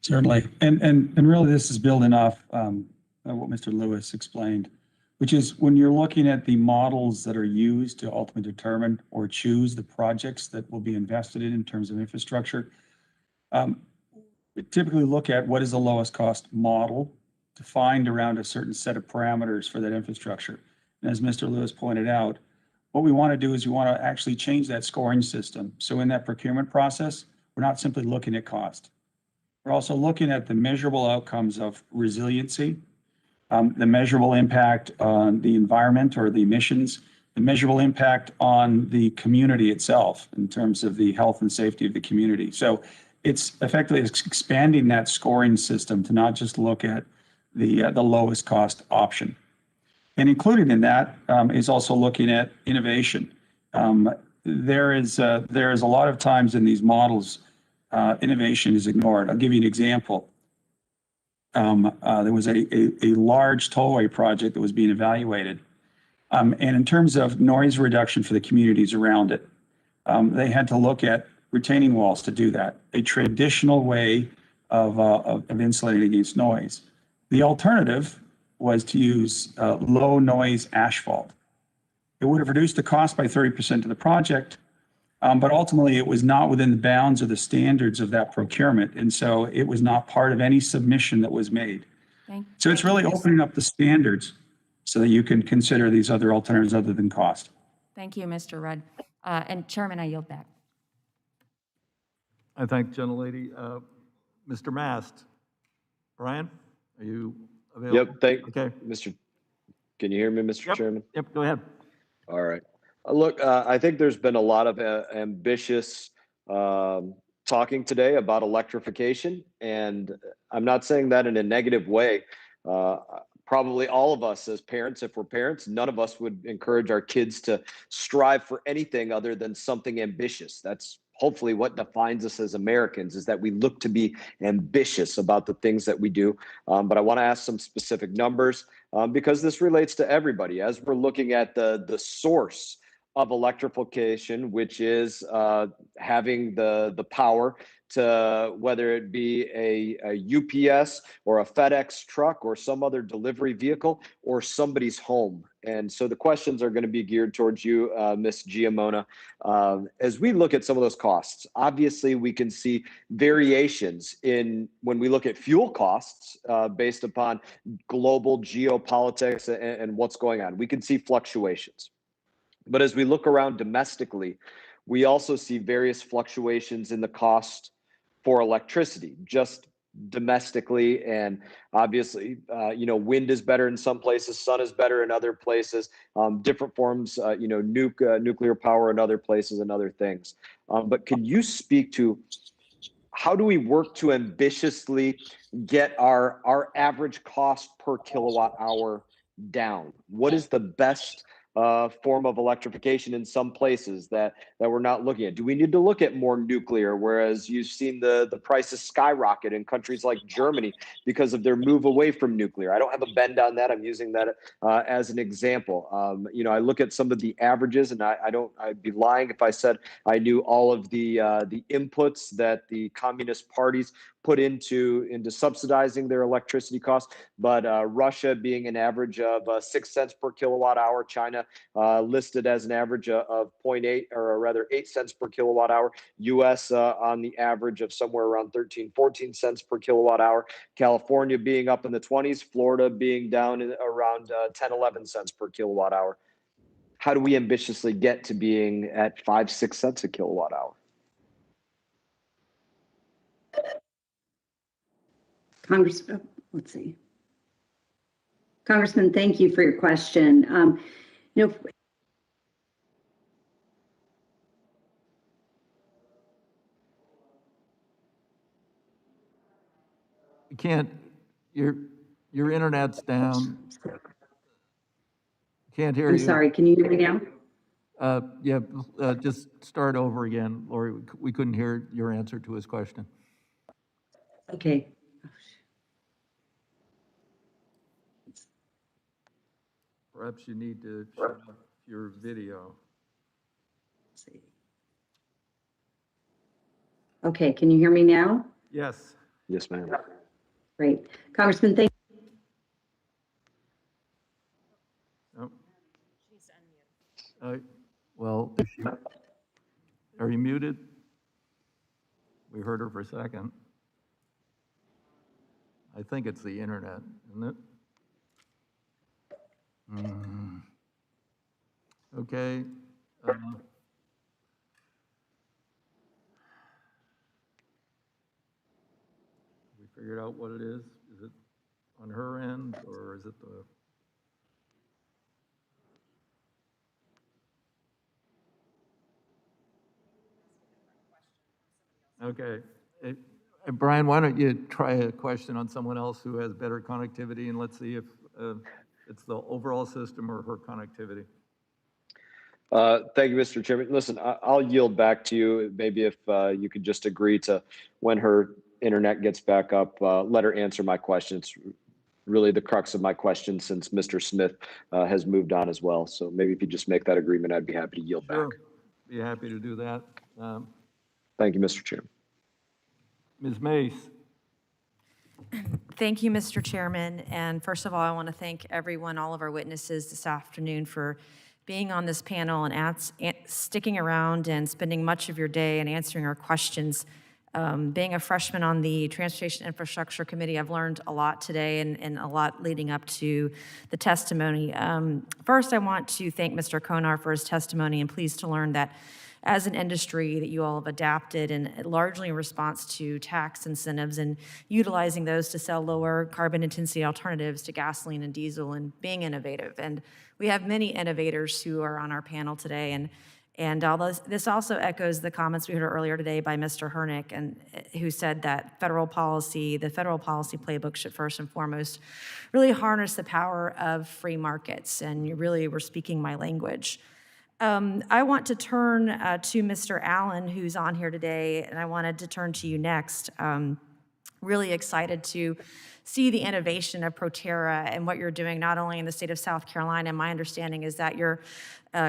Certainly. And really this is building off what Mr. Lewis explained, which is when you're looking at the models that are used to ultimately determine or choose the projects that will be invested in terms of infrastructure, we typically look at what is the lowest cost model defined around a certain set of parameters for that infrastructure. And as Mr. Lewis pointed out, what we want to do is we want to actually change that scoring system. So in that procurement process, we're not simply looking at cost. We're also looking at the measurable outcomes of resiliency, the measurable impact on the environment or the emissions, the measurable impact on the community itself in terms of the health and safety of the community. So it's effectively expanding that scoring system to not just look at the lowest cost option. And included in that is also looking at innovation. There is a lot of times in these models, innovation is ignored. I'll give you an example. There was a large tollway project that was being evaluated. And in terms of noise reduction for the communities around it, they had to look at retaining walls to do that, a traditional way of insulating against noise. The alternative was to use low noise asphalt. It would have reduced the cost by 30% of the project, but ultimately it was not within the bounds of the standards of that procurement. And so it was not part of any submission that was made. So it's really opening up the standards so that you can consider these other alternatives other than cost. Thank you, Mr. Rudd. And Chairman, I yield back. I thank the gentlelady. Mr. Mast. Brian, are you available? Yep, okay. Can you hear me, Mr. Chairman? Yep, go ahead. All right. Look, I think there's been a lot of ambitious talking today about electrification, and I'm not saying that in a negative way. Probably all of us as parents, if we're parents, none of us would encourage our kids to strive for anything other than something ambitious. That's hopefully what defines us as Americans, is that we look to be ambitious about the things that we do. But I want to ask some specific numbers because this relates to everybody. As we're looking at the source of electrification, which is having the power to whether it be a UPS or a FedEx truck or some other delivery vehicle or somebody's home. And so the questions are going to be geared towards you, Ms. Giamona. As we look at some of those costs, obviously we can see variations in when we look at fuel costs based upon global geopolitics and what's going on. We can see fluctuations. But as we look around domestically, we also see various fluctuations in the cost for electricity, just domestically. And obviously, wind is better in some places, sun is better in other places, different forms, nuclear power in other places and other things. But can you speak to how do we work to ambitiously get our average cost per kilowatt hour down? What is the best form of electrification in some places that we're not looking at? Do we need to look at more nuclear, whereas you've seen the prices skyrocket in countries like Germany because of their move away from nuclear? I don't have a bend on that. I'm using that as an example. I look at some of the averages, and I'd be lying if I said I knew all of the inputs that the communist parties put into subsidizing their electricity costs. But Russia being an average of 6 cents per kilowatt hour, China listed as an average of 0.8 or rather 8 cents per kilowatt hour, US on the average of somewhere around 13, 14 cents per kilowatt hour, California being up in the 20s, Florida being down in around 10, 11 cents per kilowatt hour. How do we ambitiously get to being at 5, 6 cents a kilowatt hour? Congressman, thank you for your question. You can't, your internet's down. Can't hear you. I'm sorry, can you hear me now? Just start over again, Lori. We couldn't hear your answer to his question. Okay. Perhaps you need to shut off your video. Okay, can you hear me now? Yes. Yes, ma'am. Great. Congressman, thank Well, are you muted? We heard her for a second. I think it's the internet, isn't it? Okay. We figured out what it is? Is it on her end or is it the? Okay. Brian, why don't you try a question on someone else who has better connectivity, and let's see if it's the overall system or her connectivity. Thank you, Mr. Chairman. Listen, I'll yield back to you. Maybe if you could just agree to when her internet gets back up, let her answer my question. It's really the crux of my question since Mr. Smith has moved on as well. So maybe if you just make that agreement, I'd be happy to yield back. Be happy to do that. Thank you, Mr. Chairman. Ms. Mace. Thank you, Mr. Chairman. And first of all, I want to thank everyone, all of our witnesses this afternoon for being on this panel and sticking around and spending much of your day and answering our questions. Being a freshman on the Transportation Infrastructure Committee, I've learned a lot today and a lot leading up to the testimony. First, I want to thank Mr. Konar for his testimony and pleased to learn that as an industry that you all have adapted and largely in response to tax incentives and utilizing those to sell lower carbon intensity alternatives to gasoline and diesel and being innovative. And we have many innovators who are on our panel today. And although this also echoes the comments we heard earlier today by Mr. Hernick, and who said that the federal policy playbook should first and foremost really harness the power of free markets. And you really were speaking my language. I want to turn to Mr. Allen, who's on here today, and I wanted to turn to you next. Really excited to see the innovation of Proterra and what you're doing, not only in the state of South Carolina. My understanding is that your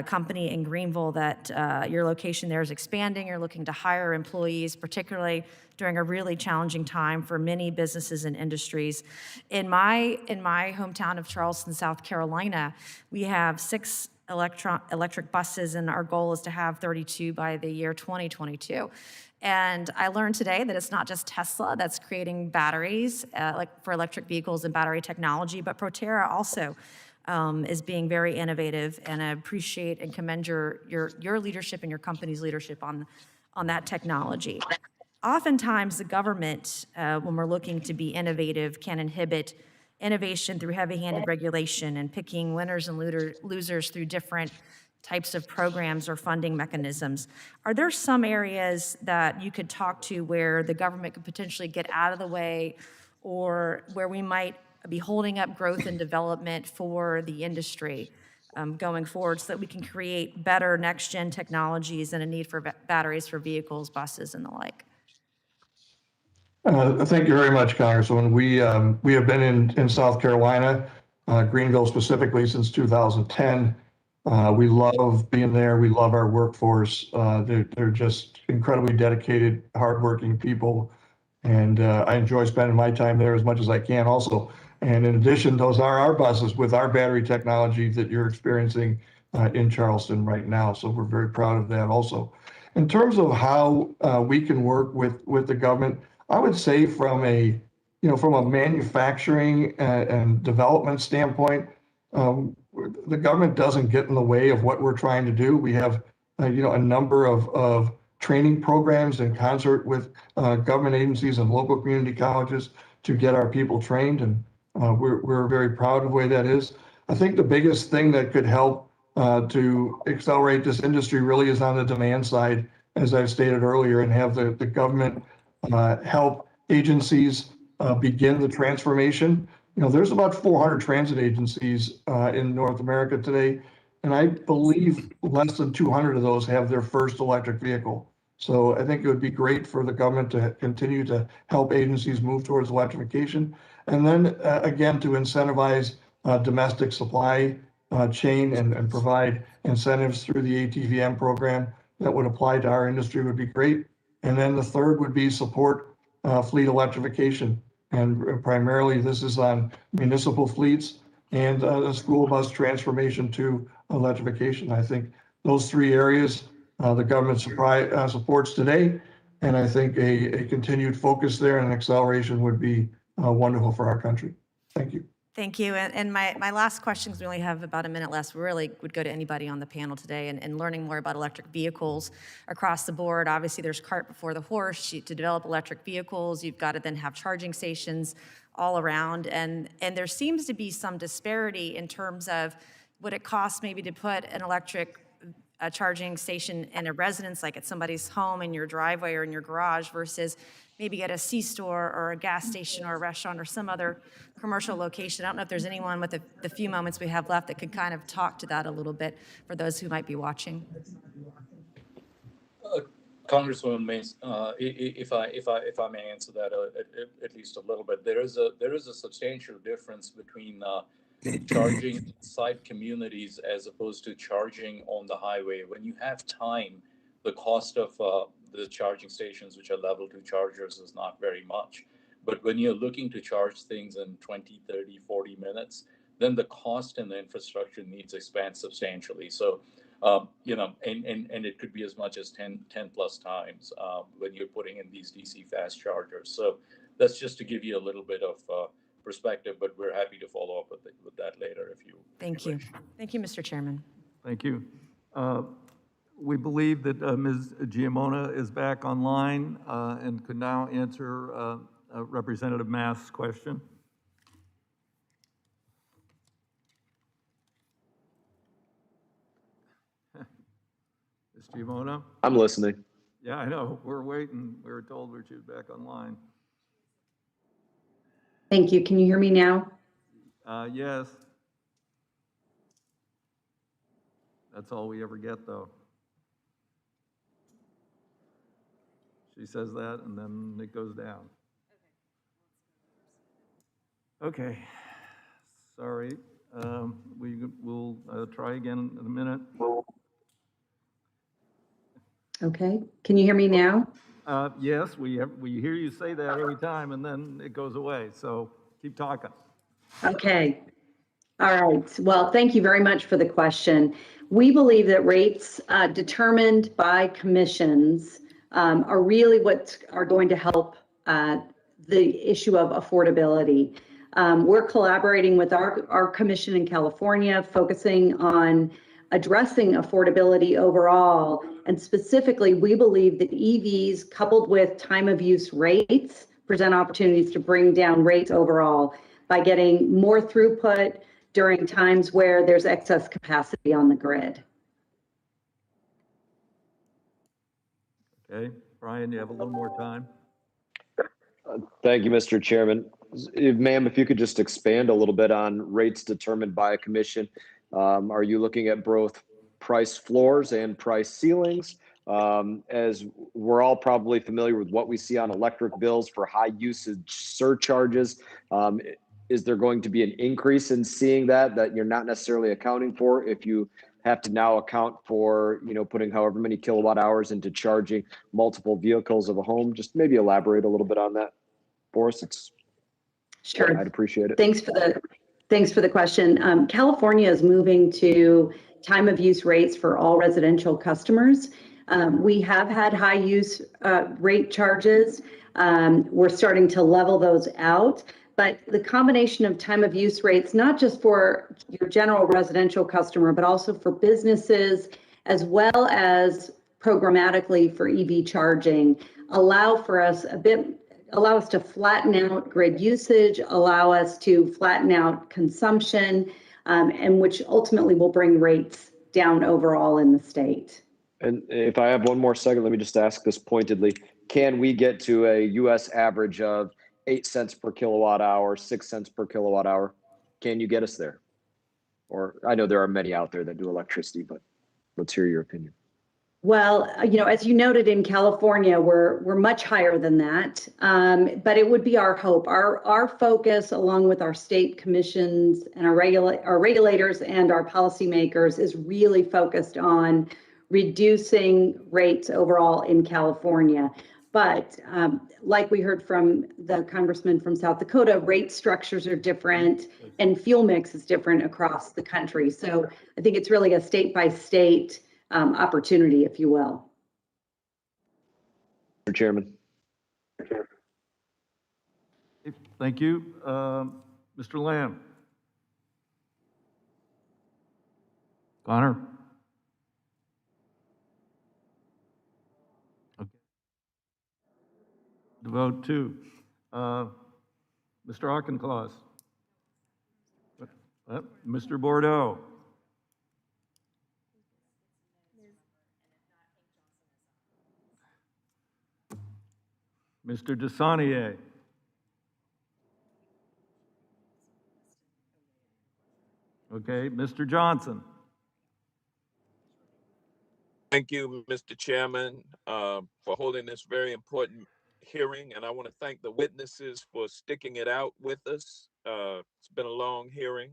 company in Greenville, that your location there is expanding. You're looking to hire employees, particularly during a really challenging time for many businesses and industries. In my hometown of Charleston, South Carolina, we have 6 electric buses, and our goal is to have 32 by the year 2022. And I learned today that it's not just Tesla that's creating batteries like for electric vehicles and battery technology, but Proterra also is being very innovative, and I appreciate and commend your leadership and your company's leadership on that technology. Oftentimes, the government, when we're looking to be innovative, can inhibit innovation through heavy-handed regulation and picking winners and losers through different types of programs or funding mechanisms. Are there some areas that you could talk to where the government could potentially get out of the way, or where we might be holding up growth and development for the industry going forward, so that we can create better next-gen technologies and a need for batteries for vehicles, buses, and the like? Thank you very much, Congresswoman. We have been in South Carolina, Greenville specifically, since 2010. We love being there. We love our workforce. They're just incredibly dedicated, hardworking people. And I enjoy spending my time there as much as I can also. And in addition, those are our buses with our battery technology that you're experiencing in Charleston right now. So we're very proud of that also. In terms of how we can work with the government, I would say from a manufacturing and development standpoint, the government doesn't get in the way of what we're trying to do. We have, a number of training programs in concert with government agencies and local community colleges to get our people trained, and we're very proud of the way that is. I think the biggest thing that could help to accelerate this industry really is on the demand side, as I've stated earlier, and have the government help agencies begin the transformation. There's about 400 transit agencies in North America today, and I believe less than 200 of those have their first electric vehicle. So I think it would be great for the government to continue to help agencies move towards electrification, and then again to incentivize domestic supply chain and provide incentives through the ATVM program that would apply to our industry would be great. And then the third would be support fleet electrification. And primarily this is on municipal fleets and the school bus transformation to electrification. I think those 3 areas the government supports today. And I think a continued focus there and acceleration would be wonderful for our country. Thank you. Thank you. And my last question, because we only have about a minute left, really would go to anybody on the panel today, and learning more about electric vehicles across the board. Obviously, there's cart before the horse. To develop electric vehicles, you've got to then have charging stations all around. And there seems to be some disparity in terms of what it costs maybe to put an electric charging station in a residence, like at somebody's home, in your driveway or in your garage, versus maybe at a C-store or a gas station or a restaurant or some other commercial location. I don't know if there's anyone with the few moments we have left that could kind of talk to that a little bit for those who might be watching. Congresswoman Mays, if I may answer that at least a little bit, there is a substantial difference between charging inside communities as opposed to charging on the highway. When you have time, the cost of the charging stations, which are level 2 chargers, is not very much. But when you're looking to charge things in 20, 30, 40 minutes, then the cost and the infrastructure needs expand substantially. So, and it could be as much as 10 plus times when you're putting in these DC fast chargers. So that's just to give you a little bit of perspective, but we're happy to follow up with that later if you. Thank you. Thank you, Mr. Chairman. Thank you. We believe that Ms. Giammona is back online and could now answer Representative Mast's question. Ms. Giammona? I'm listening. Yeah, I know. We're waiting. We were told she was back online. Thank you. Can you hear me now? Yes. That's all we ever get, though. She says that, and then it goes down. Okay. Sorry. We'll try again in a minute. Okay. Can you hear me now? Yes, we hear you say that every time, and then it goes away, so keep talking. Okay. All right. Well, thank you very much for the question. We believe that rates determined by commissions are really what are going to help the issue of affordability. We're collaborating with our commission in California, focusing on addressing affordability overall. And specifically, we believe that EVs coupled with time of use rates present opportunities to bring down rates overall by getting more throughput during times where there's excess capacity on the grid. Okay, Brian, you have a little more time? Thank you, Mr. Chairman. Ma'am, if you could just expand a little bit on rates determined by a commission. Are you looking at both price floors and price ceilings? As we're all probably familiar with what we see on electric bills for high usage surcharges, is there going to be an increase in seeing that you're not necessarily accounting for if you have to now account for, putting however many kilowatt hours into charging multiple vehicles of a home? Just maybe elaborate a little bit on that for us. Sure. I'd appreciate it. Thanks for the question. California is moving to time of use rates for all residential customers. We have had high use rate charges. We're starting to level those out. But the combination of time of use rates, not just for your general residential customer, but also for businesses, as well as programmatically for EV charging, allow us to flatten out grid usage, allow us to flatten out consumption, and which ultimately will bring rates down overall in the state. And if I have one more second, let me just ask this pointedly. Can we get to a US average of 8 cents per kilowatt hour, 6 cents per kilowatt hour? Can you get us there? Or I know there are many out there that do electricity, but let's hear your opinion. Well, as you noted in California, we're much higher than that, but it would be our hope. Our focus, along with our state commissions and our regulators and our policymakers, is really focused on reducing rates overall in California. But like we heard from the congressman from South Dakota, rate structures are different and fuel mix is different across the country. So I think it's really a state by state opportunity, if you will. Mr. Chairman. Thank you. Mr. Lamb. Connor. Okay. To vote two. Mr. Auchincloss. Mr. Bordeaux. Mr. Desaunier. Okay, Mr. Johnson. Thank you, Mr. Chairman, for holding this very important hearing. And I want to thank the witnesses for sticking it out with us. It's been a long hearing,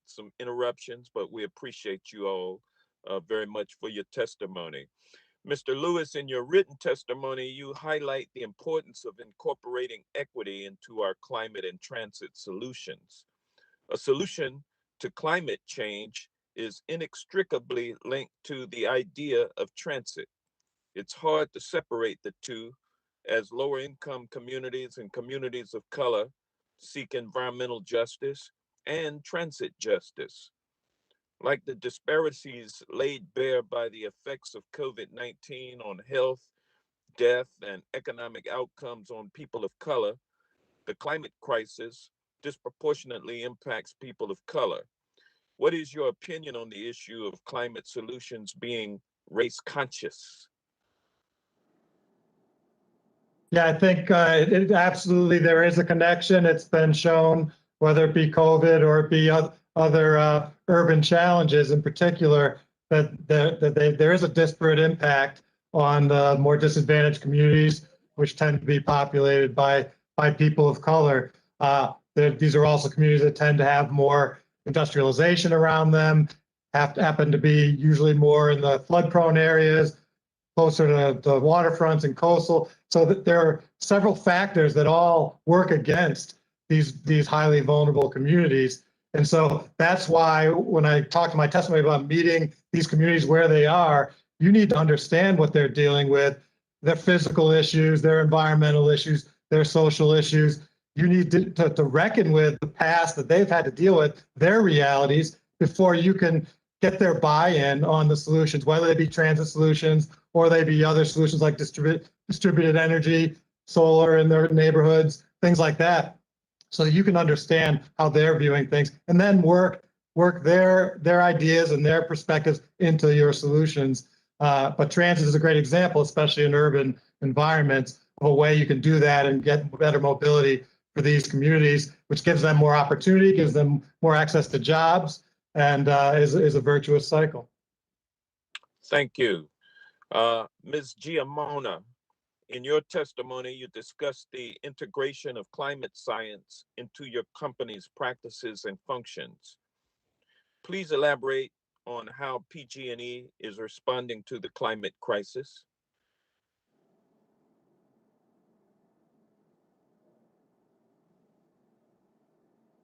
some interruptions, but we appreciate you all very much for your testimony. Mr. Lewis, in your written testimony, you highlight the importance of incorporating equity into our climate and transit solutions. A solution to climate change is inextricably linked to the idea of transit. It's hard to separate the two, as lower income communities and communities of color seek environmental justice and transit justice. Like the disparities laid bare by the effects of COVID-19 on health, death, and economic outcomes on people of color, the climate crisis disproportionately impacts people of color. What is your opinion on the issue of climate solutions being race conscious? Yeah, I think absolutely there is a connection. It's been shown, whether it be COVID or it be other urban challenges in particular, that there is a disparate impact on the more disadvantaged communities, which tend to be populated by people of color. These are also communities that tend to have more industrialization around them, happen to be usually more in the flood-prone areas, closer to the waterfronts and coastal. So that there are several factors that all work against these highly vulnerable communities. And so that's why when I talked to my testimony about meeting these communities where they are, you need to understand what they're dealing with, their physical issues, their environmental issues, their social issues. You need to reckon with the past that they've had to deal with, their realities, before you can get their buy-in on the solutions, whether they be transit solutions or they be other solutions like distributed energy, solar in their neighborhoods, things like that. So you can understand how they're viewing things, and then work their ideas and their perspectives into your solutions. But transit is a great example, especially in urban environments, of a way you can do that and get better mobility for these communities, which gives them more opportunity, gives them more access to jobs, and is a virtuous cycle. Thank you. Ms. Giamona, in your testimony, you discussed the integration of climate science into your company's practices and functions. Please elaborate on how PG&E is responding to the climate crisis.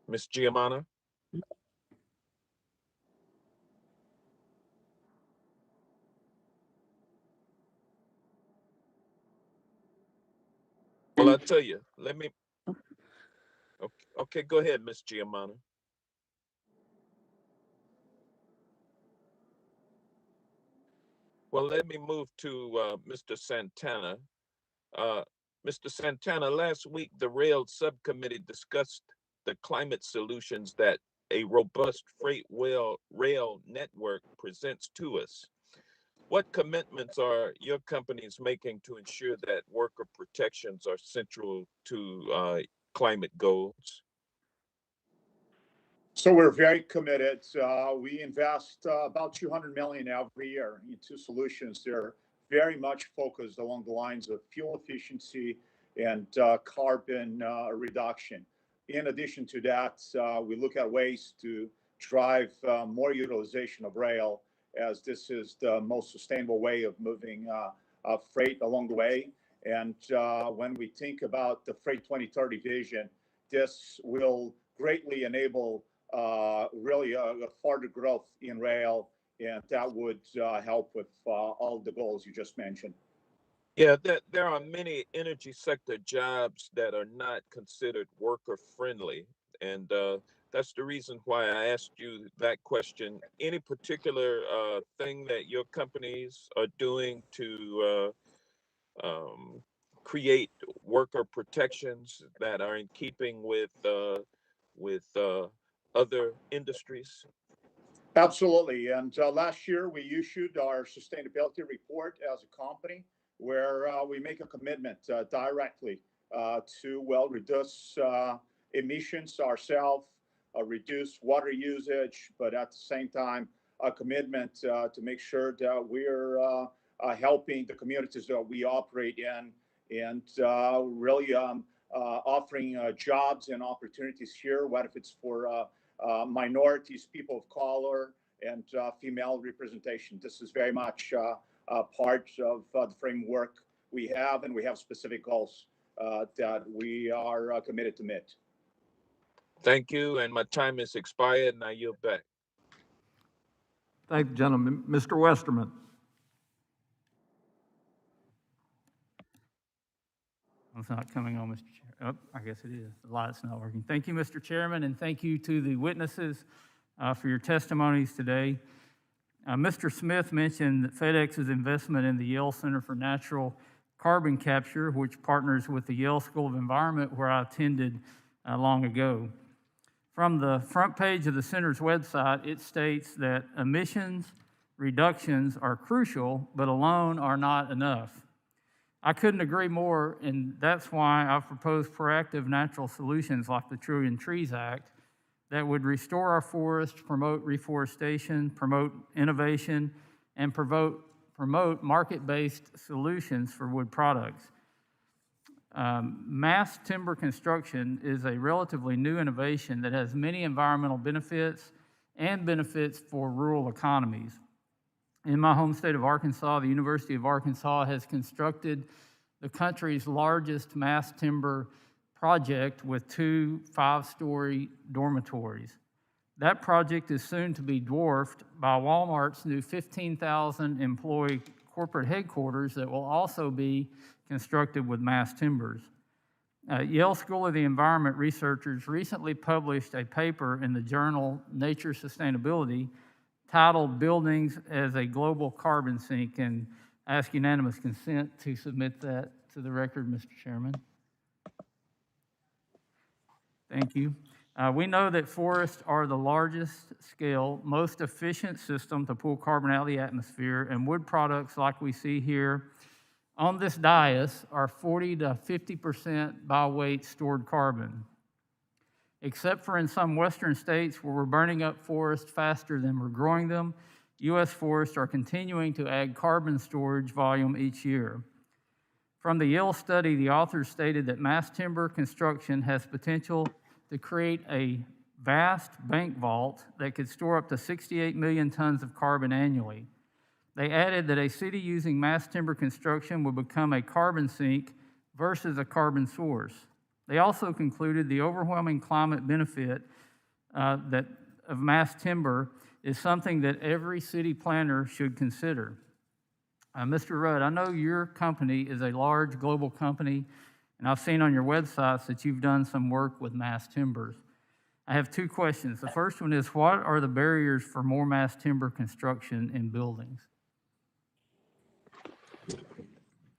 Ms. Giamona? Well, I'll tell you, okay, go ahead, Ms. Giamona. Well, let me move to Mr. Santana. Mr. Santana, last week, the rail subcommittee discussed the climate solutions that a robust freight rail network presents to us. What commitments are your companies making to ensure that worker protections are central to climate goals? So we're very committed. We invest about $200 million every year into solutions. They're very much focused along the lines of fuel efficiency and carbon reduction. In addition to that, we look at ways to drive more utilization of rail, as this is the most sustainable way of moving freight along the way. And when we think about the Freight 2030 vision, this will greatly enable really a further growth in rail, and that would help with all the goals you just mentioned. Yeah, there are many energy sector jobs that are not considered worker friendly, and that's the reason why I asked you that question. Any particular thing that your companies are doing to create worker protections that are in keeping with other industries? Absolutely. And last year, we issued our sustainability report as a company, where we make a commitment directly to, well, reduce emissions ourselves, reduce water usage, but at the same time, a commitment to make sure that we're helping the communities that we operate in, and really offering jobs and opportunities here, whether it's for minorities, people of color, and female representation. This is very much part of the framework we have, and we have specific goals that we are committed to meet. Thank you, and my time is expired, and I yield back. Thank you, gentlemen. Mr. Westerman. It's not coming on, Mr. Chair. Oh, I guess it is. The light's not working. Thank you, Mr. Chairman, and thank you to the witnesses for your testimonies today. Mr. Smith mentioned that FedEx's investment in the Yale Center for Natural Carbon Capture, which partners with the Yale School of Environment, where I attended long ago. From the front page of the center's website, it states that emissions reductions are crucial, but alone are not enough. I couldn't agree more, and that's why I've proposed proactive natural solutions like the Trillion Trees Act that would restore our forests, promote reforestation, promote innovation, and promote market-based solutions for wood products. Mass timber construction is a relatively new innovation that has many environmental benefits and benefits for rural economies. In my home state of Arkansas, the University of Arkansas has constructed the country's largest mass timber project with 2 5-story dormitories. That project is soon to be dwarfed by Walmart's new 15,000 employee corporate headquarters that will also be constructed with mass timbers. Yale School of the Environment researchers recently published a paper in the journal Nature Sustainability titled Buildings as a Global Carbon Sink, and I ask unanimous consent to submit that to the record, Mr. Chairman. Thank you. We know that forests are the largest scale, most efficient system to pull carbon out of the atmosphere, and wood products like we see here on this dais are 40 to 50% by weight stored carbon. Except for in some western states where we're burning up forests faster than we're growing them, U.S. forests are continuing to add carbon storage volume each year. From the Yale study, the authors stated that mass timber construction has potential to create a vast bank vault that could store up to 68 million tons of carbon annually. They added that a city using mass timber construction would become a carbon sink versus a carbon source. They also concluded the overwhelming climate benefit of mass timber is something that every city planner should consider. Mr. Rudd, I know your company is a large global company, and I've seen on your websites that you've done some work with mass timbers. I have 2 questions. The first one is, what are the barriers for more mass timber construction in buildings?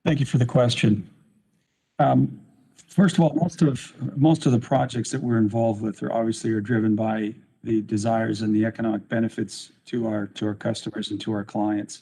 Thank you for the question. First of all, most of the projects that we're involved with are driven by the desires and the economic benefits to our customers and to our clients.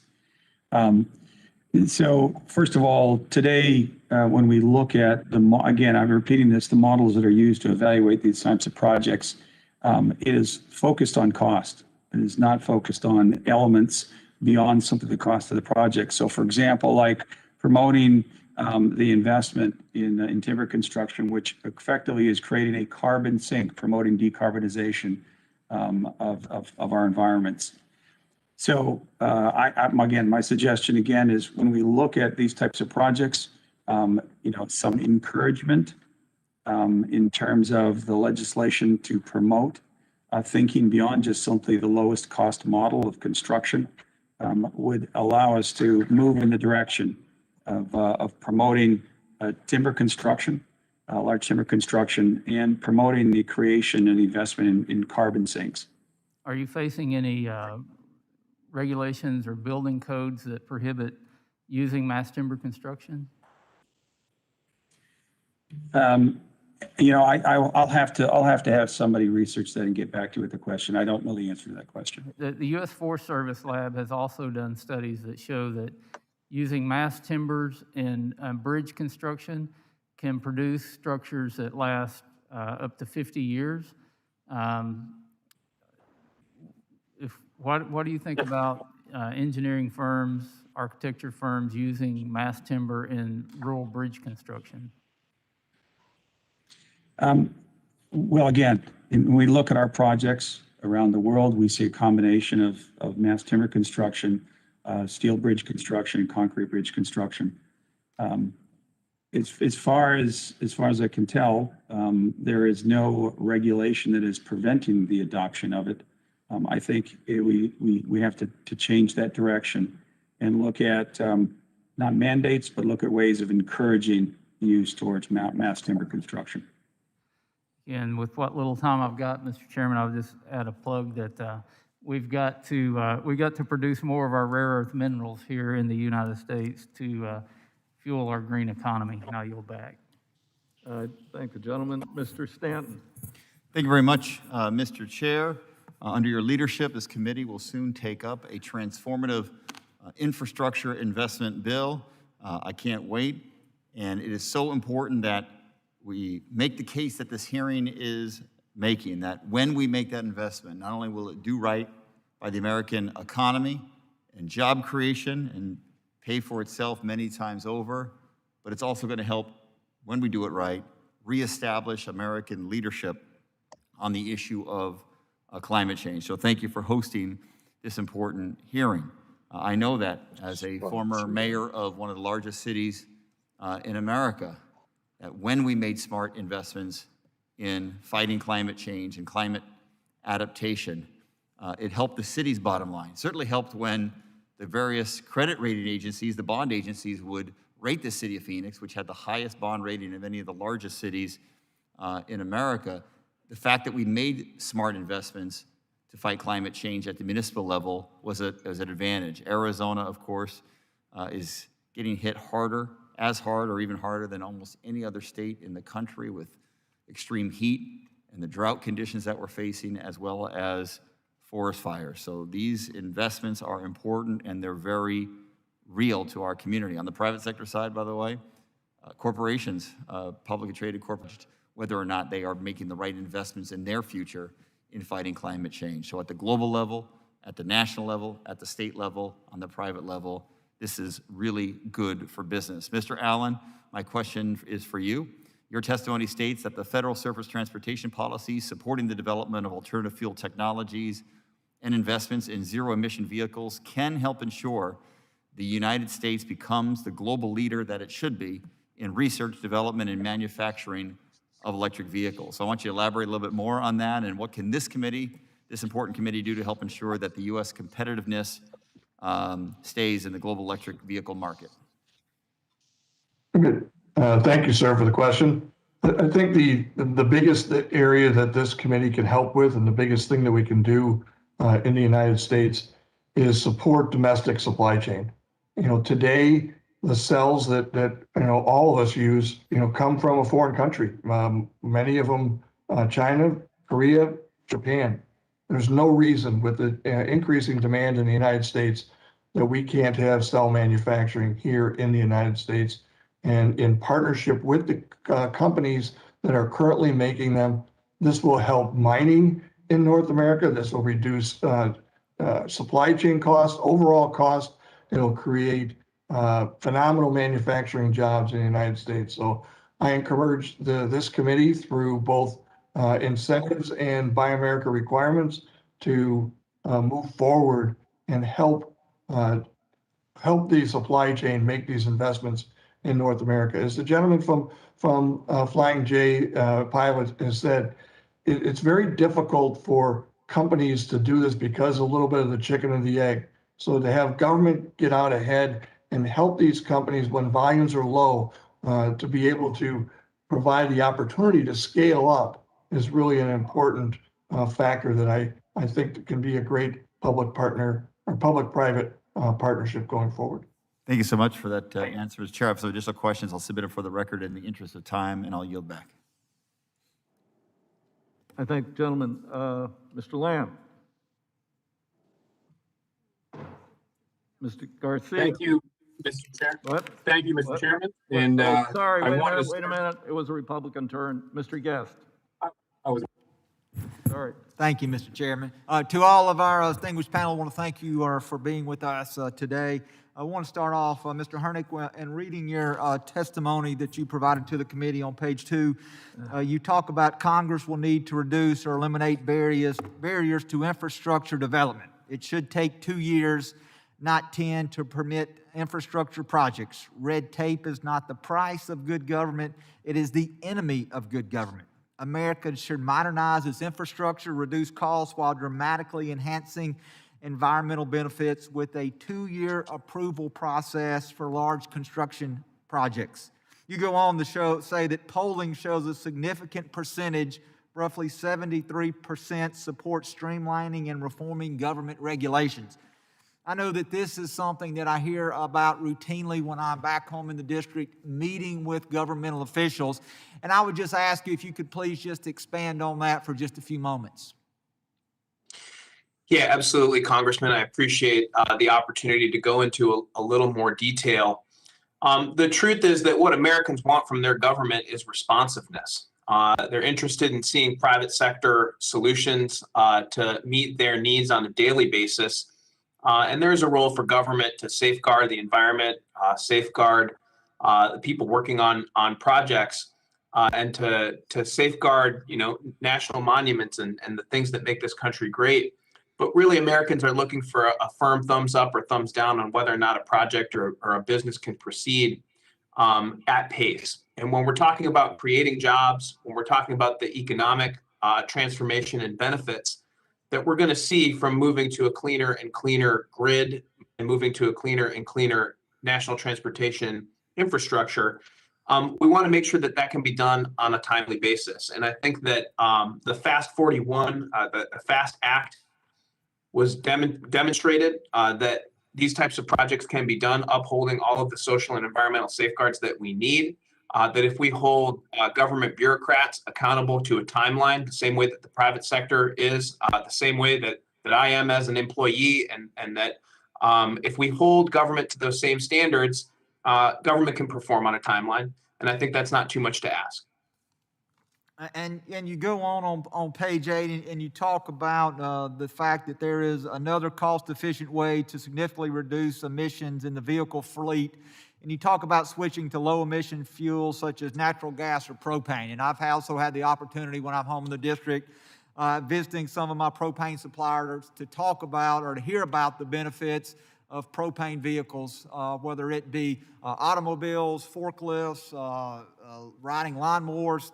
So first of all, today, when we look at again, I'm repeating this, the models that are used to evaluate these types of projects, it is focused on cost. It is not focused on elements beyond simply the cost of the project. So for example, like promoting the investment in timber construction, which effectively is creating a carbon sink, promoting decarbonization of our environments. So again, my suggestion again is when we look at these types of projects, some encouragement in terms of the legislation to promote thinking beyond just simply the lowest cost model of construction would allow us to move in the direction of promoting timber construction, large timber construction, and promoting the creation and investment in carbon sinks. Are you facing any regulations or building codes that prohibit using mass timber construction? I'll have to have somebody research that and get back to you with the question. I don't know the answer to that question. The U.S. Forest Service Lab has also done studies that show that using mass timbers in bridge construction can produce structures that last up to 50 years. What do you think about engineering firms, architecture firms using mass timber in rural bridge construction? Well, again, when we look at our projects around the world, we see a combination of mass timber construction, steel bridge construction, and concrete bridge construction. As far as I can tell, there is no regulation that is preventing the adoption of it. I think we have to change that direction and look at not mandates, but look at ways of encouraging use towards mass timber construction. And with what little time I've got, Mr. Chairman, I'll just add a plug that we've got to produce more of our rare earth minerals here in the United States to fuel our green economy. Now you'll back. Thank the gentleman. Mr. Stanton. Thank you very much, Mr. Chair. Under your leadership, this committee will soon take up a transformative infrastructure investment bill. I can't wait. And it is so important that we make the case that this hearing is making, that when we make that investment, not only will it do right by the American economy and job creation and pay for itself many times over, but it's also going to help, when we do it right, reestablish American leadership on the issue of climate change. So thank you for hosting this important hearing. I know that as a former mayor of one of the largest cities in America, that when we made smart investments in fighting climate change and climate adaptation, it helped the city's bottom line. It certainly helped when the various credit rating agencies, the bond agencies, would rate the city of Phoenix, which had the highest bond rating of any of the largest cities in America. The fact that we made smart investments to fight climate change at the municipal level was an advantage. Arizona, of course, is getting hit harder, as hard or even harder than almost any other state in the country with extreme heat and the drought conditions that we're facing, as well as forest fires. So these investments are important and they're very real to our community. On the private sector side, by the way, corporations, publicly traded corporations, whether or not they are making the right investments in their future in fighting climate change. So at the global level, at the national level, at the state level, on the private level, this is really good for business. Mr. Allen, my question is for you. Your testimony states that the federal surface transportation policy supporting the development of alternative fuel technologies and investments in zero-emission vehicles can help ensure the United States becomes the global leader that it should be in research, development, and manufacturing of electric vehicles. So I want you to elaborate a little bit more on that, and what can this committee, this important committee, do to help ensure that the U.S. competitiveness stays in the global electric vehicle market? Good. Thank you, sir, for the question. I think the biggest area that this committee can help with, and the biggest thing that we can do in the United States, is support domestic supply chain. Today, the cells that all of us use, come from a foreign country. Many of them, China, Korea, Japan. There's no reason with the increasing demand in the United States that we can't have cell manufacturing here in the United States. And in partnership with the companies that are currently making them, this will help mining in North America. This will reduce supply chain costs, overall cost. It'll create phenomenal manufacturing jobs in the United States. So I encourage this committee through both incentives and Buy America requirements to move forward and help the supply chain make these investments in North America. As the gentleman from Flying J Pilot has said, it's very difficult for companies to do this because a little bit of the chicken and the egg. So to have government get out ahead and help these companies when volumes are low, to be able to provide the opportunity to scale up is really an important factor that I think can be a great public partner or public-private partnership going forward. Thank you so much for that answer. As Chair, I have some additional questions. I'll submit it for the record in the interest of time, and I'll yield back. I thank the gentleman. Mr. Lamb. Mr. Garcia. Thank you, Mr. Chair. What? Thank you, Mr. What? Chairman. What? And sorry, I wait wanted a minute. It was a Republican turn. Mr. Guest. I was. Sorry. Thank you, Mr. Chairman. To all of our distinguished panel, I want to thank you for being with us today. I want to start off, Mr. Hernick, in reading your testimony that you provided to the committee on page 2. You talk about Congress will need to reduce or eliminate barriers to infrastructure development. It should take 2 years, not 10, to permit infrastructure projects. Red tape is not the price of good government. It is the enemy of good government. America should modernize its infrastructure, reduce costs while dramatically enhancing environmental benefits with a 2-year approval process for large construction projects. You go on to say that polling shows a significant percentage, roughly 73%, support streamlining and reforming government regulations. I know that this is something that I hear about routinely when I'm back home in the district meeting with governmental officials. And I would just ask you if you could please just expand on that for just a few moments. Yeah, absolutely, Congressman. I appreciate the opportunity to go into a little more detail. The truth is that what Americans want from their government is responsiveness. They're interested in seeing private sector solutions to meet their needs on a daily basis. And there is a role for government to safeguard the environment, safeguard the people working on projects, and to safeguard, national monuments and the things that make this country great. but really Americans are looking for a firm thumbs up or thumbs down on whether or not a project or a business can proceed at pace. And when we're talking about creating jobs, when we're talking about the economic transformation and benefits that we're going to see from moving to a cleaner and cleaner grid and moving to a cleaner and cleaner national transportation infrastructure, we want to make sure that that can be done on a timely basis. And I think that the FAST 41, the FAST Act was demonstrated that these types of projects can be done upholding all of the social and environmental safeguards that we need. That if we hold government bureaucrats accountable to a timeline, the same way that the private sector is, the same way that I am as an employee, and that if we hold government to those same standards, government can perform on a timeline. And I think that's not too much to ask. And you go on page 8 and you talk about the fact that there is another cost-efficient way to significantly reduce emissions in the vehicle fleet. And you talk about switching to low-emission fuels such as natural gas or propane. And I've also had the opportunity when I'm home in the district visiting some of my propane suppliers to talk about or to hear about the benefits of propane vehicles, whether it be automobiles, forklifts, riding lawnmowers,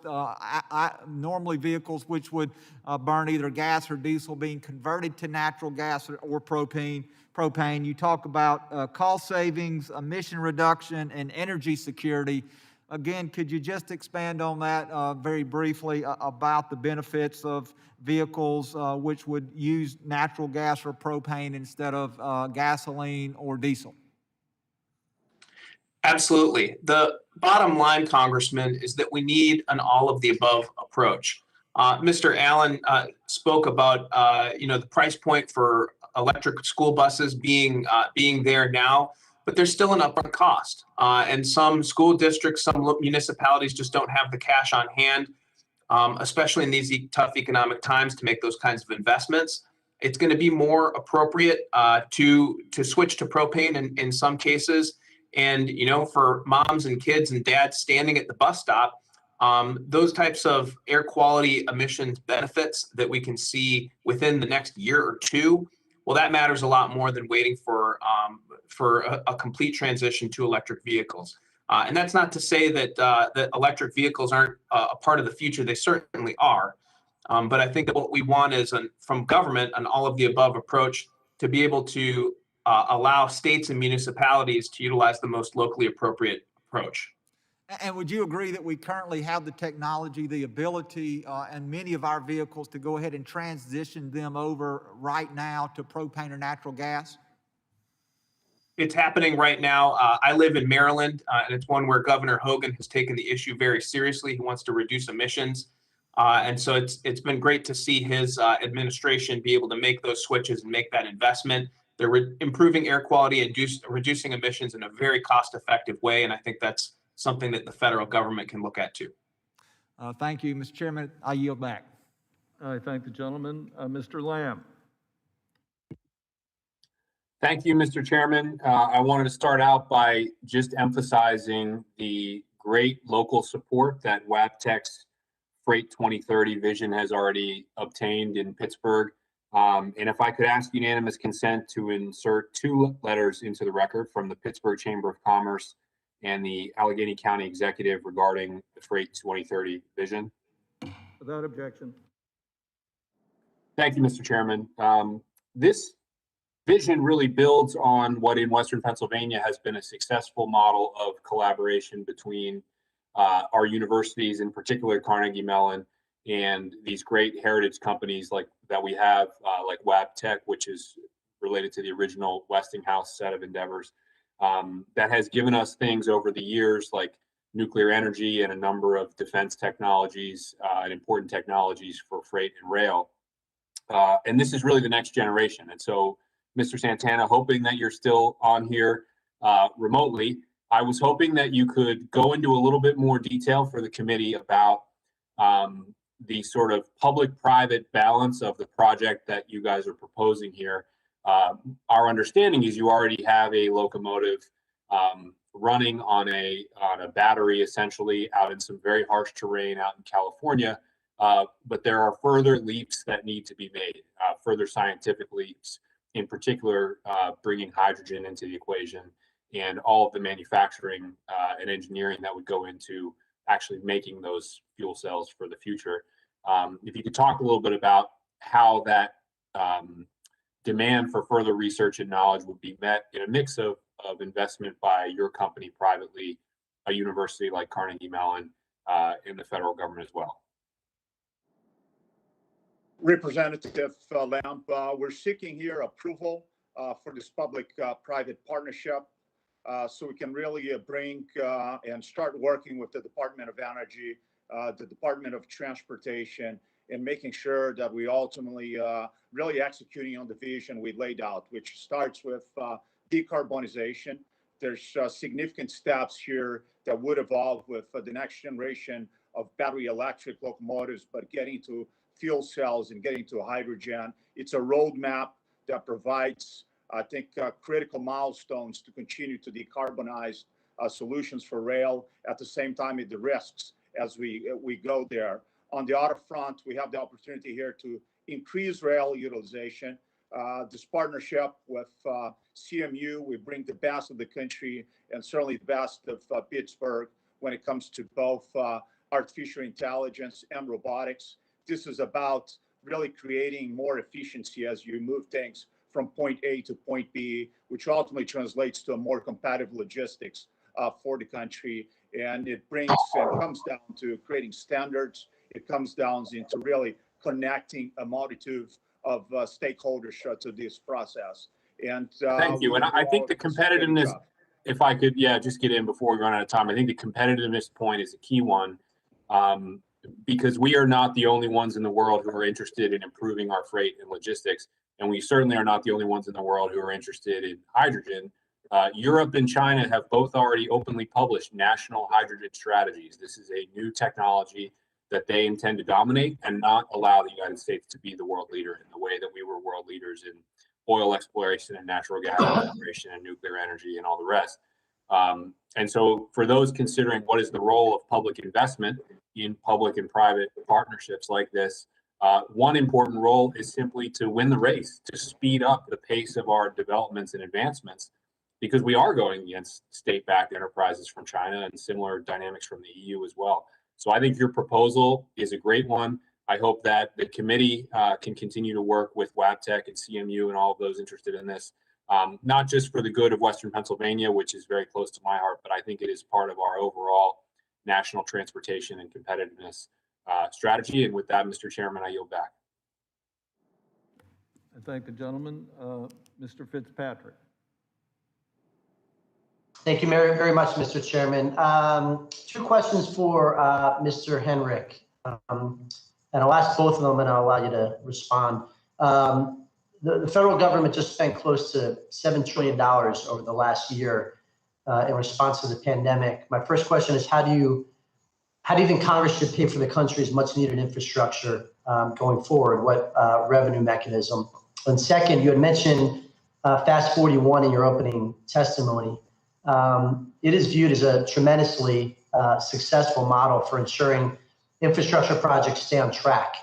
normally vehicles which would burn either gas or diesel being converted to natural gas or propane. You talk about cost savings, emission reduction, and energy security. Again, could you just expand on that very briefly about the benefits of vehicles which would use natural gas or propane instead of gasoline or diesel? Absolutely. The bottom line, Congressman, is that we need an all of the above approach. Mr. Allen spoke about the price point for electric school buses being there now, but there's still an upfront cost. And some school districts, some municipalities just don't have the cash on hand, especially in these tough economic times, to make those kinds of investments. It's going to be more appropriate to switch to propane in some cases. And, for moms and kids and dads standing at the bus stop, those types of air quality emissions benefits that we can see within the next year or two, well, that matters a lot more than waiting for a complete transition to electric vehicles. And that's not to say that electric vehicles aren't a part of the future. They certainly are. But I think that what we want is from government an all of the above approach to be able to allow states and municipalities to utilize the most locally appropriate approach. And would you agree that we currently have the technology, the ability, and many of our vehicles to go ahead and transition them over right now to propane or natural gas? It's happening right now. I live in Maryland, and it's one where Governor Hogan has taken the issue very seriously. He wants to reduce emissions. And so it's been great to see his administration be able to make those switches and make that investment. They're improving air quality and reducing emissions in a very cost-effective way, and I think that's something that the federal government can look at too. Thank you, Mr. Chairman. I yield back. I thank the gentleman. Mr. Lamb. Thank you, Mr. Chairman. I wanted to start out by just emphasizing the great local support that Wabtec's Freight 2030 vision has already obtained in Pittsburgh. And if I could ask unanimous consent to insert 2 letters into the record from the Pittsburgh Chamber of Commerce and the Allegheny County Executive regarding the Freight 2030 vision. Without objection. Thank you, Mr. Chairman. This vision really builds on what in Western Pennsylvania has been a successful model of collaboration between our universities, in particular Carnegie Mellon, and these great heritage companies like that we have, like Wabtec, which is related to the original Westinghouse set of endeavors, that has given us things over the years like nuclear energy and a number of defense technologies and important technologies for freight and rail. And this is really the next generation. And so, Mr. Santana, hoping that you're still on here remotely, I was hoping that you could go into a little bit more detail for the committee about the sort of public-private balance of the project that you guys are proposing here. Our understanding is you already have a locomotive running on a battery, essentially, out in some very harsh terrain out in California. But there are further leaps that need to be made, further scientific leaps, in particular, bringing hydrogen into the equation and all of the manufacturing and engineering that would go into actually making those fuel cells for the future. If you could talk a little bit about how that demand for further research and knowledge would be met in a mix of investment by your company privately, a university like Carnegie Mellon, and the federal government as well. Representative Lamb, we're seeking here approval for this public-private partnership so we can really bring and start working with the Department of Energy, the Department of Transportation, and making sure that we ultimately really executing on the vision we laid out, which starts with decarbonization. There's significant steps here that would evolve with the next generation of battery electric locomotives, but getting to fuel cells and getting to hydrogen. It's a roadmap that provides, I think, critical milestones to continue to decarbonize solutions for rail. At the same time, it risks as we go there. On the other front, we have the opportunity here to increase rail utilization. This partnership with CMU, we bring the best of the country and certainly the best of Pittsburgh when it comes to both artificial intelligence and robotics. This is about really creating more efficiency as you move things from point A to point B, which ultimately translates to a more competitive logistics for the country. And it comes down to creating standards. It comes down into really connecting a multitude of stakeholders to this process. And thank you. And I think the competitiveness, if I could, just get in before we run out of time. I think the competitiveness point is a key one, because we are not the only ones in the world who are interested in improving our freight and logistics. And we certainly are not the only ones in the world who are interested in hydrogen. Europe and China have both already openly published national hydrogen strategies. This is a new technology that they intend to dominate and not allow the United States to be the world leader in the way that we were world leaders in oil exploration and natural gas exploration and nuclear energy and all the rest. And so for those considering what is the role of public investment in public and private partnerships like this, one important role is simply to win the race, to speed up the pace of our developments and advancements, because we are going against state-backed enterprises from China and similar dynamics from the EU as well. So I think your proposal is a great one. I hope that the committee can continue to work with Wabtec and CMU and all of those interested in this, not just for the good of Western Pennsylvania, which is very close to my heart, but I think it is part of our overall national transportation and competitiveness strategy. And with that, Mr. Chairman, I yield back. I thank the gentleman. Mr. Fitzpatrick. Thank you very, very much, Mr. Chairman. Two questions for Mr. Henrik. And I'll ask both of them and I'll allow you to respond. The federal government just spent close to $7 trillion over the last year in response to the pandemic. My first question is, how do you think Congress should pay for the country's much needed infrastructure going forward? What revenue mechanism? And second, you had mentioned Fast 41 in your opening testimony. It is viewed as a tremendously successful model for ensuring infrastructure projects stay on track.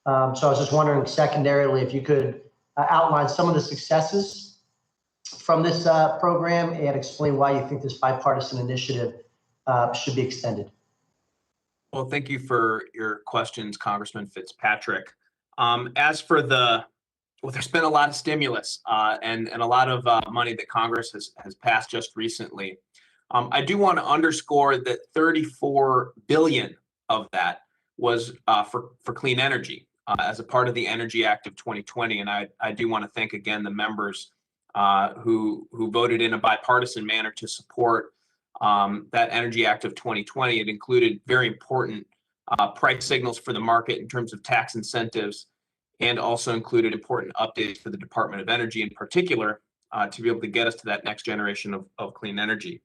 So I was just wondering, secondarily, if you could outline some of the successes from this program and explain why you think this bipartisan initiative should be extended. Well, thank you for your questions, Congressman Fitzpatrick. As for there's been a lot of stimulus and a lot of money that Congress has passed just recently. I do want to underscore that 34 billion of that was for clean energy as a part of the Energy Act of 2020. And I do want to thank again the members who voted in a bipartisan manner to support that Energy Act of 2020. It included very important price signals for the market in terms of tax incentives, and also included important updates for the Department of Energy in particular to be able to get us to that next generation of clean energy.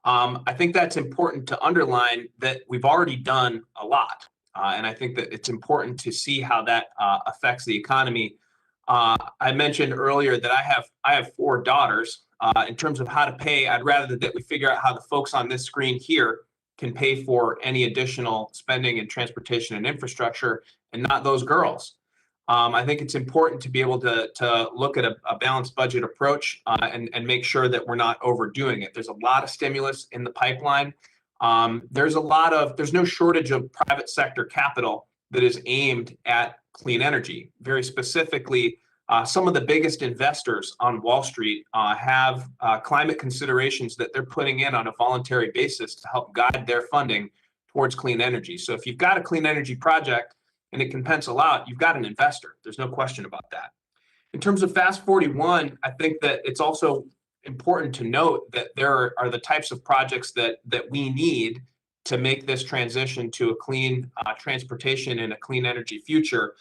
I think that's important to underline that we've already done a lot. And I think that it's important to see how that affects the economy. I mentioned earlier that I have 4 daughters. In terms of how to pay, I'd rather that we figure out how the folks on this screen here can pay for any additional spending in transportation and infrastructure, and not those girls. I think it's important to be able to look at a balanced budget approach and make sure that we're not overdoing it. There's a lot of stimulus in the pipeline. There's no shortage of private sector capital that is aimed at clean energy. Very specifically, some of the biggest investors on Wall Street have climate considerations that they're putting in on a voluntary basis to help guide their funding towards clean energy. So if you've got a clean energy project and it can pencil out, you've got an investor. There's no question about that. In terms of Fast 41, I think that it's also important to note that there are the types of projects that we need to make this transition to a clean transportation and a clean energy future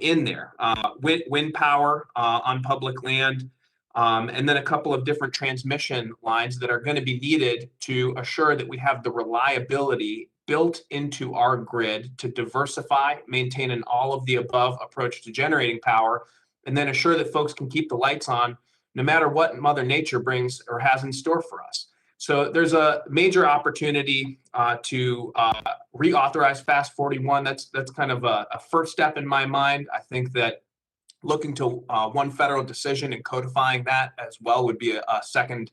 in there. Wind power on public land, and then a couple of different transmission lines that are going to be needed to assure that we have the reliability built into our grid to diversify, maintain an all of the above approach to generating power, and then assure that folks can keep the lights on no matter what Mother Nature brings or has in store for us. So there's a major opportunity to reauthorize Fast 41. That's kind of a first step in my mind. I think that looking to one federal decision and codifying that as well would be a second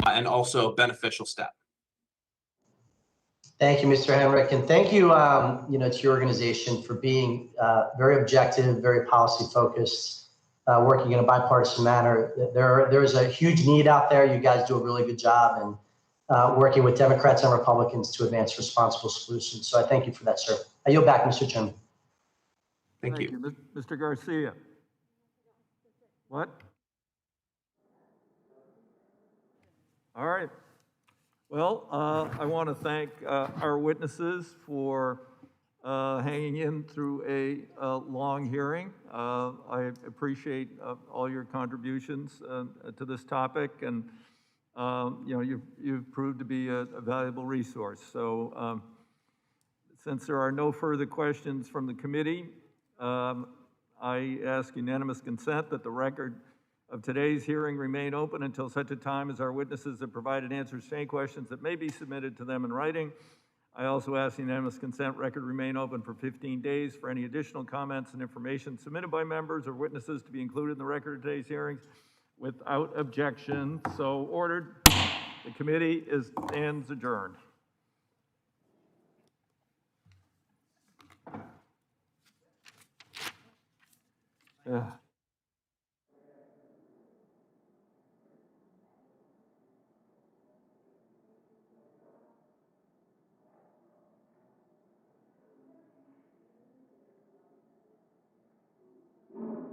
and also beneficial step. Thank you, Mr. Henrik, and thank you, to your organization for being very objective, very policy focused, working in a bipartisan manner. There is a huge need out there. You guys do a really good job, and working with Democrats and Republicans to advance responsible solutions. So I thank you for that, sir. I yield back, Mr. Chairman. Thank you. Mr. Garcia. What? All right. Well, I want to thank our witnesses for hanging in through a long hearing. I appreciate all your contributions to this topic, and you've proved to be a valuable resource. So since there are no further questions from the committee, I ask unanimous consent that the record of today's hearing remain open until such a time as our witnesses have provided answers to any questions that may be submitted to them in writing. I also ask unanimous consent record remain open for 15 days for any additional comments and information submitted by members or witnesses to be included in the record of today's hearings without objection. So ordered. The committee stands adjourned. Yeah.